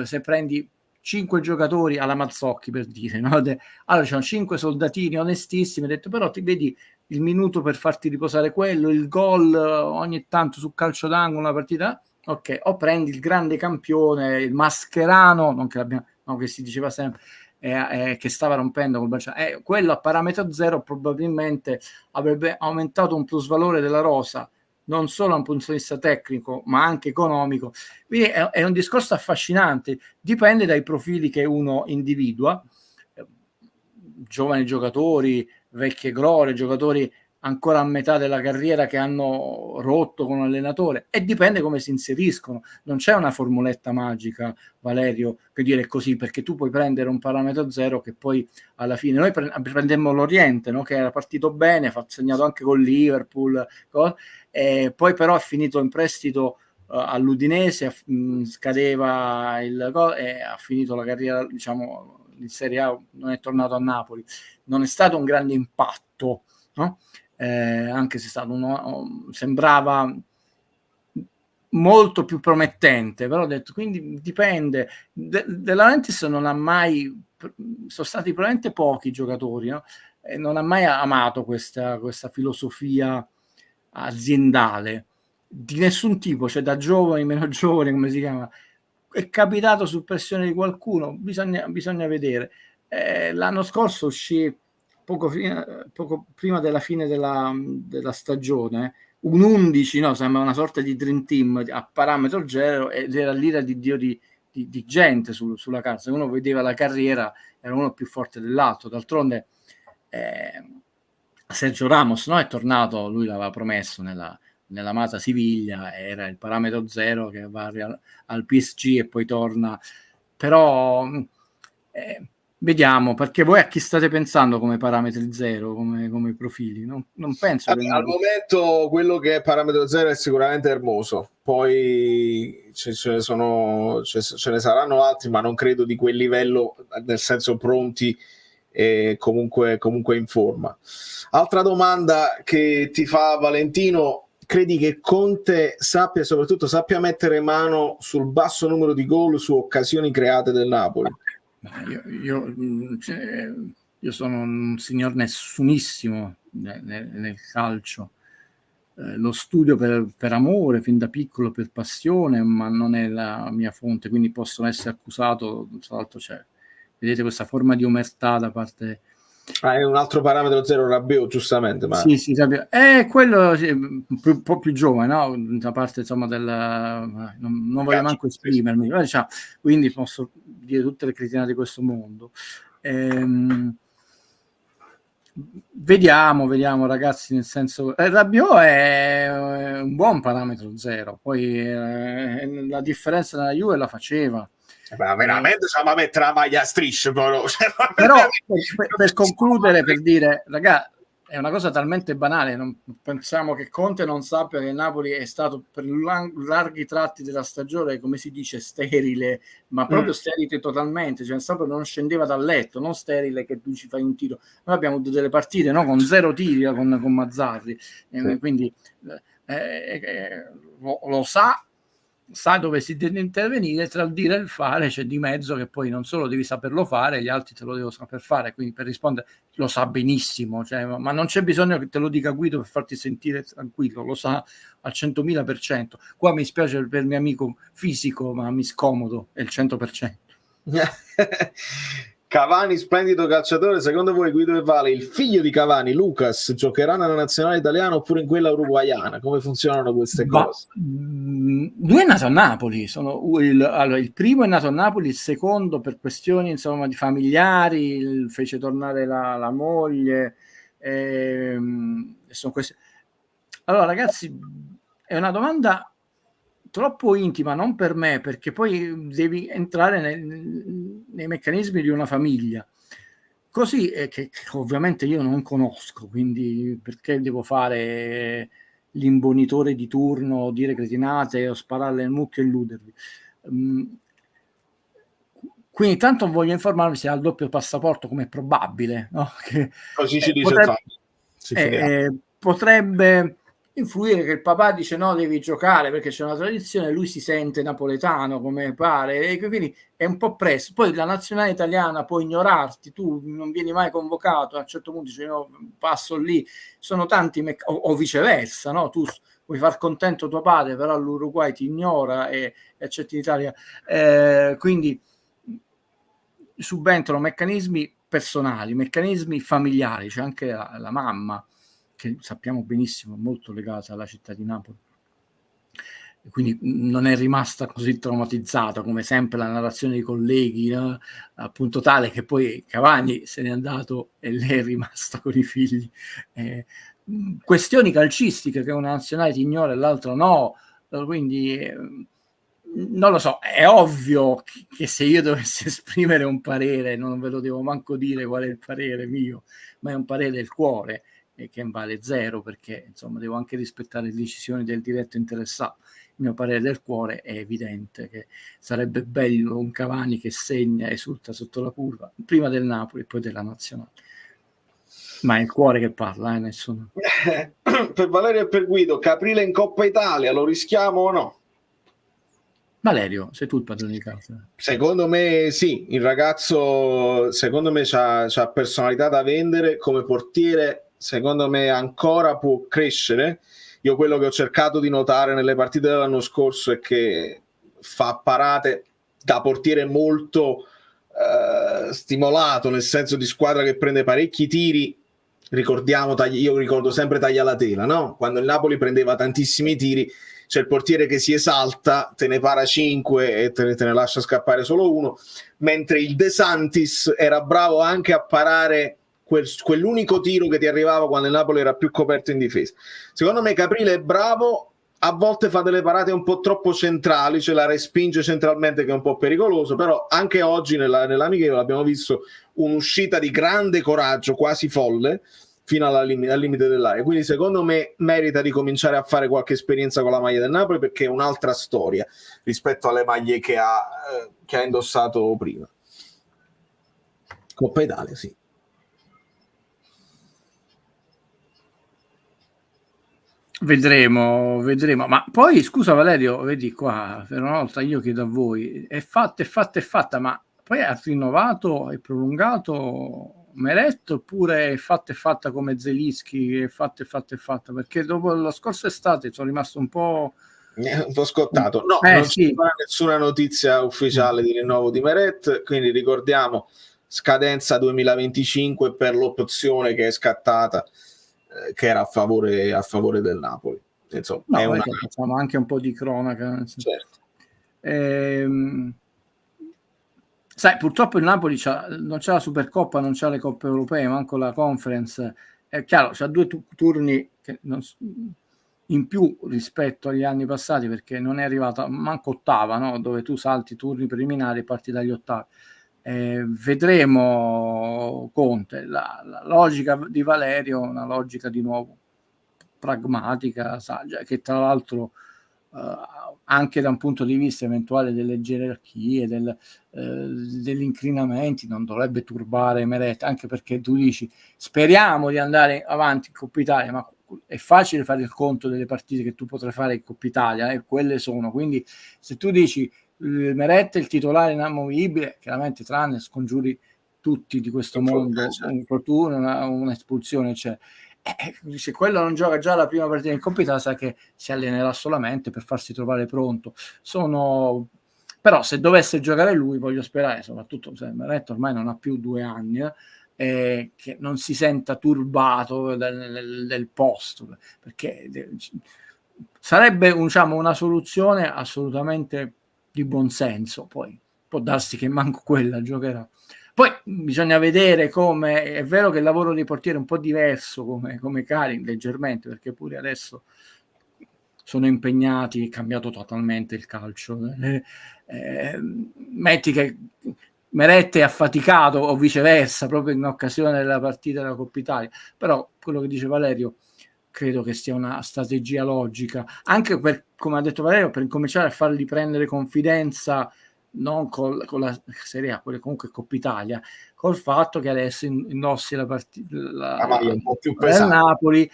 se prendi 5 giocatori alla Mazzocchi, per dire, no? Allora c'erano 5 soldatini onestissimi, ho detto, però ti vedi il minuto per farti riposare quello, il gol ogni tanto su calcio d'angolo, una partita, ok, o prendi il grande campione, il Mascherano, non che l'abbiamo, no, che si diceva sempre, che stava rompendo col Barcellona, quello a parametro zero probabilmente avrebbe aumentato un plusvalore della rosa, non solo da un punto di vista tecnico ma anche economico. Quindi è un discorso affascinante, dipende dai profili che uno individua, giovani giocatori, vecchie glorie, giocatori ancora a metà della carriera che hanno rotto con un allenatore, e dipende come si inseriscono. Non c'è una formuletta magica, Valerio, che dire così, perché tu puoi prendere un parametro zero che poi alla fine noi prendemmo l'Oriente, no? Che era partito bene, ha segnato anche con Liverpool, poi però ha finito in prestito all'Udinese, scadeva il gol e ha finito la carriera, diciamo, in Serie A, non è tornato a Napoli. Non è stato un grande impatto, no? Anche se è stato sembrava molto più promettente, però ho detto, quindi dipende. De Laurentiis non ha mai, sono stati probabilmente pochi giocatori, no? E non ha mai amato questa filosofia aziendale di nessun tipo, cioè da giovani, meno giovani, come si chiama. È capitato su pressione di qualcuno, bisogna vedere. L'anno scorso uscì poco prima della fine della stagione un 11, no, sembra una sorta di dream team a parametro zero, ed era l'ira di Dio di gente sulla carta. Se uno vedeva la carriera, era uno più forte dell'altro. D'altronde Sergio Ramos, no, è tornato, lui l'aveva promesso nella Mata Siviglia, era il parametro zero che va al PSG e poi torna. Però vediamo, perché voi a chi state pensando come parametri zero, come profili? Non penso che al momento quello che è parametro zero è sicuramente Hermoso, poi ce ne saranno altri, ma non credo di quel livello, nel senso pronti e comunque in forma. Altra domanda che ti fa Valentino: credi che Conte soprattutto sappia mettere mano sul basso numero di gol su occasioni create del Napoli? Io sono un signor nessunissimo nel calcio. Lo studio per amore, fin da piccolo, per passione, ma non è la mia fonte, quindi possono essere accusato. Tra l'altro vedete questa forma di omertà da parte... è un altro parametro zero, Rabiot, giustamente. Ma... Sì, è quello un po' più giovane, no? Da parte, insomma, non voglio manco esprimermi, diciamo, quindi posso dire tutte le cretinate di questo mondo. Vediamo ragazzi, nel senso, Rabiot è un buon parametro zero, poi la differenza nella Juve la faceva. Veramente stiamo a mettere la maglia a strisce, però per concludere, per dire, ragazzi, è una cosa talmente banale, non pensiamo che Conte non sappia che Napoli è stato per larghi tratti della stagione, come si dice, sterile, ma proprio sterile totalmente, cioè proprio non scendeva dal letto, non sterile che tu ci fai un tiro. Noi abbiamo avuto delle partite, no, con 0 tiri con Mazzarri, quindi lo sa dove si deve intervenire. Tra il dire e il fare c'è di mezzo che poi non solo devi saperlo fare, gli altri te lo devono saper fare, quindi per rispondere lo sa benissimo, cioè, ma non c'è bisogno che te lo dica Guido per farti sentire tranquillo, lo sa al 100.000%. Qua mi spiace per il mio amico fisico, ma mi scomodo, è il 100%. Cavani, splendido calciatore. Secondo voi, Guido e Vale, il figlio di Cavani, Lucas, giocherà nella nazionale italiana oppure in quella uruguaiana? Come funzionano queste cose? Lui è nato a Napoli, il primo è nato a Napoli, il secondo per questioni, insomma, di familiari fece tornare la moglie. Sono queste. Allora ragazzi, è una domanda troppo intima, non per me, perché poi devi entrare nei meccanismi di una famiglia, così che ovviamente io non conosco, quindi perché devo fare l'imbonitore di turno, dire cretinate o spararle nel mucchio e illudervi. Quindi tanto voglio informarmi se ha il doppio passaporto, come è probabile, no? Che, così ci dice potrebbe influire che il papà dice no, devi giocare perché c'è una tradizione, lui si sente napoletano come pare, e quindi è un po' presto. Poi la nazionale italiana può ignorarti, tu non vieni mai convocato, a un certo punto dici no, passo lì, sono tanti o viceversa, no? Tu vuoi far contento tuo padre, però l'Uruguay ti ignora e accetti l'Italia, quindi subentrano meccanismi personali, meccanismi familiari, c'è anche la mamma, che sappiamo benissimo è molto legata alla città di Napoli, quindi non è rimasta così traumatizzata come sempre la narrazione dei colleghi, no? Appunto tale che poi Cavani se n'è andato e lei è rimasta con i figli. Questioni calcistiche che una nazionale ti ignora e l'altro no, quindi non lo so, è ovvio che se io dovessi esprimere un parere, non ve lo devo manco dire qual è il parere mio, ma è un parere del cuore, che vale 0, perché insomma devo anche rispettare le decisioni del diretto interessato. Il mio parere del cuore è evidente che sarebbe bello un Cavani che segna e esulta sotto la curva, prima del Napoli e poi della nazionale, ma è il cuore che parla, nessuno. Per Valerio e per Guido, Caprile in Coppa Italia lo rischiamo o no? Valerio, sei tu il padrone di casa. Secondo me sì, il ragazzo secondo me c'ha personalità da vendere come portiere, secondo me ancora può crescere. Io quello che ho cercato di notare nelle partite dell'anno scorso è che fa parate da portiere molto stimolato, nel senso di squadra che prende parecchi tiri. Ricordiamo, io ricordo sempre Taglialatela, no? Quando il Napoli prendeva tantissimi tiri, c'è il portiere che si esalta, te ne para 5 e te ne lascia scappare solo uno, mentre il De Santis era bravo anche a parare quell'unico tiro che ti arrivava quando il Napoli era più coperto in difesa. Secondo me Caprile è bravo, a volte fa delle parate un po' troppo centrali, ce la respinge centralmente che è un po' pericoloso, però anche oggi nell'amichevole abbiamo visto un'uscita di grande coraggio, quasi folle, fino al limite dell'area. Quindi secondo me merita di cominciare a fare qualche esperienza con la maglia del Napoli, perché è un'altra storia rispetto alle maglie che ha indossato prima. Coppa Italia, sì. Vedremo. Ma poi, scusa Valerio, vedi qua, per una volta io chiedo a voi, è fatta, ma poi ha rinnovato e prolungato Meret, oppure è fatta come Zelinski, è fatta, perché dopo la scorsa estate sono rimasto un po' scottato. No, non c'è nessuna notizia ufficiale di rinnovo di Meret, quindi ricordiamo scadenza 2025 per l'opzione che è scattata, che era a favore del Napoli. Insomma, facciamo anche un po' di cronaca. Certo. Sai, purtroppo il Napoli non c'ha la Supercoppa, non c'ha le coppe europee, manco la Conference. È chiaro, c'ha 2 turni che in più rispetto agli anni passati, perché non è arrivata manco ottava, no? Dove tu salti turni preliminari e parti dagli ottavi. Vedremo Conte, la logica di Valerio, una logica di nuovo pragmatica, saggia, che tra l'altro anche da un punto di vista eventuale delle gerarchie, degli incrinamenti, non dovrebbe turbare Meret, anche perché tu dici speriamo di andare avanti in Coppa Italia, ma è facile fare il conto delle partite che tu potrai fare in Coppa Italia, e quelle sono, quindi se tu dici Meret è il titolare inamovibile, chiaramente tranne scongiuri tutti di questo mondo, un infortunio, un'espulsione, eccetera. Se quello non gioca già la prima partita in Coppa Italia, sa che si allenerà solamente per farsi trovare pronto. Però se dovesse giocare lui, voglio sperare, soprattutto se Meret ormai non ha più 2 anni, che non si senta turbato del posto, perché sarebbe una soluzione assolutamente di buonsenso. Poi può darsi che manco quella giocherà. Poi bisogna vedere come, è vero che il lavoro dei portieri è un po' diverso come Karin, leggermente, perché pure adesso sono impegnati, è cambiato totalmente il calcio. Metti che Meret è affaticato o viceversa, proprio in occasione della partita della Coppa Italia, però quello che dice Valerio credo che sia una strategia logica, anche per, come ha detto Valerio, per incominciare a fargli prendere confidenza, non con la Serie A, quelle comunque Coppa Italia, col fatto che adesso indossi la maglia un po' più pesante del Napoli,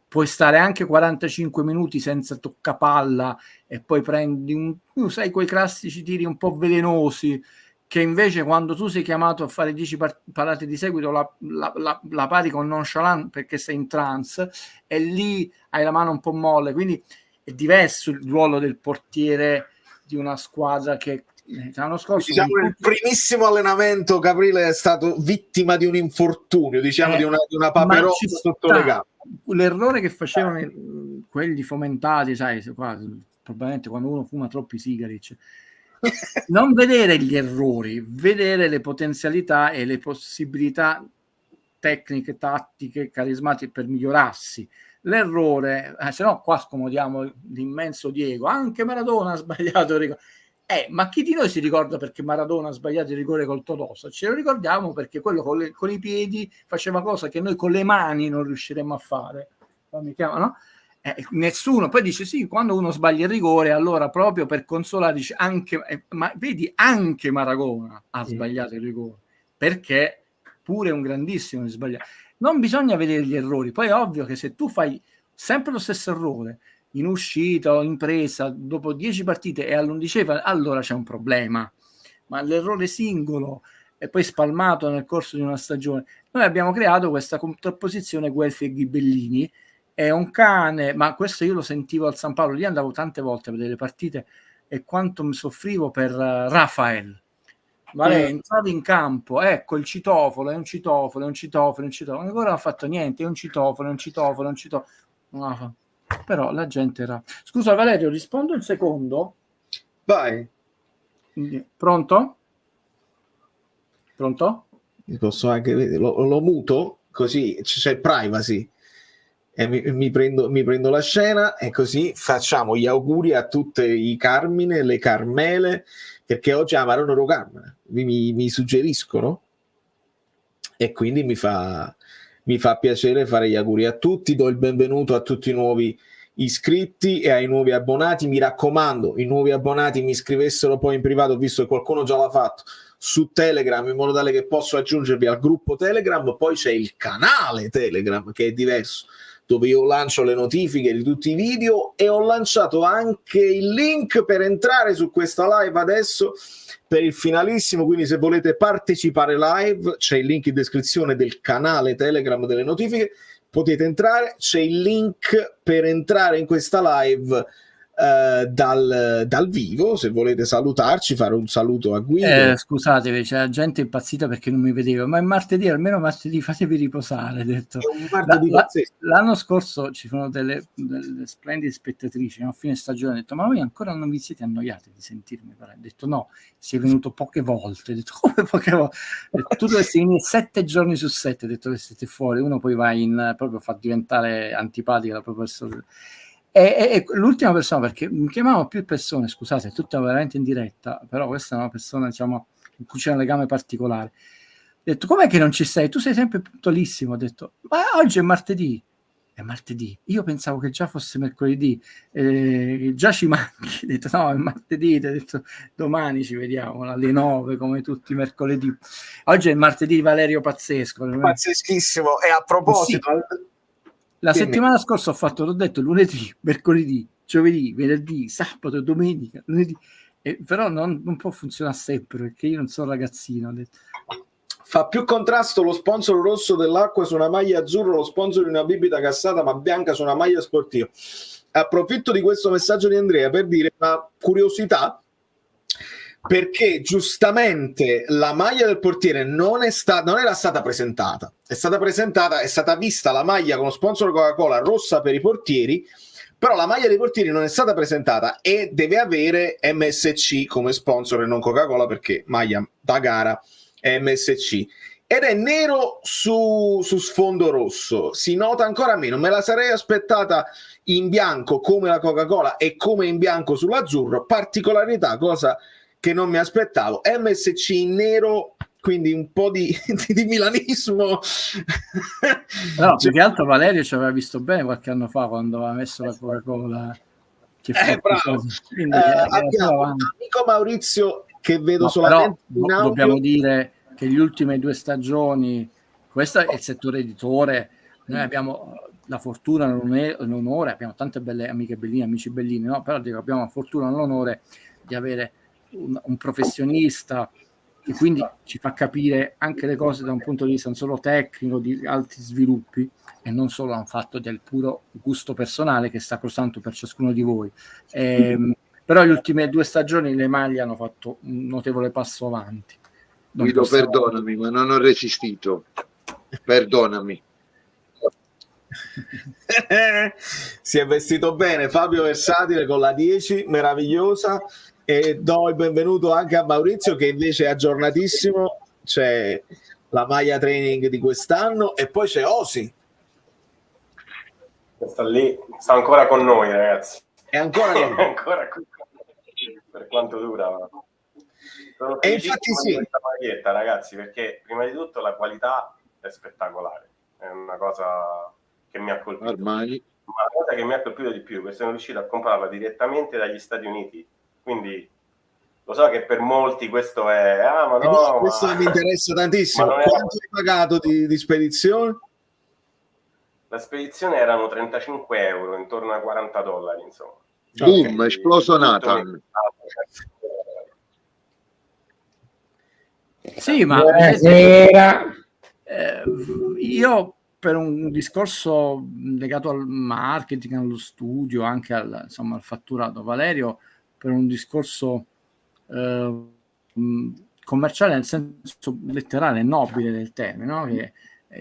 puoi stare anche 45 minuti senza toccapalla e poi prendi sai, quei classici tiri un po' velenosi, che invece quando tu sei chiamato a fare 10 parate di seguito la pari con nonchalant perché sei in trance, e lì hai la mano un po' molle, quindi è diverso il ruolo del portiere di una squadra che l'anno scorso, diciamo, nel primissimo allenamento Caprile è stato vittima di un infortunio, diciamo, di una paperotta sotto le gambe. L'errore che facevano quelli fomentati, sai, probabilmente quando uno fuma troppi sigari, non vedere gli errori, vedere le potenzialità e le possibilità tecniche, tattiche, carismatiche per migliorarsi. L'errore, se no qua scomodiamo l'immenso Diego, anche Maradona ha sbagliato il rigore. Ma chi di noi si ricorda perché Maradona ha sbagliato il rigore col Tolosa? Ce lo ricordiamo perché quello con i piedi faceva cosa che noi con le mani non riusciremmo a fare. Mi chiamano? Nessuno. Poi dice sì, quando uno sbaglia il rigore, allora proprio per consolare dice anche, ma vedi, anche Maradona ha sbagliato il rigore, perché pure un grandissimo di sbagliare. Non bisogna vedere gli errori. Poi è ovvio che se tu fai sempre lo stesso errore in uscita o in presa dopo 10 partite e all'11ª, allora c'è un problema. Ma l'errore singolo e poi spalmato nel corso di una stagione, noi abbiamo creato questa contrapposizione Guelfi e Ghibellini. È un cane, ma questo io lo sentivo al San Paolo, lì andavo tante volte a vedere le partite e quanto mi soffrivo per Rafael. Vale, entravi in campo, ecco il citofono, è un citofono, è un citofono, è un citofono, ancora non ha fatto niente, è un citofono, è un citofono, è un citofono. No, però la gente era... Scusa Valerio, rispondo il secondo? Vai. Pronto? Pronto? Posso anche vedere, lo muto, così c'è privacy. E mi prendo la scena e così facciamo gli auguri a tutte i Carmine, le Carmele, perché oggi amarono Carmine, mi suggeriscono, e quindi mi fa piacere fare gli auguri a tutti. Do il benvenuto a tutti i nuovi iscritti e ai nuovi abbonati. Mi raccomando, i nuovi abbonati mi scrivessero poi in privato, visto che qualcuno già l'ha fatto, su Telegram, in modo tale che posso aggiungervi al gruppo Telegram. Poi c'è il canale Telegram che è diverso, dove io lancio le notifiche di tutti i video, e ho lanciato anche il link per entrare su questa live adesso per il finalissimo. Quindi se volete partecipare live c'è il link in descrizione del canale Telegram delle notifiche, potete entrare. C'è il link per entrare in questa live dal vivo, se volete salutarci, fare un saluto a Guido. Scusatevi, c'è la gente impazzita perché non mi vedeva, ma è martedì, almeno martedì fatevi riposare. Detto. L'anno scorso ci sono delle splendide spettatrici, a fine stagione, ho detto ma voi ancora non vi siete annoiati di sentirmi? Ho detto no, si è venuto poche volte. Ho detto come poche volte? Detto, tu dovresti venire 7 giorni su 7, ho detto che siete fuori, uno poi va in proprio fa diventare antipatica la propria persona. E l'ultima persona, perché mi chiamavano più persone, scusate, tutto veramente in diretta, però questa è una persona, diciamo, in cui c'è un legame particolare. Ho detto, com'è che non ci sei? Tu sei sempre puntualissimo. Ho detto, ma oggi è martedì. È martedì. Io pensavo che già fosse mercoledì. Già ci manchi. Ho detto, no, è martedì. Ho detto, domani ci vediamo alle 9, come tutti i mercoledì. Oggi è il martedì, Valerio, pazzesco. Pazzeschissimo. E a proposito... Sì. La settimana scorsa ho fatto, l'ho detto, lunedì, mercoledì, giovedì, venerdì, sabato, domenica, lunedì, però non può funzionare sempre perché io non sono ragazzino. Ho detto. Fa più contrasto lo sponsor rosso dell'acqua su una maglia azzurra, lo sponsor di una bibita cassata ma bianca su una maglia sportiva. Approfitto di questo messaggio di Andrea per dire una curiosità, perché giustamente la maglia del portiere non era stata presentata, è stata vista la maglia con lo sponsor Coca-Cola rossa per i portieri, però la maglia dei portieri non è stata presentata e deve avere MSC come sponsor e non Coca-Cola, perché maglia da gara è MSC, ed è nero su sfondo rosso, si nota ancora meno. Me la sarei aspettata in bianco come la Coca-Cola e come in bianco sull'azzurro, particolarità, cosa che non mi aspettavo. MSC in nero, quindi un po' di milanismo. No, più che altro Valerio ci aveva visto bene qualche anno fa quando aveva messo la Coca-Cola. Bravo. Abbiamo l'amico Maurizio che vedo solamente in audio. Dobbiamo dire che le ultime 2 stagioni, questo è il settore editore, noi abbiamo la fortuna, l'onore, abbiamo tante belle amiche belline, amici bellini, no? Però dico, abbiamo la fortuna e l'onore di avere un professionista che quindi ci fa capire anche le cose da un punto di vista non solo tecnico, di alti sviluppi, e non solo a un fatto del puro gusto personale che sta costando per ciascuno di voi. Però le ultime 2 stagioni le maglie hanno fatto un notevole passo avanti. Guido, perdonami, ma non ho resistito. Perdonami. Si è vestito bene Fabio Versatile con la 10, meravigliosa. E do il benvenuto anche a Maurizio che invece è aggiornatissimo, c'è la maglia training di quest'anno, e poi c'è Osi. Sta lì, sta ancora con noi, ragazzi. È ancora con noi. Ancora con noi. Per quanto dura. Sono e infatti sì. Questa maglietta, ragazzi, perché prima di tutto la qualità è spettacolare. È una cosa che mi ha colpito. Ormai. Ma la cosa che mi ha colpito di più è che sono riuscito a comprarla direttamente dagli Stati Uniti. Quindi lo so che per molti questo è ma no, questo mi interessa tantissimo. Quanto hai pagato di spedizione? La spedizione erano 35 euro, intorno a 40 dollari, insomma. Boom, esploso Nathan. Sì, ma io per un discorso legato al marketing, allo studio, anche al fatturato, Valerio, per un discorso commerciale nel senso letterale, nobile del termine, no? Che,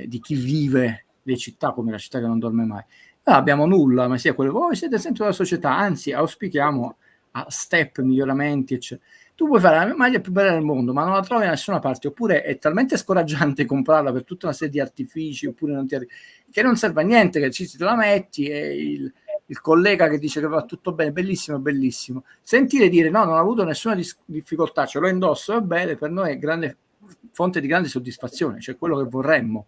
di chi vive le città come la città che non dorme mai. Non abbiamo nulla, ma sia quello, voi siete sempre della società, anzi auspichiamo a step, miglioramenti, eccetera. Tu puoi fare la maglia più bella del mondo, ma non la trovi da nessuna parte, oppure è talmente scoraggiante comprarla per tutta una serie di artifici, oppure non ti che non serve a niente, che ci te la metti e il collega che dice che va tutto bene, bellissimo, bellissimo. Sentire dire no, non ho avuto nessuna difficoltà, ce lo indosso, va bene, per noi è grande fonte di grande soddisfazione, cioè quello che vorremmo.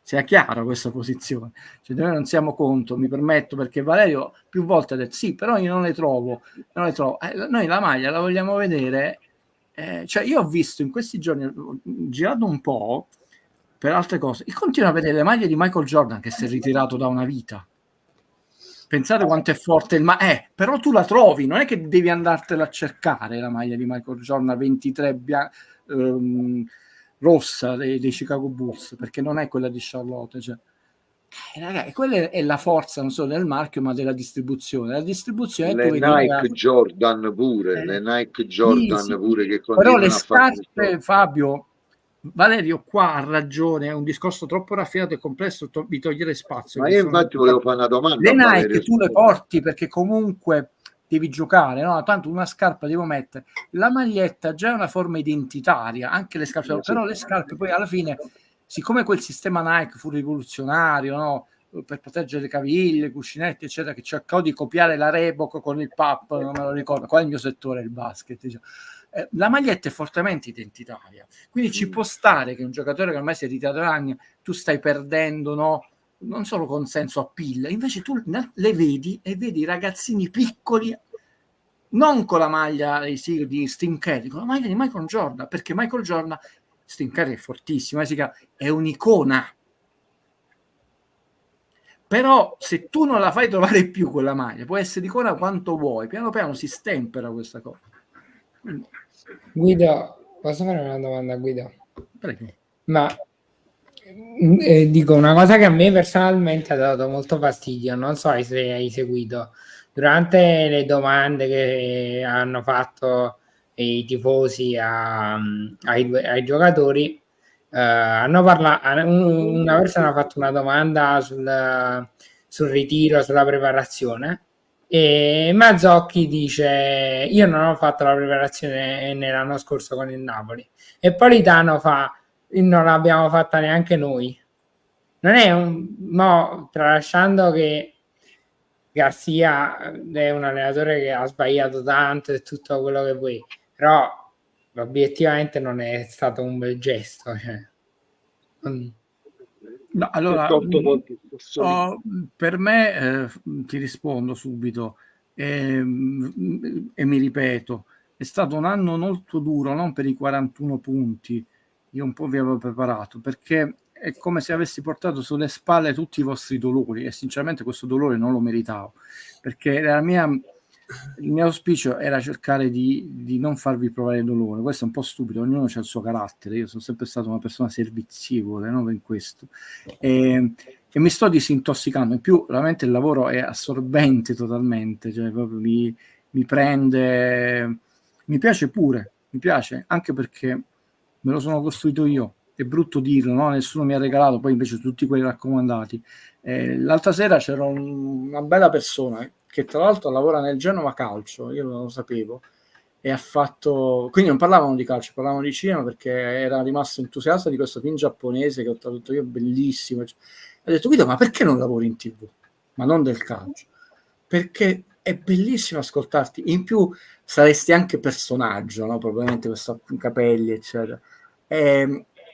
Sia chiara questa posizione, cioè noi non siamo contro, mi permetto, perché Valerio più volte ha detto sì, però io non le trovo. Noi la maglia la vogliamo vedere, cioè io ho visto in questi giorni, ho girato un po' per altre cose, e continuo a vedere le maglie di Michael Jordan che si è ritirato da una vita. Pensate quanto è forte però tu la trovi, non è che devi andartela a cercare la maglia di Michael Jordan 23 rossa dei Chicago Bulls, perché non è quella di Charlotte, cioè, ragazzi, quella è la forza non solo del marchio ma della distribuzione. La distribuzione le Nike Jordan pure, le Nike Jordan sì, pure che però le scarpe, Fabio, Valerio qua ha ragione, è un discorso troppo raffinato e complesso, vi togliere spazio. Ma io infatti volevo fare una domanda. Le Nike tu le porti perché comunque devi giocare, no? Tanto una scarpa devo mettere, la maglietta già è una forma identitaria, anche le scarpe, però le scarpe poi alla fine, siccome quel sistema Nike fu rivoluzionario, no? Per proteggere le caviglie, cuscinetti, eccetera, che cercò di copiare la Reebok con il PAP, non me lo ricordo, qua è il mio settore, il basket, diciamo. La maglietta è fortemente identitaria, quindi ci può stare che un giocatore che ormai si è ritirato da anni, tu stai perdendo, no? Non solo consenso a PIL, invece tu le vedi e vedi i ragazzini piccoli non con la maglia di Steve Curry, con la maglia di Michael Jordan, perché Michael Jordan, Steve Curry è fortissimo, è un'icona, però se tu non la fai trovare più quella maglia, può essere icona quanto vuoi, piano piano si stempera questa cosa. Guido, posso fare una domanda a Guido? Prego. Ma dico una cosa che a me personalmente ha dato molto fastidio, non so se hai seguito, durante le domande che hanno fatto i tifosi ai giocatori, hanno parlato, una persona ha fatto una domanda sul ritiro, sulla preparazione, e Mazzocchi dice io non ho fatto la preparazione nell'anno scorso con il Napoli, e Politano fa non l'abbiamo fatta neanche noi. Non è tralasciando che Garcia è un allenatore che ha sbagliato tanto e tutto quello che vuoi, però obiettivamente non è stato un bel gesto, cioè. No, allora, per me ti rispondo subito e mi ripeto, è stato un anno molto duro, non per i 41 punti, io un po' vi avevo preparato, perché è come se avessi portato sulle spalle tutti i vostri dolori, e sinceramente questo dolore non lo meritavo, perché il mio auspicio era cercare di non farvi provare dolore. Questo è un po' stupido, ognuno ha il suo carattere, io sono sempre stata una persona servizievole, no? In questo, e mi sto disintossicando, in più veramente il lavoro è assorbente totalmente, cioè proprio mi prende, mi piace pure, mi piace anche perché me lo sono costruito io, è brutto dirlo, no? Nessuno mi ha regalato, poi invece tutti quelli raccomandati. L'altra sera c'era una bella persona che tra l'altro lavora nel Genova Calcio, io non lo sapevo, e ha fatto, quindi non parlavano di calcio, parlavano di cinema, perché era rimasto entusiasta di questo film giapponese che ho tradotto io, bellissimo. Ha detto Guido, ma perché non lavori in TV? Ma non del calcio, perché è bellissimo ascoltarti, in più saresti anche personaggio, no? Probabilmente questo capelli eccetera,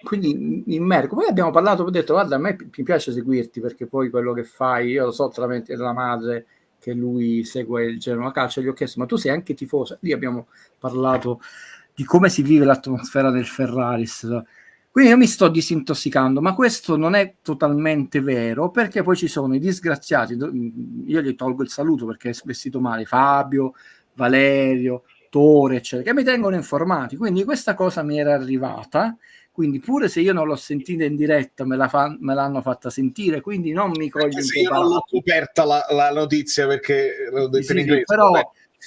quindi in merito. Poi abbiamo parlato, ho detto guarda, a me mi piace seguirti perché poi quello che fai, io lo so tramite la madre che lui segue il Genoa Calcio, gli ho chiesto ma tu sei anche tifoso? Lì abbiamo parlato di come si vive l'atmosfera del Ferraris, Quindi io mi sto disintossicando, ma questo non è totalmente vero, perché poi ci sono i disgraziati, io gli tolgo il saluto perché è vestito male, Fabio, Valerio, Tore, eccetera, che mi tengono informati, quindi questa cosa mi era arrivata, quindi pure se io non l'ho sentita in diretta me l'hanno fatta sentire, quindi non mi coglio io non l'ho coperta la notizia perché l'ho detto in inglese. Però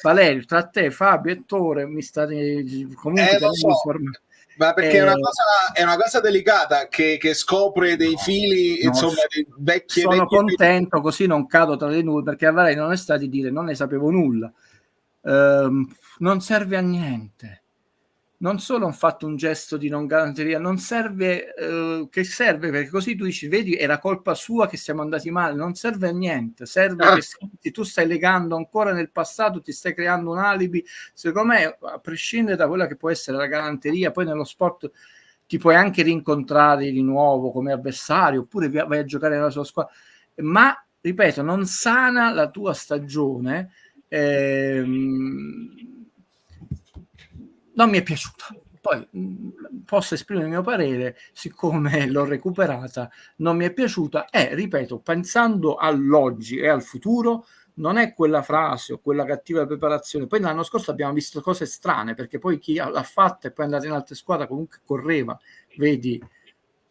Valerio, tra te, Fabio e Tore mi state comunque lo so. informati. Ma perché è una cosa delicata che scopre dei fili, insomma, dei vecchi. Sono contento, così non cado tra le nuvole, perché a Valerio non è stato di dire non ne sapevo nulla. Non serve a niente. Non solo ho fatto un gesto di non galanteria, non serve, che serve, perché così tu dici, vedi, era colpa sua che siamo andati male, non serve a niente, serve che tu stai legando ancora nel passato, ti stai creando un alibi. Secondo me, a prescindere da quella che può essere la galanteria, poi nello sport ti puoi anche rincontrare di nuovo come avversario, oppure vai a giocare nella sua squadra, ma, ripeto, non sana la tua stagione. Non mi è piaciuta. Poi posso esprimere il mio parere, siccome l'ho recuperata, non mi è piaciuta e, ripeto, pensando all'oggi e al futuro, non è quella frase o quella cattiva preparazione. Poi l'anno scorso abbiamo visto cose strane, perché poi chi l'ha fatta e poi è andato in altre squadre comunque correva, vedi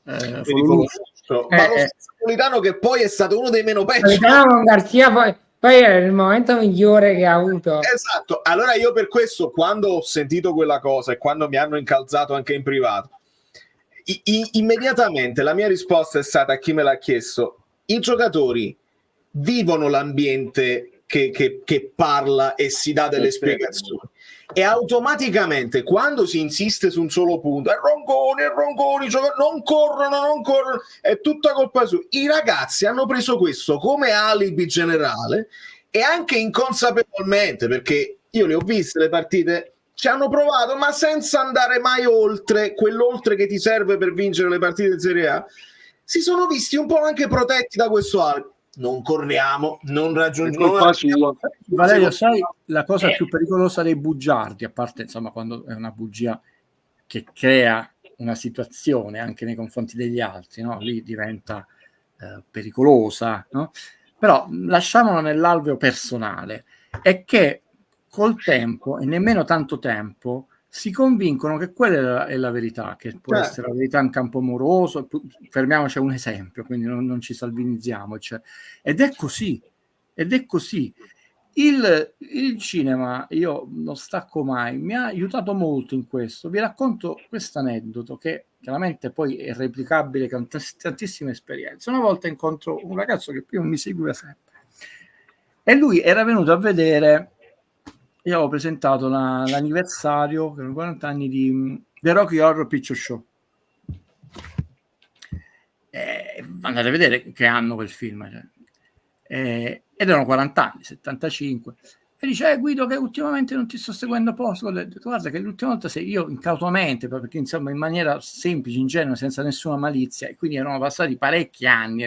ma lo Napolitano che poi è stato uno dei meno peggio. Con Garcia poi è il momento migliore che ha avuto. Esatto, allora io per questo, quando ho sentito quella cosa e quando mi hanno incalzato anche in privato, immediatamente la mia risposta è stata, a chi me l'ha chiesto, i giocatori vivono l'ambiente che parla e si dà delle spiegazioni, e automaticamente quando si insiste su un solo punto Ronconi, non corrono, è tutta colpa sua. I ragazzi hanno preso questo come alibi generale e anche inconsapevolmente, perché io le ho viste le partite, ci hanno provato ma senza andare mai oltre quell'oltre che ti serve per vincere le partite di Serie A. Si sono visti un po' anche protetti da questo alibi. Non corriamo, non raggiungiamo. Valerio, sai la cosa più pericolosa dei bugiardi, a parte insomma quando è una bugia che crea una situazione anche nei confronti degli altri, no? Lì diventa pericolosa, no? Però lasciamolo nell'alveo personale, è che col tempo, e nemmeno tanto tempo, si convincono che quella è la verità, che può essere la verità in campo amoroso. Fermiamoci a un esempio, quindi non ci salvinizziamo, ed è così. Il cinema, io non stacco mai, mi ha aiutato molto in questo. Vi racconto questo aneddoto che chiaramente poi è replicabile con tantissime esperienze. Una volta incontro un ragazzo che più mi seguiva sempre e lui era venuto a vedere. Io avevo presentato l'anniversario, per 40 anni di The Rocky Horror Picture Show. Andate a vedere che anno quel film. Ed erano 40 anni, 75. E dice, Guido, che ultimamente non ti sto seguendo a posto. Ho detto, guarda che l'ultima volta sei io incautamente, perché insomma in maniera semplice, ingenua, senza nessuna malizia, e quindi erano passati parecchi anni.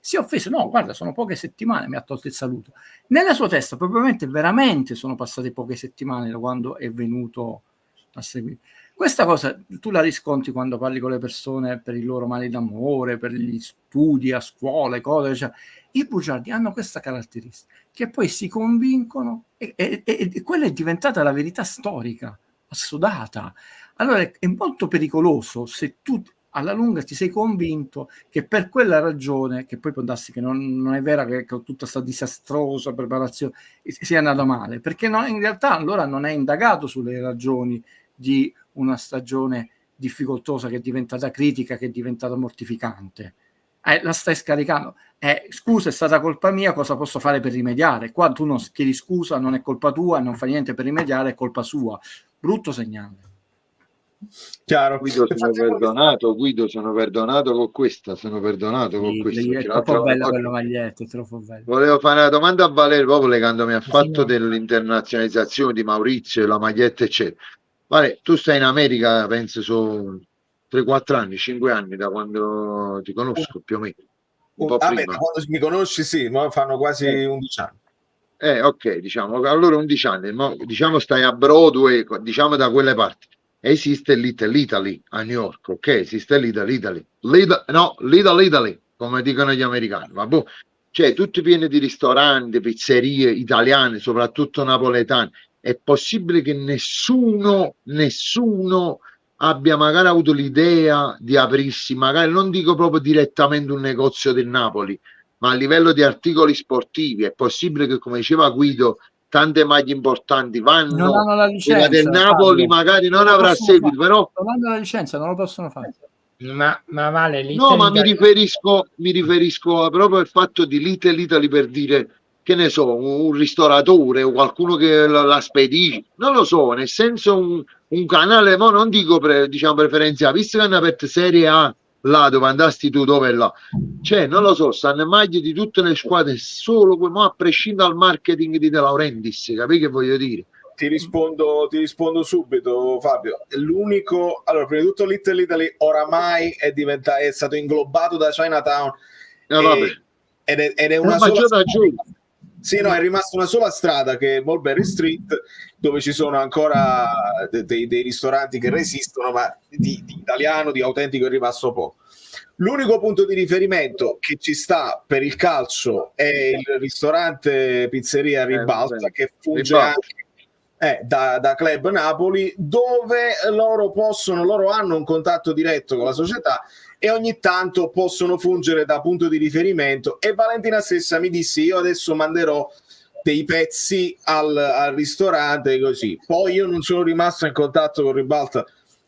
Si è offeso, no, guarda, sono poche settimane, mi ha tolto il saluto. Nella sua testa probabilmente veramente sono passate poche settimane da quando è venuto a seguire. Questa cosa tu la riscontri quando parli con le persone per i loro mali d'amore, per gli studi a scuola, cose, cioè. I bugiardi hanno questa caratteristica, che poi si convincono e quella è diventata la verità storica, assodata. Allora è molto pericoloso se tu alla lunga ti sei convinto che per quella ragione, che poi può darsi che non è vera, che tutta questa disastrosa preparazione sia andata male, perché in realtà allora non è indagato sulle ragioni di una stagione difficoltosa che è diventata critica, che è diventata mortificante. La stai scaricando. Scusa, è stata colpa mia, cosa posso fare per rimediare? Qua tu non chiedi scusa, non è colpa tua, non fa niente per rimediare, è colpa sua. Brutto segnale. Chiaro. Guido sono perdonato con questa, sono perdonato con questo. È troppo bello quello maglietto, è troppo bello. Volevo fare una domanda a Valerio, proprio legandomi al fatto dell'internazionalizzazione di Maurizio, la maglietta eccetera. Vale, tu stai in America, penso sono 3-4 anni, 5 anni da quando ti conosco, più o meno. Un po' prima. Da quando mi conosci, sì, ma fanno quasi 11 anni. Ok, diciamo, allora 11 anni, diciamo stai a Broadway, diciamo da quelle parti. esiste Little Italy a New York, ok? Esiste Little Italy. Little Italy, come dicono gli americani. Ma boh, cioè, tutti pieni di ristoranti, pizzerie italiane, soprattutto napoletane. È possibile che nessuno abbia magari avuto l'idea di aprirsi, magari non dico proprio direttamente un negozio del Napoli, ma a livello di articoli sportivi? È possibile che, come diceva Guido, tante maglie importanti vanno, non hanno la licenza, del Napoli Fabio. magari non avrà seguito, però non hanno la licenza, non lo possono fare. Ma vale lì. no, ma mi riferisco proprio al fatto di Little Italy, per dire, che ne so, un ristoratore o qualcuno che la spedisce, non lo so, nel senso un canale, ma non dico diciamo preferenziale, visto che hanno aperto Serie A là dove andasti tu, dove là, cioè non lo so, stanno maglie di tutte le squadre, solo a prescindere dal marketing di De Laurentiis, capi che voglio dire? Ti rispondo subito, Fabio. L'unico, allora, prima di tutto Little Italy oramai è stato inglobato da Chinatown, ed è una sola strada. Sì, no, è rimasta una sola strada, che è Mulberry Street, dove ci sono ancora dei ristoranti che resistono, ma di italiano, di autentico è rimasto poco. L'unico punto di riferimento che ci sta per il calcio è il ristorante pizzeria Ribalta, che funge anche da Club Napoli, dove loro hanno un contatto diretto con la società e ogni tanto possono fungere da punto di riferimento. E Valentina stessa mi disse: io adesso manderò dei pezzi al ristorante, così. Poi io non sono rimasto in contatto con Ribalta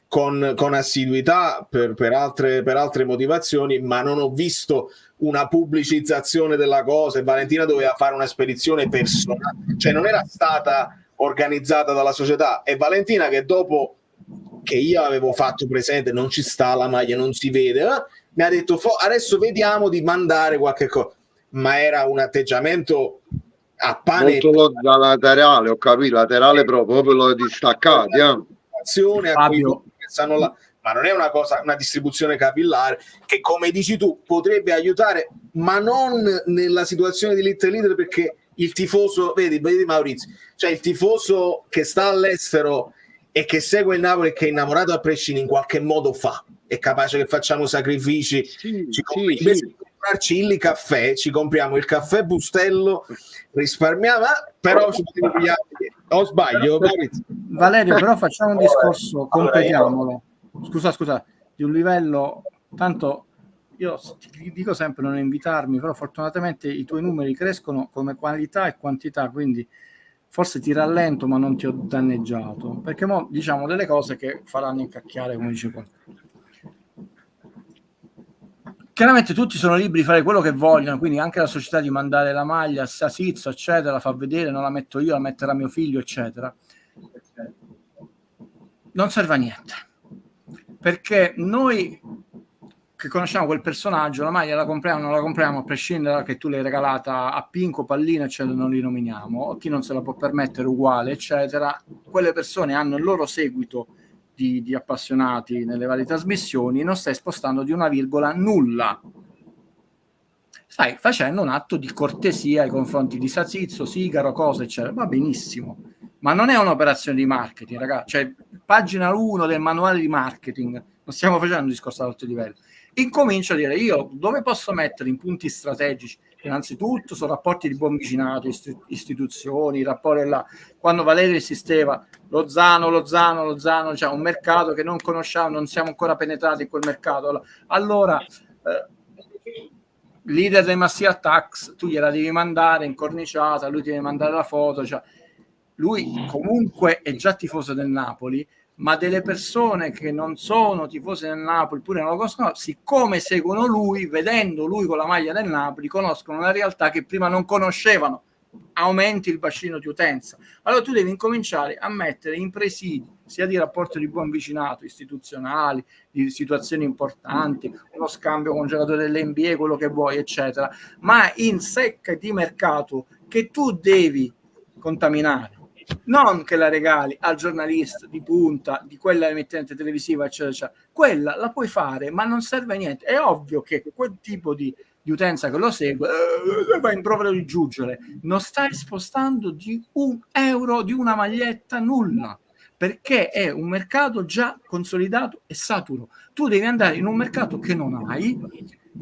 con assiduità per altre motivazioni, ma non ho visto una pubblicizzazione della cosa, e Valentina doveva fare una spedizione personale, cioè non era stata organizzata dalla società. E Valentina, che dopo che io avevo fatto presente non ci sta la maglia, non si vede, mi ha detto adesso vediamo di mandare qualche cosa, ma era un atteggiamento a pane molto da laterale, ho capito, laterale proprio lo distaccati, Fabio. Ma non è una distribuzione capillare che, come dici tu, potrebbe aiutare, ma non nella situazione di Little Leader, perché il tifoso, vedi Maurizio, cioè il tifoso che sta all'estero e che segue il Napoli e che è innamorato a prescindere, in qualche modo è capace che facciamo sacrifici, invece di comprarci il caffè, ci compriamo il caffè Bustello, risparmiamo, però ci o sbaglio, Valerio, però facciamo un discorso, completiamolo, scusa, di un livello, tanto io ti dico sempre non invitarmi, però fortunatamente i tuoi numeri crescono come qualità e quantità, quindi forse ti rallento, ma non ti ho danneggiato, perché mo diciamo delle cose che faranno incacchiare, come dice qualcuno. Chiaramente tutti sono liberi di fare quello che vogliono, quindi anche la società di mandare la maglia a Sasizzo, eccetera, la fa vedere, non la metto io, la metterà mio figlio, eccetera. Non serve a niente, perché noi che conosciamo quel personaggio, la maglia la compriamo o non la compriamo, a prescindere da che tu l'hai regalata a Pinco, Pallino, eccetera, non li nominiamo, chi non se la può permettere uguale, eccetera. Quelle persone hanno il loro seguito di appassionati nelle varie trasmissioni, non stai spostando di una virgola nulla, stai facendo un atto di cortesia ai confronti di Sasizzo, Sigaro, cose eccetera, va benissimo, ma non è un'operazione di marketing, ragazzi, cioè pagina 1 del manuale di marketing, non stiamo facendo un discorso ad alto livello. Incomincio a dire io dove posso mettere in punti strategici. Innanzitutto sono rapporti di buon vicinato, istituzioni, rapporti là. Quando Valerio esisteva, Lozano, cioè un mercato che non conosciamo, non siamo ancora penetrati in quel mercato. Allora, leader dei Massive Attacks, tu gliela devi mandare incorniciata, lui ti deve mandare la foto, cioè lui comunque è già tifoso del Napoli, ma delle persone che non sono tifose del Napoli, pure non lo conoscono, siccome seguono lui, vedendo lui con la maglia del Napoli, conoscono una realtà che prima non conoscevano, aumenti il bacino di utenza. Allora tu devi incominciare a mettere in presidi, sia di rapporti di buon vicinato, istituzionali, di situazioni importanti, uno scambio con giocatori dell'NBA, quello che vuoi, eccetera, ma in secca di mercato che tu devi contaminare. Non che la regali al giornalista di punta di quella emittente televisiva, eccetera, eccetera. Quella la puoi fare, ma non serve a niente. È ovvio che quel tipo di utenza che lo segue va in proprio di giuggiole. Non stai spostando di €1 di una maglietta, nulla. perché è un mercato già consolidato e saturo. Tu devi andare in un mercato che non hai.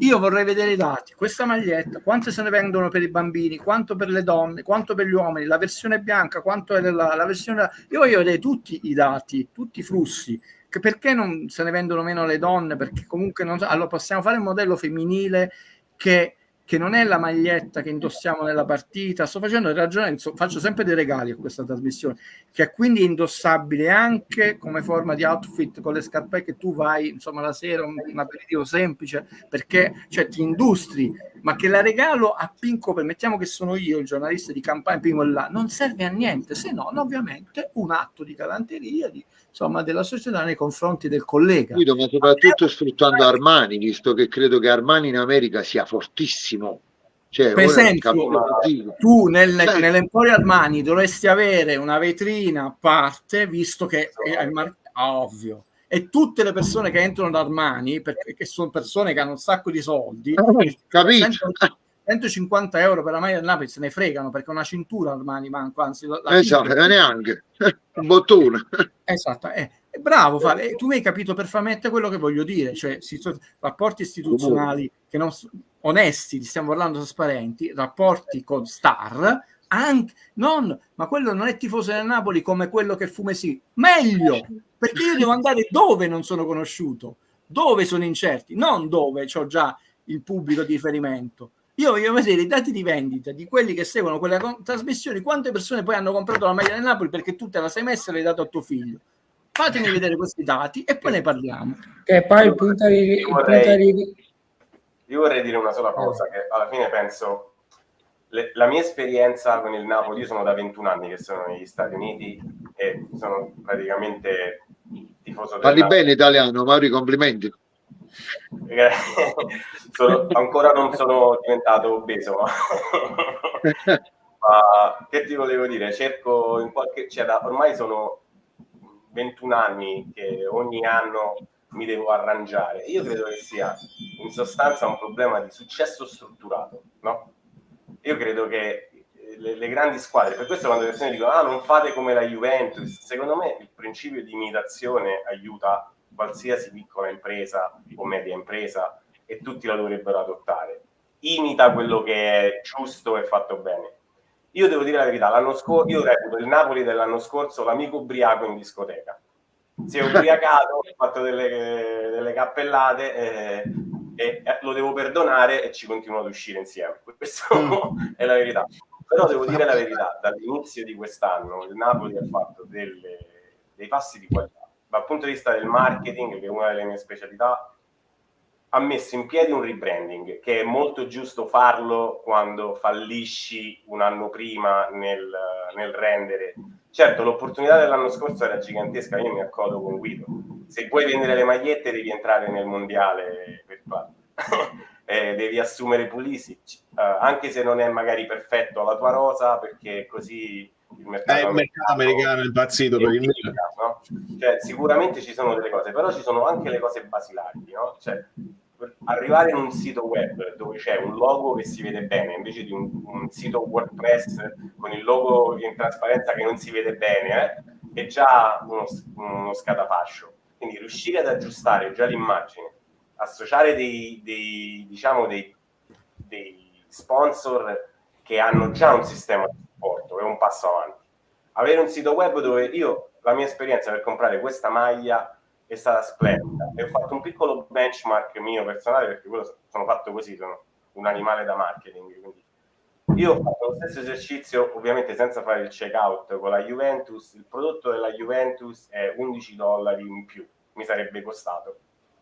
Io vorrei vedere i dati, questa maglietta, quante se ne vendono per i bambini, quanto per le donne, quanto per gli uomini, la versione bianca, quanto è la versione... Io voglio vedere tutti i dati, tutti i flussi, che perché non se ne vendono meno le donne, perché comunque non... Allora possiamo fare un modello femminile che non è la maglietta che indossiamo nella partita. Sto facendo il ragionamento, faccio sempre dei regali a questa trasmissione, che è quindi indossabile anche come forma di outfit con le scarpe che tu vai, insomma, la sera, un aperitivo semplice, perché cioè ti industri, ma che la regalo a Pinco, permettiamo che sono io il giornalista di campagna primo là, non serve a niente, se non ovviamente un atto di galanteria insomma, della società nei confronti del collega. Guido, ma soprattutto sfruttando Armani, visto che credo che Armani in America sia fortissimo. Cioè, per esempio, tu nell'Emporio Armani dovresti avere una vetrina a parte, visto che è ovvio. E tutte le persone che entrano da Armani, perché sono persone che hanno un sacco di soldi, capito? 150 euro per la maglia del Napoli se ne fregano, perché una cintura Armani manco, anzi esatto, neanche un bottone. Esatto, bravo Fale, tu mi hai capito perfettamente quello che voglio dire, cioè rapporti istituzionali che non onesti, stiamo parlando trasparenti, rapporti con star, anche non, ma quello non è tifoso del Napoli come quello che Fumesi, meglio, perché io devo andare dove non sono conosciuto, dove sono incerti, non dove c'ho già il pubblico di riferimento. Io voglio vedere i dati di vendita di quelli che seguono quelle trasmissioni, quante persone poi hanno comprato la maglia del Napoli perché tu te la sei messa e l'hai dato a tuo figlio. Fatemi vedere questi dati e poi ne parliamo. Che poi il punto di... Io vorrei dire una sola cosa, che alla fine penso, la mia esperienza con il Napoli, io sono da 21 anni che sono negli Stati Uniti e sono praticamente tifoso del Parli Napoli. bene italiano, Mauri, complimenti. Ancora non sono diventato obeso, ma che ti volevo dire, cerco in qualche, ormai sono 21 anni che ogni anno mi devo arrangiare. Io credo che sia in sostanza un problema di successo strutturato, no? Io credo che le grandi squadre, per questo quando le persone dicono non fate come la Juventus, secondo me il principio di imitazione aiuta qualsiasi piccola impresa o media impresa e tutti la dovrebbero adottare. Imita quello che è giusto e fatto bene. Io devo dire la verità, l'anno scorso io reputo il Napoli dell'anno scorso l'amico ubriaco in discoteca. Si è ubriacato, ha fatto delle cappellate e lo devo perdonare e ci continuo ad uscire insieme. Questo è la verità. Però devo dire la verità, dall'inizio di quest'anno il Napoli ha fatto dei passi di qualità. Dal punto di vista del marketing, che è una delle mie specialità, ha messo in piedi un rebranding, che è molto giusto farlo quando fallisci un anno prima nel rendere. Certo, l'opportunità dell'anno scorso era gigantesca, io mi accodo con Guido. Se vuoi vendere le magliette devi entrare nel mondiale virtuale. Devi assumere Pulisic, anche se non è magari perfetto alla tua rosa, perché così il mercato americano è impazzito per il Milan, no? Cioè, sicuramente ci sono delle cose, però ci sono anche le cose basilari, no? Cioè, arrivare in un sito web dove c'è un logo che si vede bene invece di un sito WordPress con il logo in trasparenza che non si vede bene, è già uno scatafascio. Quindi riuscire ad aggiustare già l'immagine, associare dei sponsor che hanno già un sistema di supporto, è un passo avanti. Avere un sito web dove la mia esperienza per comprare questa maglia è stata splendida e ho fatto un piccolo benchmark mio personale, perché quello sono fatto così, sono un animale da marketing, quindi io ho fatto lo stesso esercizio, ovviamente senza fare il checkout con la Juventus. Il prodotto della Juventus è $11 in più, mi sarebbe costato,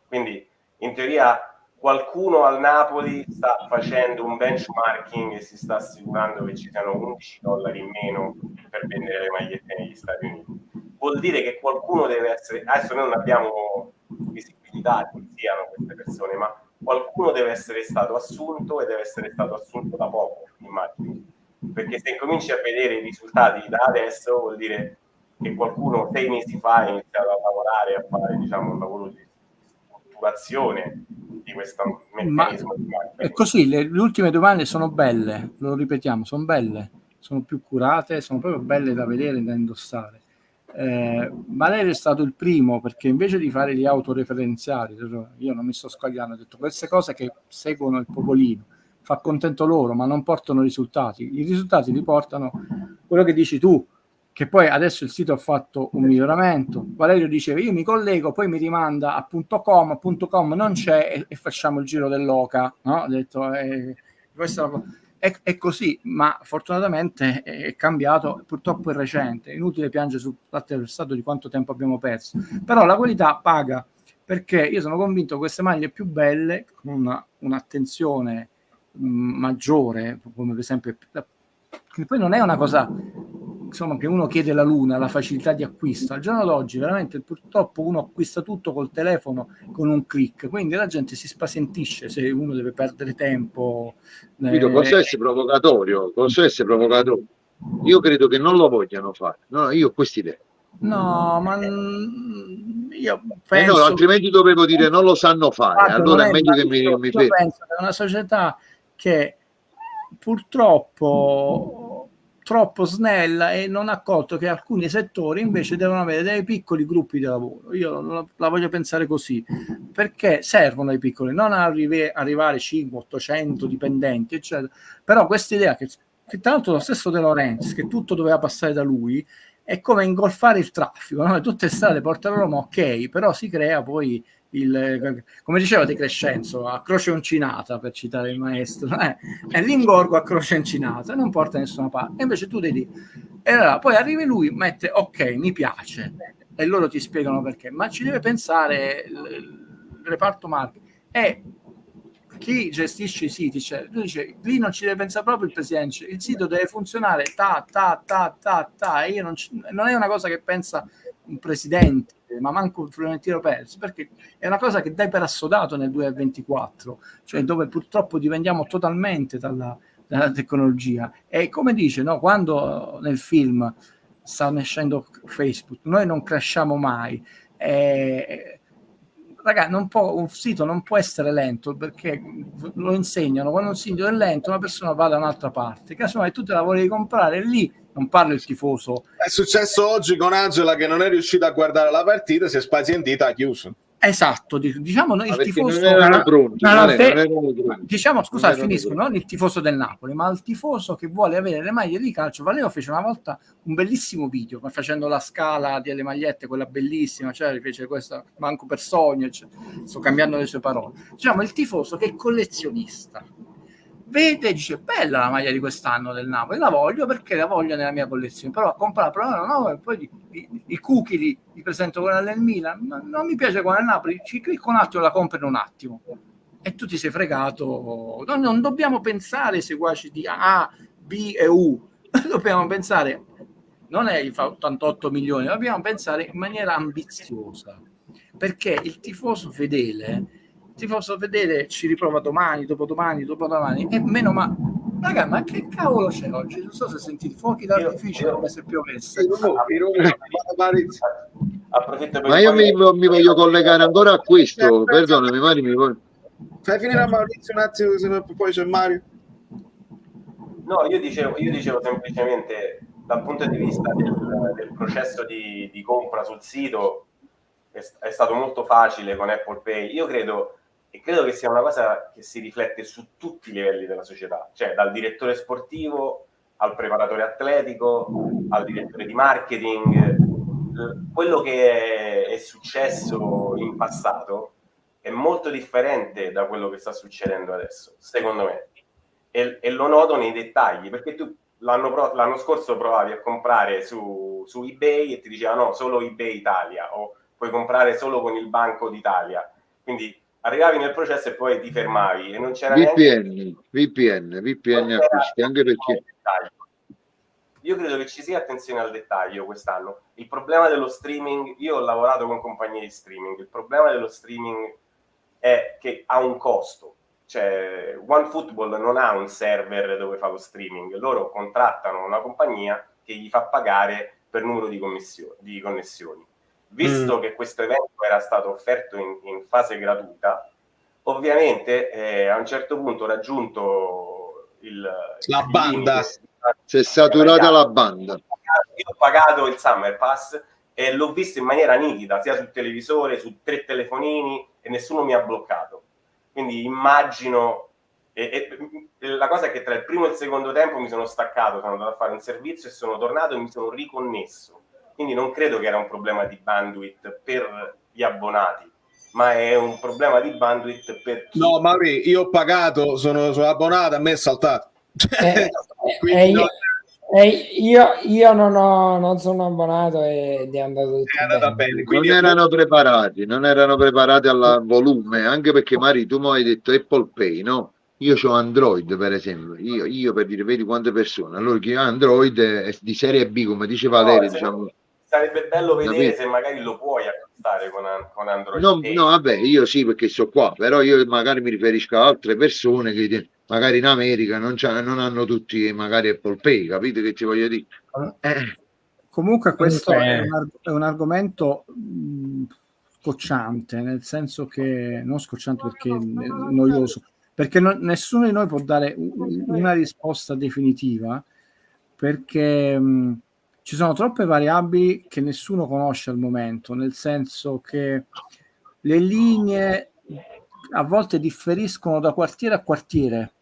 quindi in teoria qualcuno al Napoli sta facendo un benchmarking e si sta assicurando che ci siano $11 in meno per vendere le magliette negli Stati Uniti. Vuol dire che qualcuno deve essere, adesso noi non abbiamo visibilità che siano queste persone, ma qualcuno deve essere stato assunto e deve essere stato assunto da poco, immagino, perché se incominci a vedere i risultati da adesso vuol dire che qualcuno 6 mesi fa ha iniziato a lavorare, a fare un lavoro di strutturazione di questo meccanismo di marketing. È così, le ultime domande sono belle, lo ripetiamo, sono belle, sono più curate, sono proprio belle da vedere e da indossare. Valerio è stato il primo, perché invece di fare gli autoreferenziali, io non mi sto squagliando, ho detto queste cose che seguono il popolino, fa contento loro, ma non portano risultati. I risultati li portano quello che dici tu, che poi adesso il sito ha fatto un miglioramento. Valerio diceva io mi collego, poi mi rimanda a .com non c'è e facciamo il giro dell'oca, no? Ho detto questo è così, ma fortunatamente è cambiato, purtroppo è recente, è inutile piangere sul latte versato di quanto tempo abbiamo perso, però la qualità paga, perché io sono convinto che queste maglie più belle, con un'attenzione maggiore, come per esempio, che poi non è una cosa insomma che uno chiede la luna, la facilità di acquisto. Al giorno d'oggi veramente purtroppo uno acquista tutto col telefono con un click, quindi la gente si spazientisce se uno deve perdere tempo. Posso essere provocatorio, io credo che non lo vogliano fare, no, io ho quest'idea. No, ma io penso no, altrimenti dovevo dire non lo sanno fare, allora è meglio che mi io fermi. penso che è una società che purtroppo troppo snella e non ha colto che alcuni settori invece devono avere dei piccoli gruppi di lavoro. Io la voglio pensare così, perché servono i piccoli, non arrivare 500-800 dipendenti, eccetera. Però questa idea che tra l'altro lo stesso De Laurentiis, che tutto doveva passare da lui, è come ingolfare il traffico, no? Tutte strade portano a Roma, ok, però si crea poi come diceva De Crescenzo, a croce uncinata, per citare il maestro, è l'ingorgo a croce uncinata, non porta da nessuna parte. E invece tu devi, e allora, poi arrivi lui, mette ok, mi piace, e loro ti spiegano perché, ma ci deve pensare il reparto marketing e chi gestisce i siti, cioè lui dice lì non ci deve pensare proprio il presidente, il sito deve funzionare e io non è una cosa che pensa un presidente, ma manco un Florentino Perez, perché è una cosa che dai per assodato nel 2024, cioè dove purtroppo dipendiamo totalmente dalla tecnologia. E come dice, no, quando nel film sta nascendo Facebook, noi non crashiamo mai. Ragazzi, un sito non può essere lento, perché lo insegnano, quando un sito è lento una persona va da un'altra parte, casomai tu te la volevi comprare lì, non parlo il tifoso. È successo oggi con Angela che non è riuscita a guardare la partita, si è spazientita, ha chiuso. Esatto, diciamo noi il tifoso non erano pronti, diciamo, scusate, finisco, non il tifoso del Napoli, ma il tifoso che vuole avere le maglie di calcio. Valeo fece una volta un bellissimo video facendo la scala delle magliette, quella bellissima, cioè fece questa manco per sogno, cioè, sto cambiando le sue parole. Diciamo il tifoso che è collezionista, vede e dice bella la maglia di quest'anno del Napoli, la voglio perché la voglio nella mia collezione, però a comprare, però no, e poi i cookie li presento quella del Milan, non mi piace quella del Napoli, ci clicco un attimo, la compro in un attimo e tu ti sei fregato. Non dobbiamo pensare seguaci di A, B e U, dobbiamo pensare, non è fa 88 milioni, dobbiamo pensare in maniera ambiziosa, perché il tifoso fedele ci riprova domani, dopodomani e meno ma raga, ma che cavolo c'è oggi? Non so se sentite fuochi d'artificio come se piovesse. Ma io mi voglio collegare ancora a questo, perdonami Mario, fai finire a Maurizio un attimo, se no poi c'è Mario. No, io dicevo semplicemente dal punto di vista del processo di compra sul sito è stato molto facile con Apple Pay. Io credo che sia una cosa che si riflette su tutti i livelli della società, cioè dal direttore sportivo al preparatore atletico, al direttore di marketing. Quello che è successo in passato è molto differente da quello che sta succedendo adesso, secondo me, e lo noto nei dettagli, perché tu l'anno scorso provavi a comprare su eBay e ti diceva no, solo eBay Italia, o puoi comprare solo con il Banco d'Italia, quindi arrivavi nel processo e poi ti fermavi e non c'era VPN acquisti, anche perché io credo che ci sia attenzione al dettaglio quest'anno. Il problema dello streaming, io ho lavorato con compagnie di streaming, il problema dello streaming è che ha un costo, cioè OneFootball non ha un server dove fa lo streaming, loro contrattano una compagnia che gli fa pagare per numero di connessioni. Visto che questo evento era stato offerto in fase gratuita, ovviamente a un certo punto raggiunto la banda, si è saturata la banda. Io ho pagato il Summer Pass e l'ho visto in maniera nitida, sia sul televisore, su 3 telefonini, e nessuno mi ha bloccato. Quindi immagino, e la cosa è che tra il primo e il secondo tempo mi sono staccato, sono andato a fare un servizio e sono tornato e mi sono riconnesso. Quindi non credo che era un problema di bandwidth per gli abbonati, ma è un problema di bandwidth per chi... No, Mauri, io ho pagato, sono abbonato, a me è saltato. Quindi io non sono abbonato ed è andato tutto bene. Quindi Non erano preparati al volume, anche perché Mari, tu mi hai detto Apple Pay, no? Io ho Android, per esempio, io per dire, vedi quante persone, allora chi ha Android è di serie B, come dice Valerio, diciamo. Sarebbe bello vedere, capito? se magari lo puoi acquistare con Android. No, vabbè, io sì, perché sto qua, però io magari mi riferisco a altre persone che magari in America non hanno tutti magari Apple Pay, capite che ti voglio dire? Comunque questo è un argomento scocciante, nel senso che non scocciante perché è noioso, perché nessuno di noi può dare una risposta definitiva, perché ci sono troppe variabili che nessuno conosce al momento, nel senso che le linee a volte differiscono da quartiere a quartiere,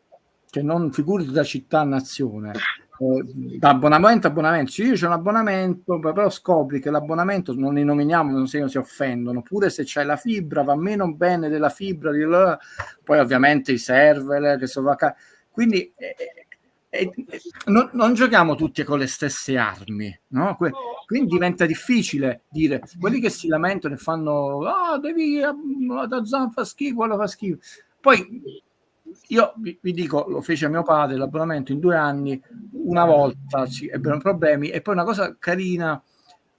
cioè non figurati da città a nazione, da abbonamento a abbonamento. Cioè, io c'ho un abbonamento, però scopri che l'abbonamento, non li nominiamo, non si offendono, pure se c'hai la fibra va meno bene della fibra, poi ovviamente i server che sono quindi non giochiamo tutti con le stesse armi, no? Quindi diventa difficile dire, quelli che si lamentano e fanno devi da Zan fa schifo, quello fa schifo, poi io vi dico, lo fece mio padre l'abbonamento in 2 anni, una volta ebbero problemi, e poi una cosa carina,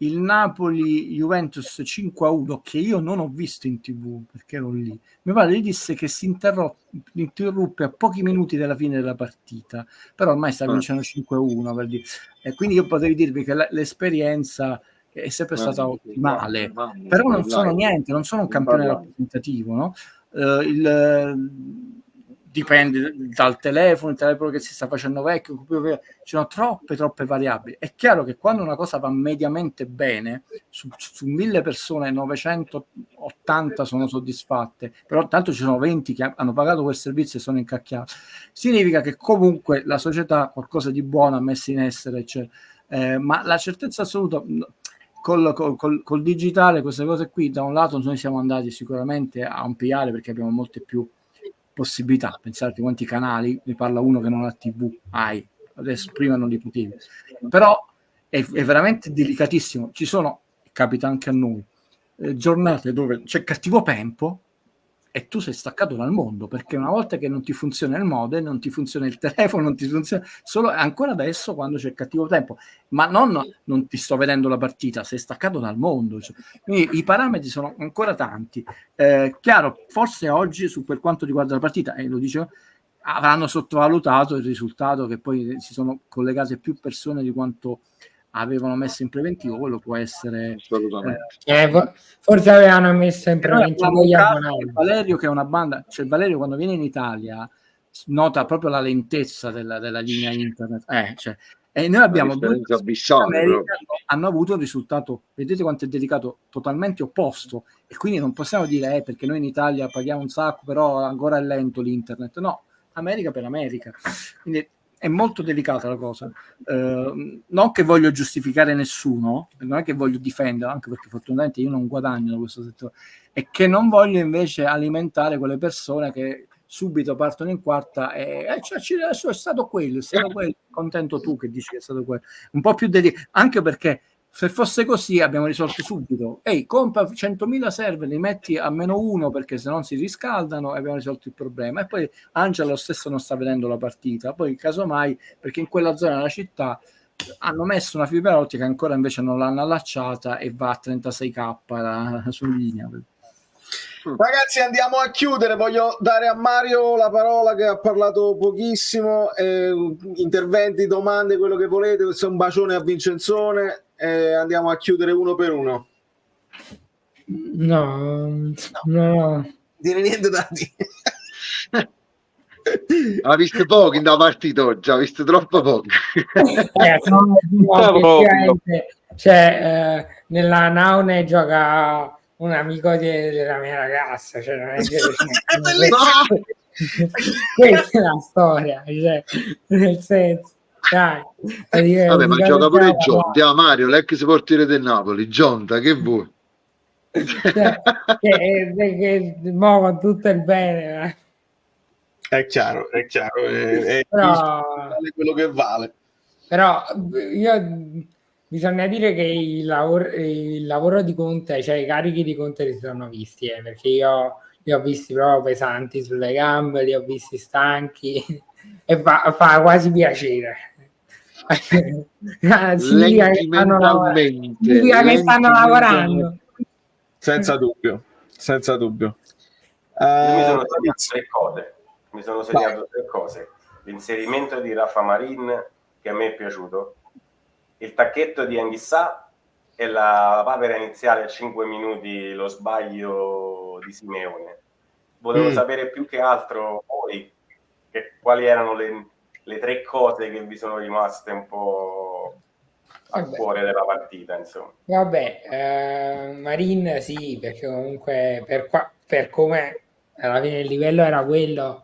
il Napoli-Juventus 5-1 che io non ho visto in TV perché ero lì, mio padre gli disse che si interruppe a pochi minuti dalla fine della partita, però ormai sta vincendo 5-1 per dire. E quindi io potevo dirvi che l'esperienza è sempre stata ottimale, però non sono niente, non sono un campione rappresentativo, no? Dipende dal telefono, il telefono che si sta facendo vecchio, ci sono troppe variabili. È chiaro che quando una cosa va mediamente bene, su 1000 persone 980 sono soddisfatte, però tanto ci sono 20 che hanno pagato quel servizio e sono incacchiati, significa che comunque la società qualcosa di buono ha messo in essere, ma la certezza assoluta col digitale, queste cose qui, da un lato noi siamo andati sicuramente a ampliare perché abbiamo molte più possibilità. Pensate quanti canali, ne parla uno che non ha TV, adesso prima non li potevi, però è veramente delicatissimo. Ci sono, capita anche a noi, giornate dove c'è cattivo tempo e tu sei staccato dal mondo, perché una volta che non ti funziona il modem, non ti funziona il telefono, non ti funziona solo ancora adesso quando c'è cattivo tempo, ma non ti sto vedendo la partita, sei staccato dal mondo, quindi i parametri sono ancora tanti. Chiaro, forse oggi per quanto riguarda la partita, lo dicevo, avranno sottovalutato il risultato, che poi si sono collegate più persone di quanto avevano messo in preventivo. Quello può essere forse avevano messo in preventivo gli abbonati. Valerio, che è una banda, cioè Valerio quando viene in Italia nota proprio la lentezza della linea internet, e noi abbiamo hanno avuto un risultato, vedete quanto è delicato, totalmente opposto, e quindi non possiamo dire perché noi in Italia paghiamo un sacco però ancora è lento l'internet, no, America per America, quindi è molto delicata la cosa. Non che voglio giustificare nessuno, non è che voglio difendere, anche perché fortunatamente io non guadagno da questo settore, e che non voglio invece alimentare quelle persone che subito partono in quarta adesso è stato quello, contento tu che dici che è stato quello, un po' più anche perché se fosse così abbiamo risolto subito, compra 100.000 server, li metti a -1 perché se non si riscaldano, e abbiamo risolto il problema. E poi Angela lo stesso non sta vedendo la partita, poi casomai perché in quella zona della città hanno messo una fibra ottica che ancora invece non l'hanno allacciata e va a 36k su linea. Ragazzi, andiamo a chiudere. Voglio dare a Mario la parola, che ha parlato pochissimo. Interventi, domande, quello che volete. Questo è un bacione a Vincenzone. Andiamo a chiudere uno per uno. No. Dire niente da dire. Ha visto pochi da partita oggi, ha visto troppo pochi. nella Naune gioca un amico della mia ragazza, cioè non è che questa è la storia, cioè, nel senso, dai, Vabbè, ma gioca pure Gionta, Mario, l'ex portiere del Napoli, Gionta, che vuoi? Cioè, che mo con tutto il bene, È chiaro, è però, vale quello che vale. però bisogna dire che il lavoro di Conte, cioè i carichi di Conte si sono visti, perché io li ho visti proprio pesanti sulle gambe, li ho visti stanchi e fa quasi piacere. Significa che stanno lavorando. Senza dubbio. Mi sono segnato tre cose. L'inserimento di Rafa Marin, che a me è piaciuto, il tacchetto di Anghissà e la papera iniziale a 5 minuti, lo sbaglio di Simeone. Volevo sapere più che altro voi quali erano le tre cose che vi sono rimaste un po' al cuore della partita, insomma. Marin sì, perché comunque per come alla fine il livello era quello,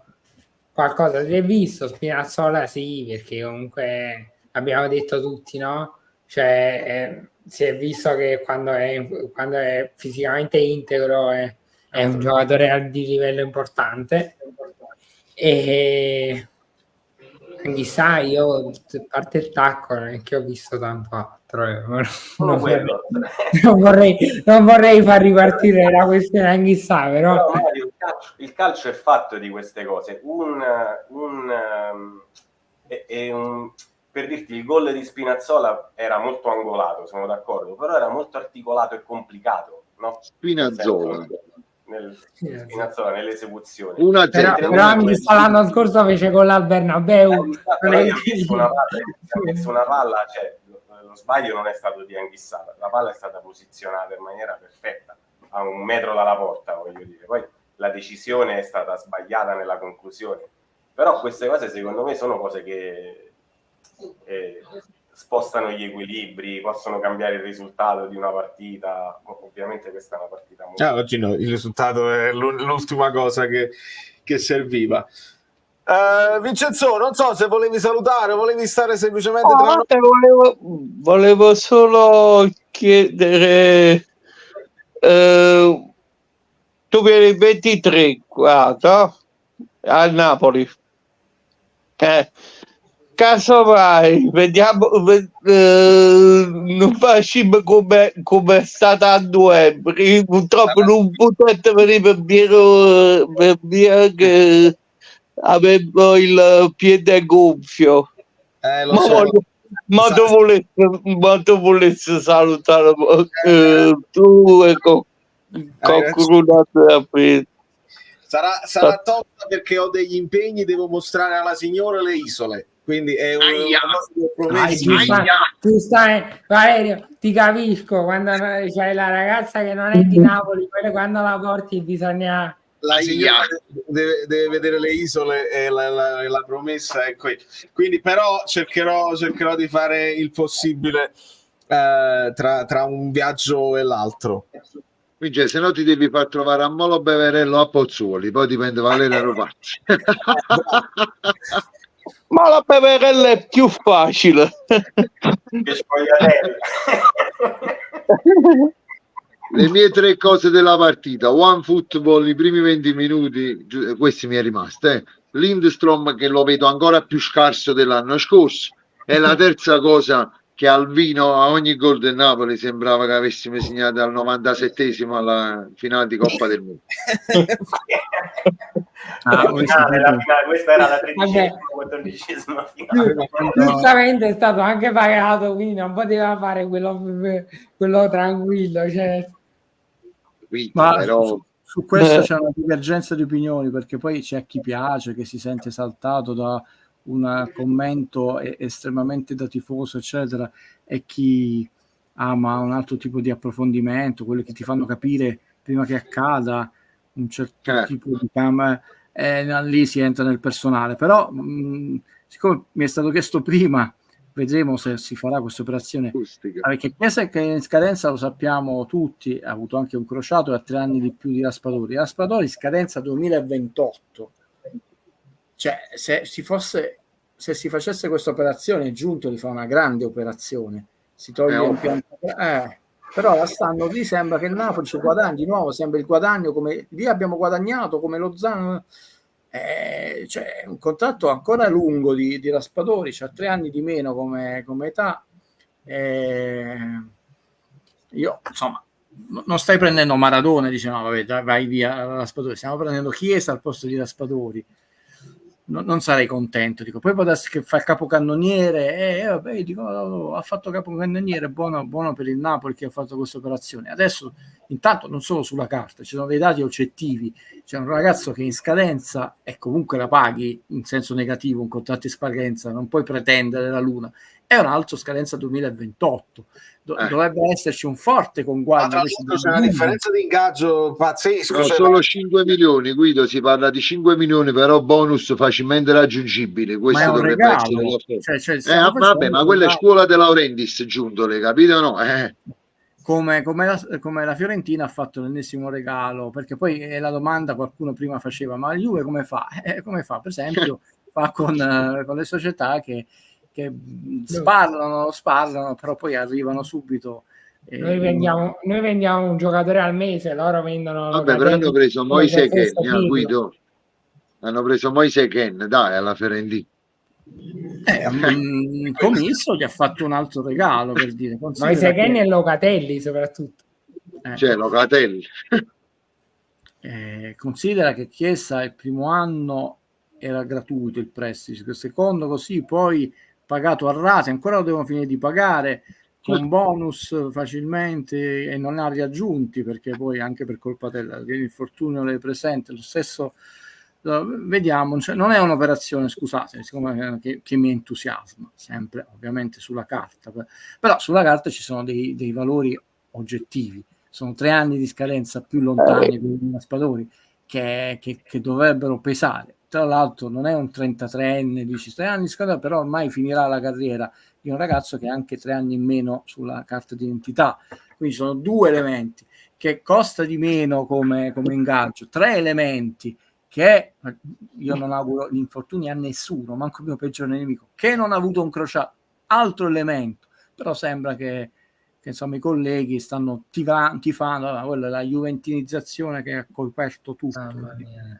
qualcosa si è visto. Spinazzola sì, perché comunque abbiamo detto tutti, no? Cioè si è visto che quando è fisicamente integro è un giocatore di livello importante. E chissà, io a parte il tacco non è che ho visto tanto altro, non vorrei far ripartire la questione Anghissà, però Mario, il calcio è fatto di queste cose. Per dirti, il gol di Spinazzola era molto angolato, sono d'accordo, però era molto articolato e complicato, no? Spinazzola nell'esecuzione. Però Anghissà l'anno scorso fece gol al Bernabeu. Ha messo una palla, cioè lo sbaglio non è stato di Anghissà, la palla è stata posizionata in maniera perfetta a 1 metro dalla porta, voglio dire. Poi la decisione è stata sbagliata nella conclusione, però queste cose secondo me sono cose che spostano gli equilibri, possono cambiare il risultato di una partita. Ovviamente questa è una partita molto... oggi no, il risultato è l'ultima cosa che serviva. Vincenzo, non so se volevi salutare o volevi stare semplicemente volevo solo chiedere, tu vieni il 23 qua, no? A Napoli, casomai vediamo, non facciamo come è stata a novembre. Purtroppo non potete venire per via che avevo il piede gonfio. Ma tu volessi salutare tu e qualcuno altro. Sarà tosta perché ho degli impegni, devo mostrare alla signora le isole, quindi è tu stai, Valerio, ti capisco, quando c'hai la ragazza che non è di Napoli, quando la porti bisogna... La signora deve vedere le isole e la promessa è qui. Quindi però cercherò di fare il possibile tra un viaggio e l'altro. Quindi, se no ti devi far trovare a Molo Beverello a Pozzuoli, poi dipende Valerio Rovazzi. Ma la Beverella è più facile. Le mie tre cose della partita: One Football, i primi 20 minuti, questi mi è rimasto, Lindstrom che lo vedo ancora più scarso dell'anno scorso, e la terza cosa, che Alvino a ogni gol del Napoli sembrava che avessimo segnato al 97esimo alla finale di Coppa del Mondo. Questa era la 13esima finale. Giustamente è stato anche pagato, quindi non poteva fare quello tranquillo, cioè. Ma però... su questo c'è una divergenza di opinioni, perché poi c'è chi piace, che si sente esaltato da un commento estremamente da tifoso, eccetera, e chi ama un altro tipo di approfondimento, quelli che ti fanno capire prima che accada un certo tipo di camera, lì si entra nel personale. Però siccome mi è stato chiesto prima vedremo se si farà questa operazione, acustica. perché Chiesa che in scadenza lo sappiamo tutti, ha avuto anche un crociato e ha 3 anni di più di Raspadori. Raspadori scadenza 2028, cioè se si facesse questa operazione, Giunto li fa una grande operazione, si toglie un pianto, però quest'anno lì sembra che il Napoli ci guadagni di nuovo, sembra il guadagno come lì abbiamo guadagnato come Lozano, cioè un contratto ancora lungo di Raspadori, c'ha 3 anni di meno come età, io insomma non stai prendendo Maradona, dice no vabbè dai, vai via Raspadori, stiamo prendendo Chiesa al posto di Raspadori. Non sarei contento, dico. Poi può darsi che fa il capocannoniere, vabbè, dico, ha fatto capocannoniere, buono per il Napoli che ha fatto questa operazione. Adesso, intanto, non solo sulla carta, ci sono dei dati oggettivi. C'è un ragazzo che in scadenza e comunque la paghi in senso negativo, un contratto in scadenza, non puoi pretendere la luna. È un altro scadenza 2028. Dovrebbe esserci un forte conguaglio. C'è una differenza di ingaggio pazzesca. No, solo 5 milioni, Guido, si parla di 5 milioni, però bonus facilmente raggiungibili. Questo dovrebbe essere vabbè, ma quella è scuola De Laurentiis, Giunto, le capite o no? Come la Fiorentina ha fatto l'ennesimo regalo, perché poi è la domanda qualcuno prima faceva, ma la Juve come fa? Come fa? Per esempio fa con le società che sparano, però poi arrivano subito. Noi vendiamo un giocatore al mese, loro vendono. Vabbè, però hanno preso Moise Ken, Guido. Hanno preso Moise Ken, dai, alla Fiorentina. Commisso gli ha fatto un altro regalo, per dire. Moise Ken e Locatelli soprattutto. Cioè, Locatelli. Considera che Chiesa il primo anno era gratuito il prestito, il secondo così, poi pagato a rate, ancora lo devono finire di pagare con bonus facilmente e non ha riaggiunti, perché poi anche per colpa dell'infortunio le presente lo stesso. Vediamo, cioè, non è un'operazione, scusate, siccome che mi entusiasma sempre ovviamente sulla carta, però sulla carta ci sono dei valori oggettivi, sono 3 anni di scadenza più lontani di Raspadori che dovrebbero pesare. Tra l'altro non è un 33enne, dici 3 anni di scadenza, però ormai finirà la carriera di un ragazzo che ha anche 3 anni in meno sulla carta d'identità, quindi sono 2 elementi che costa di meno come ingaggio, 3 elementi che io non auguro gli infortuni a nessuno, manco il mio peggiore nemico, che non ha avuto un crociato, altro elemento, però sembra che insomma i colleghi stanno tifando, quella è la juventinizzazione che ha coperto tutto.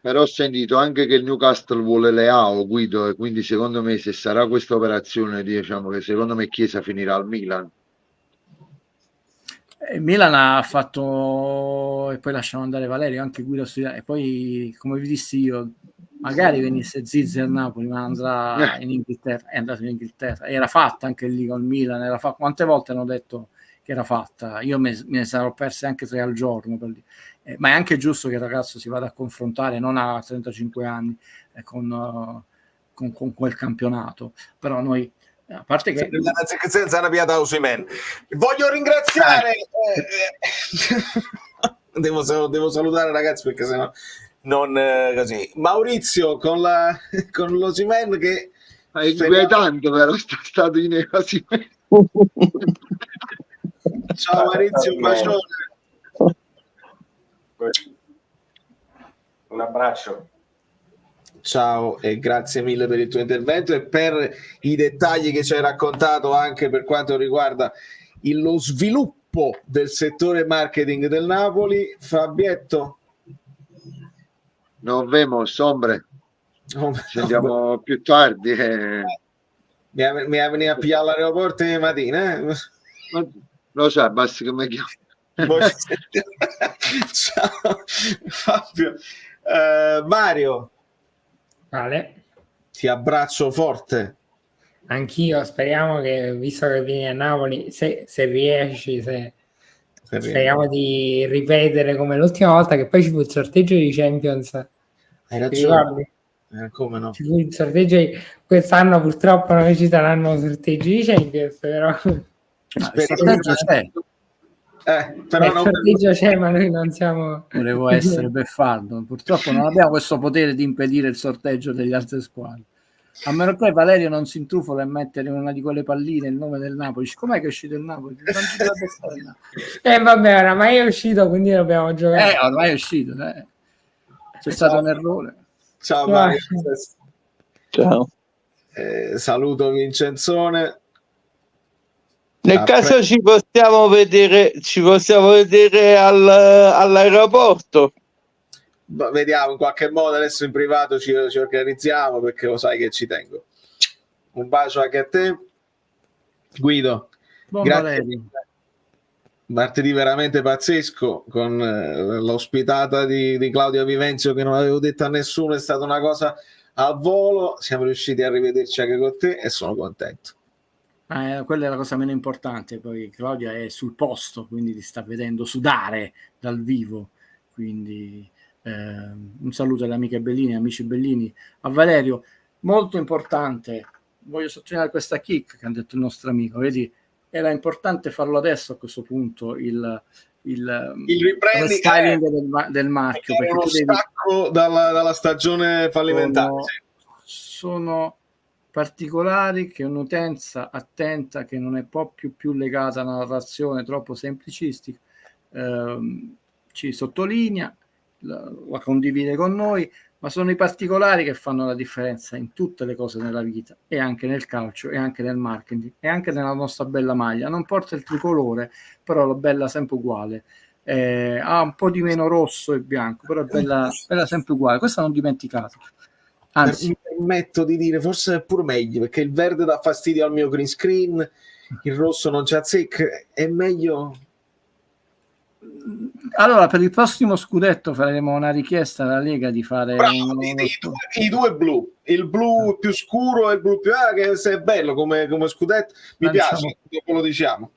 Però ho sentito anche che il Newcastle vuole Leao, Guido, e quindi secondo me se sarà questa operazione, diciamo che secondo me Chiesa finirà al Milan. Milan ha fatto, e poi lasciamo andare Valerio, anche Guido, e poi come vi dissi io, magari venisse Zizzi al Napoli, ma andrà in Inghilterra, è andato in Inghilterra, era fatta anche lì col Milan, era fatta. Quante volte hanno detto che era fatta? Io me ne sarò perse anche 3 al giorno per lì. Ma è anche giusto che il ragazzo si vada a confrontare, non a 35 anni, con quel campionato, però noi, a parte che senza una piata Osimhen, voglio ringraziare devo salutare ragazzi, perché sennò non così. Maurizio con l'Osimhen che è tanto, però stato in Osimhen. Ciao Maurizio, un bacione. Un abbraccio. Ciao e grazie mille per il tuo intervento e per i dettagli che ci hai raccontato anche per quanto riguarda lo sviluppo del settore marketing del Napoli. Fabietto? Nos vemos, hombre. Ci andiamo più tardi. Mi ha venuto a pigliare all'aeroporto di mattina, Lo sai, basta che mi chiami. Ciao Fabio. Mario, vale. ti abbraccio forte. Anch'io, speriamo che, visto che vieni a Napoli, se riesci, speriamo di ripetere come l'ultima volta, che poi ci fu il sorteggio di Champions. Hai ragione. Come no? Ci fu il sorteggio quest'anno, purtroppo non ci saranno sorteggi di Champions, però però il sorteggio c'è, ma noi non siamo. Volevo essere beffardo, purtroppo non abbiamo questo potere di impedire il sorteggio delle altre squadre. A meno che Valerio non si intrufola e mettere in una di quelle palline il nome del Napoli. Com'è che è uscito il Napoli? Non ci dovrebbe stare il Napoli. Vabbè, oramai è uscito, quindi dobbiamo giocare. Ormai è uscito. C'è stato un errore. Ciao Mario. Ciao. Saluto Vincenzone. Nel caso ci possiamo vedere all'aeroporto. Vediamo in qualche modo, adesso in privato ci organizziamo, perché lo sai che ci tengo. Un bacio anche a te, Guido. Buon Grazie. Valerio. Martedì veramente pazzesco, con l'ospitata di Claudia Vivenzio che non avevo detto a nessuno, è stata una cosa al volo, siamo riusciti a rivederci anche con te e sono contento. Quella è la cosa meno importante, poi Claudia è sul posto, quindi ti sta vedendo sudare dal vivo, quindi un saluto alle amiche Bellini, amici Bellini, a Valerio. Molto importante, voglio sottolineare questa kick che ha detto il nostro amico, vedi, era importante farlo adesso a questo punto, il restyling del marchio, perché uno stacco dalla stagione fallimentare. Sono particolari che un'utenza attenta, che non è proprio più legata a una narrazione troppo semplicistica, ci sottolinea, la condivide con noi, ma sono i particolari che fanno la differenza in tutte le cose nella vita, e anche nel calcio, e anche nel marketing, e anche nella nostra bella maglia. Non porta il tricolore, però la bella sempre uguale. Ha un po' di meno rosso e bianco, però è bella sempre uguale. Questa non dimenticate. Anzi, mi permetto di dire, forse è pure meglio, perché il verde dà fastidio al mio green screen, il rosso non ci azzecca, è meglio. Allora, per il prossimo scudetto faremo una richiesta alla Lega di fare i due blu, il blu più scuro e il blu più che se è bello come scudetto, mi piace, dopo lo diciamo.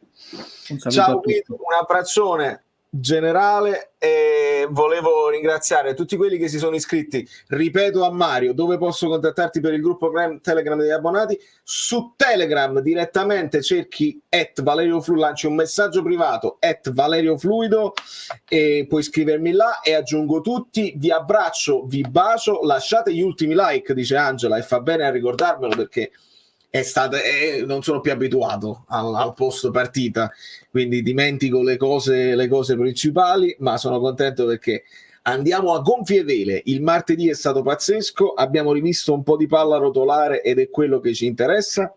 Ciao Guido, un abbraccione generale, e volevo ringraziare tutti quelli che si sono iscritti. Ripeto a Mario dove posso contattarti per il gruppo Telegram degli abbonati. Su Telegram direttamente cerchi @ValerioFluido, lanci un messaggio privato @ValerioFluido e puoi scrivermi là e aggiungo tutti. Vi abbraccio, vi bacio, lasciate gli ultimi like, dice Angela, e fa bene a ricordarmelo, perché non sono più abituato al post partita, quindi dimentico le cose principali, ma sono contento perché andiamo a gonfie vele. Il martedì è stato pazzesco, abbiamo rivisto un po' di palla rotolare ed è quello che ci interessa,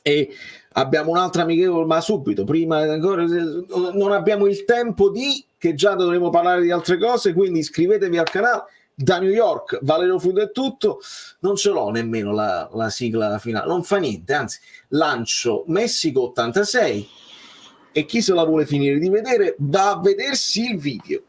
e abbiamo un'altra amichevole, ma subito, prima ancora non abbiamo il tempo che già dovremo parlare di altre cose, quindi iscrivetevi al canale. Da New York, Valerio Fluido è tutto, non ce l'ho nemmeno la sigla finale, non fa niente, anzi lancio Messico 86 e chi se la vuole finire di vedere va a vedersi il video.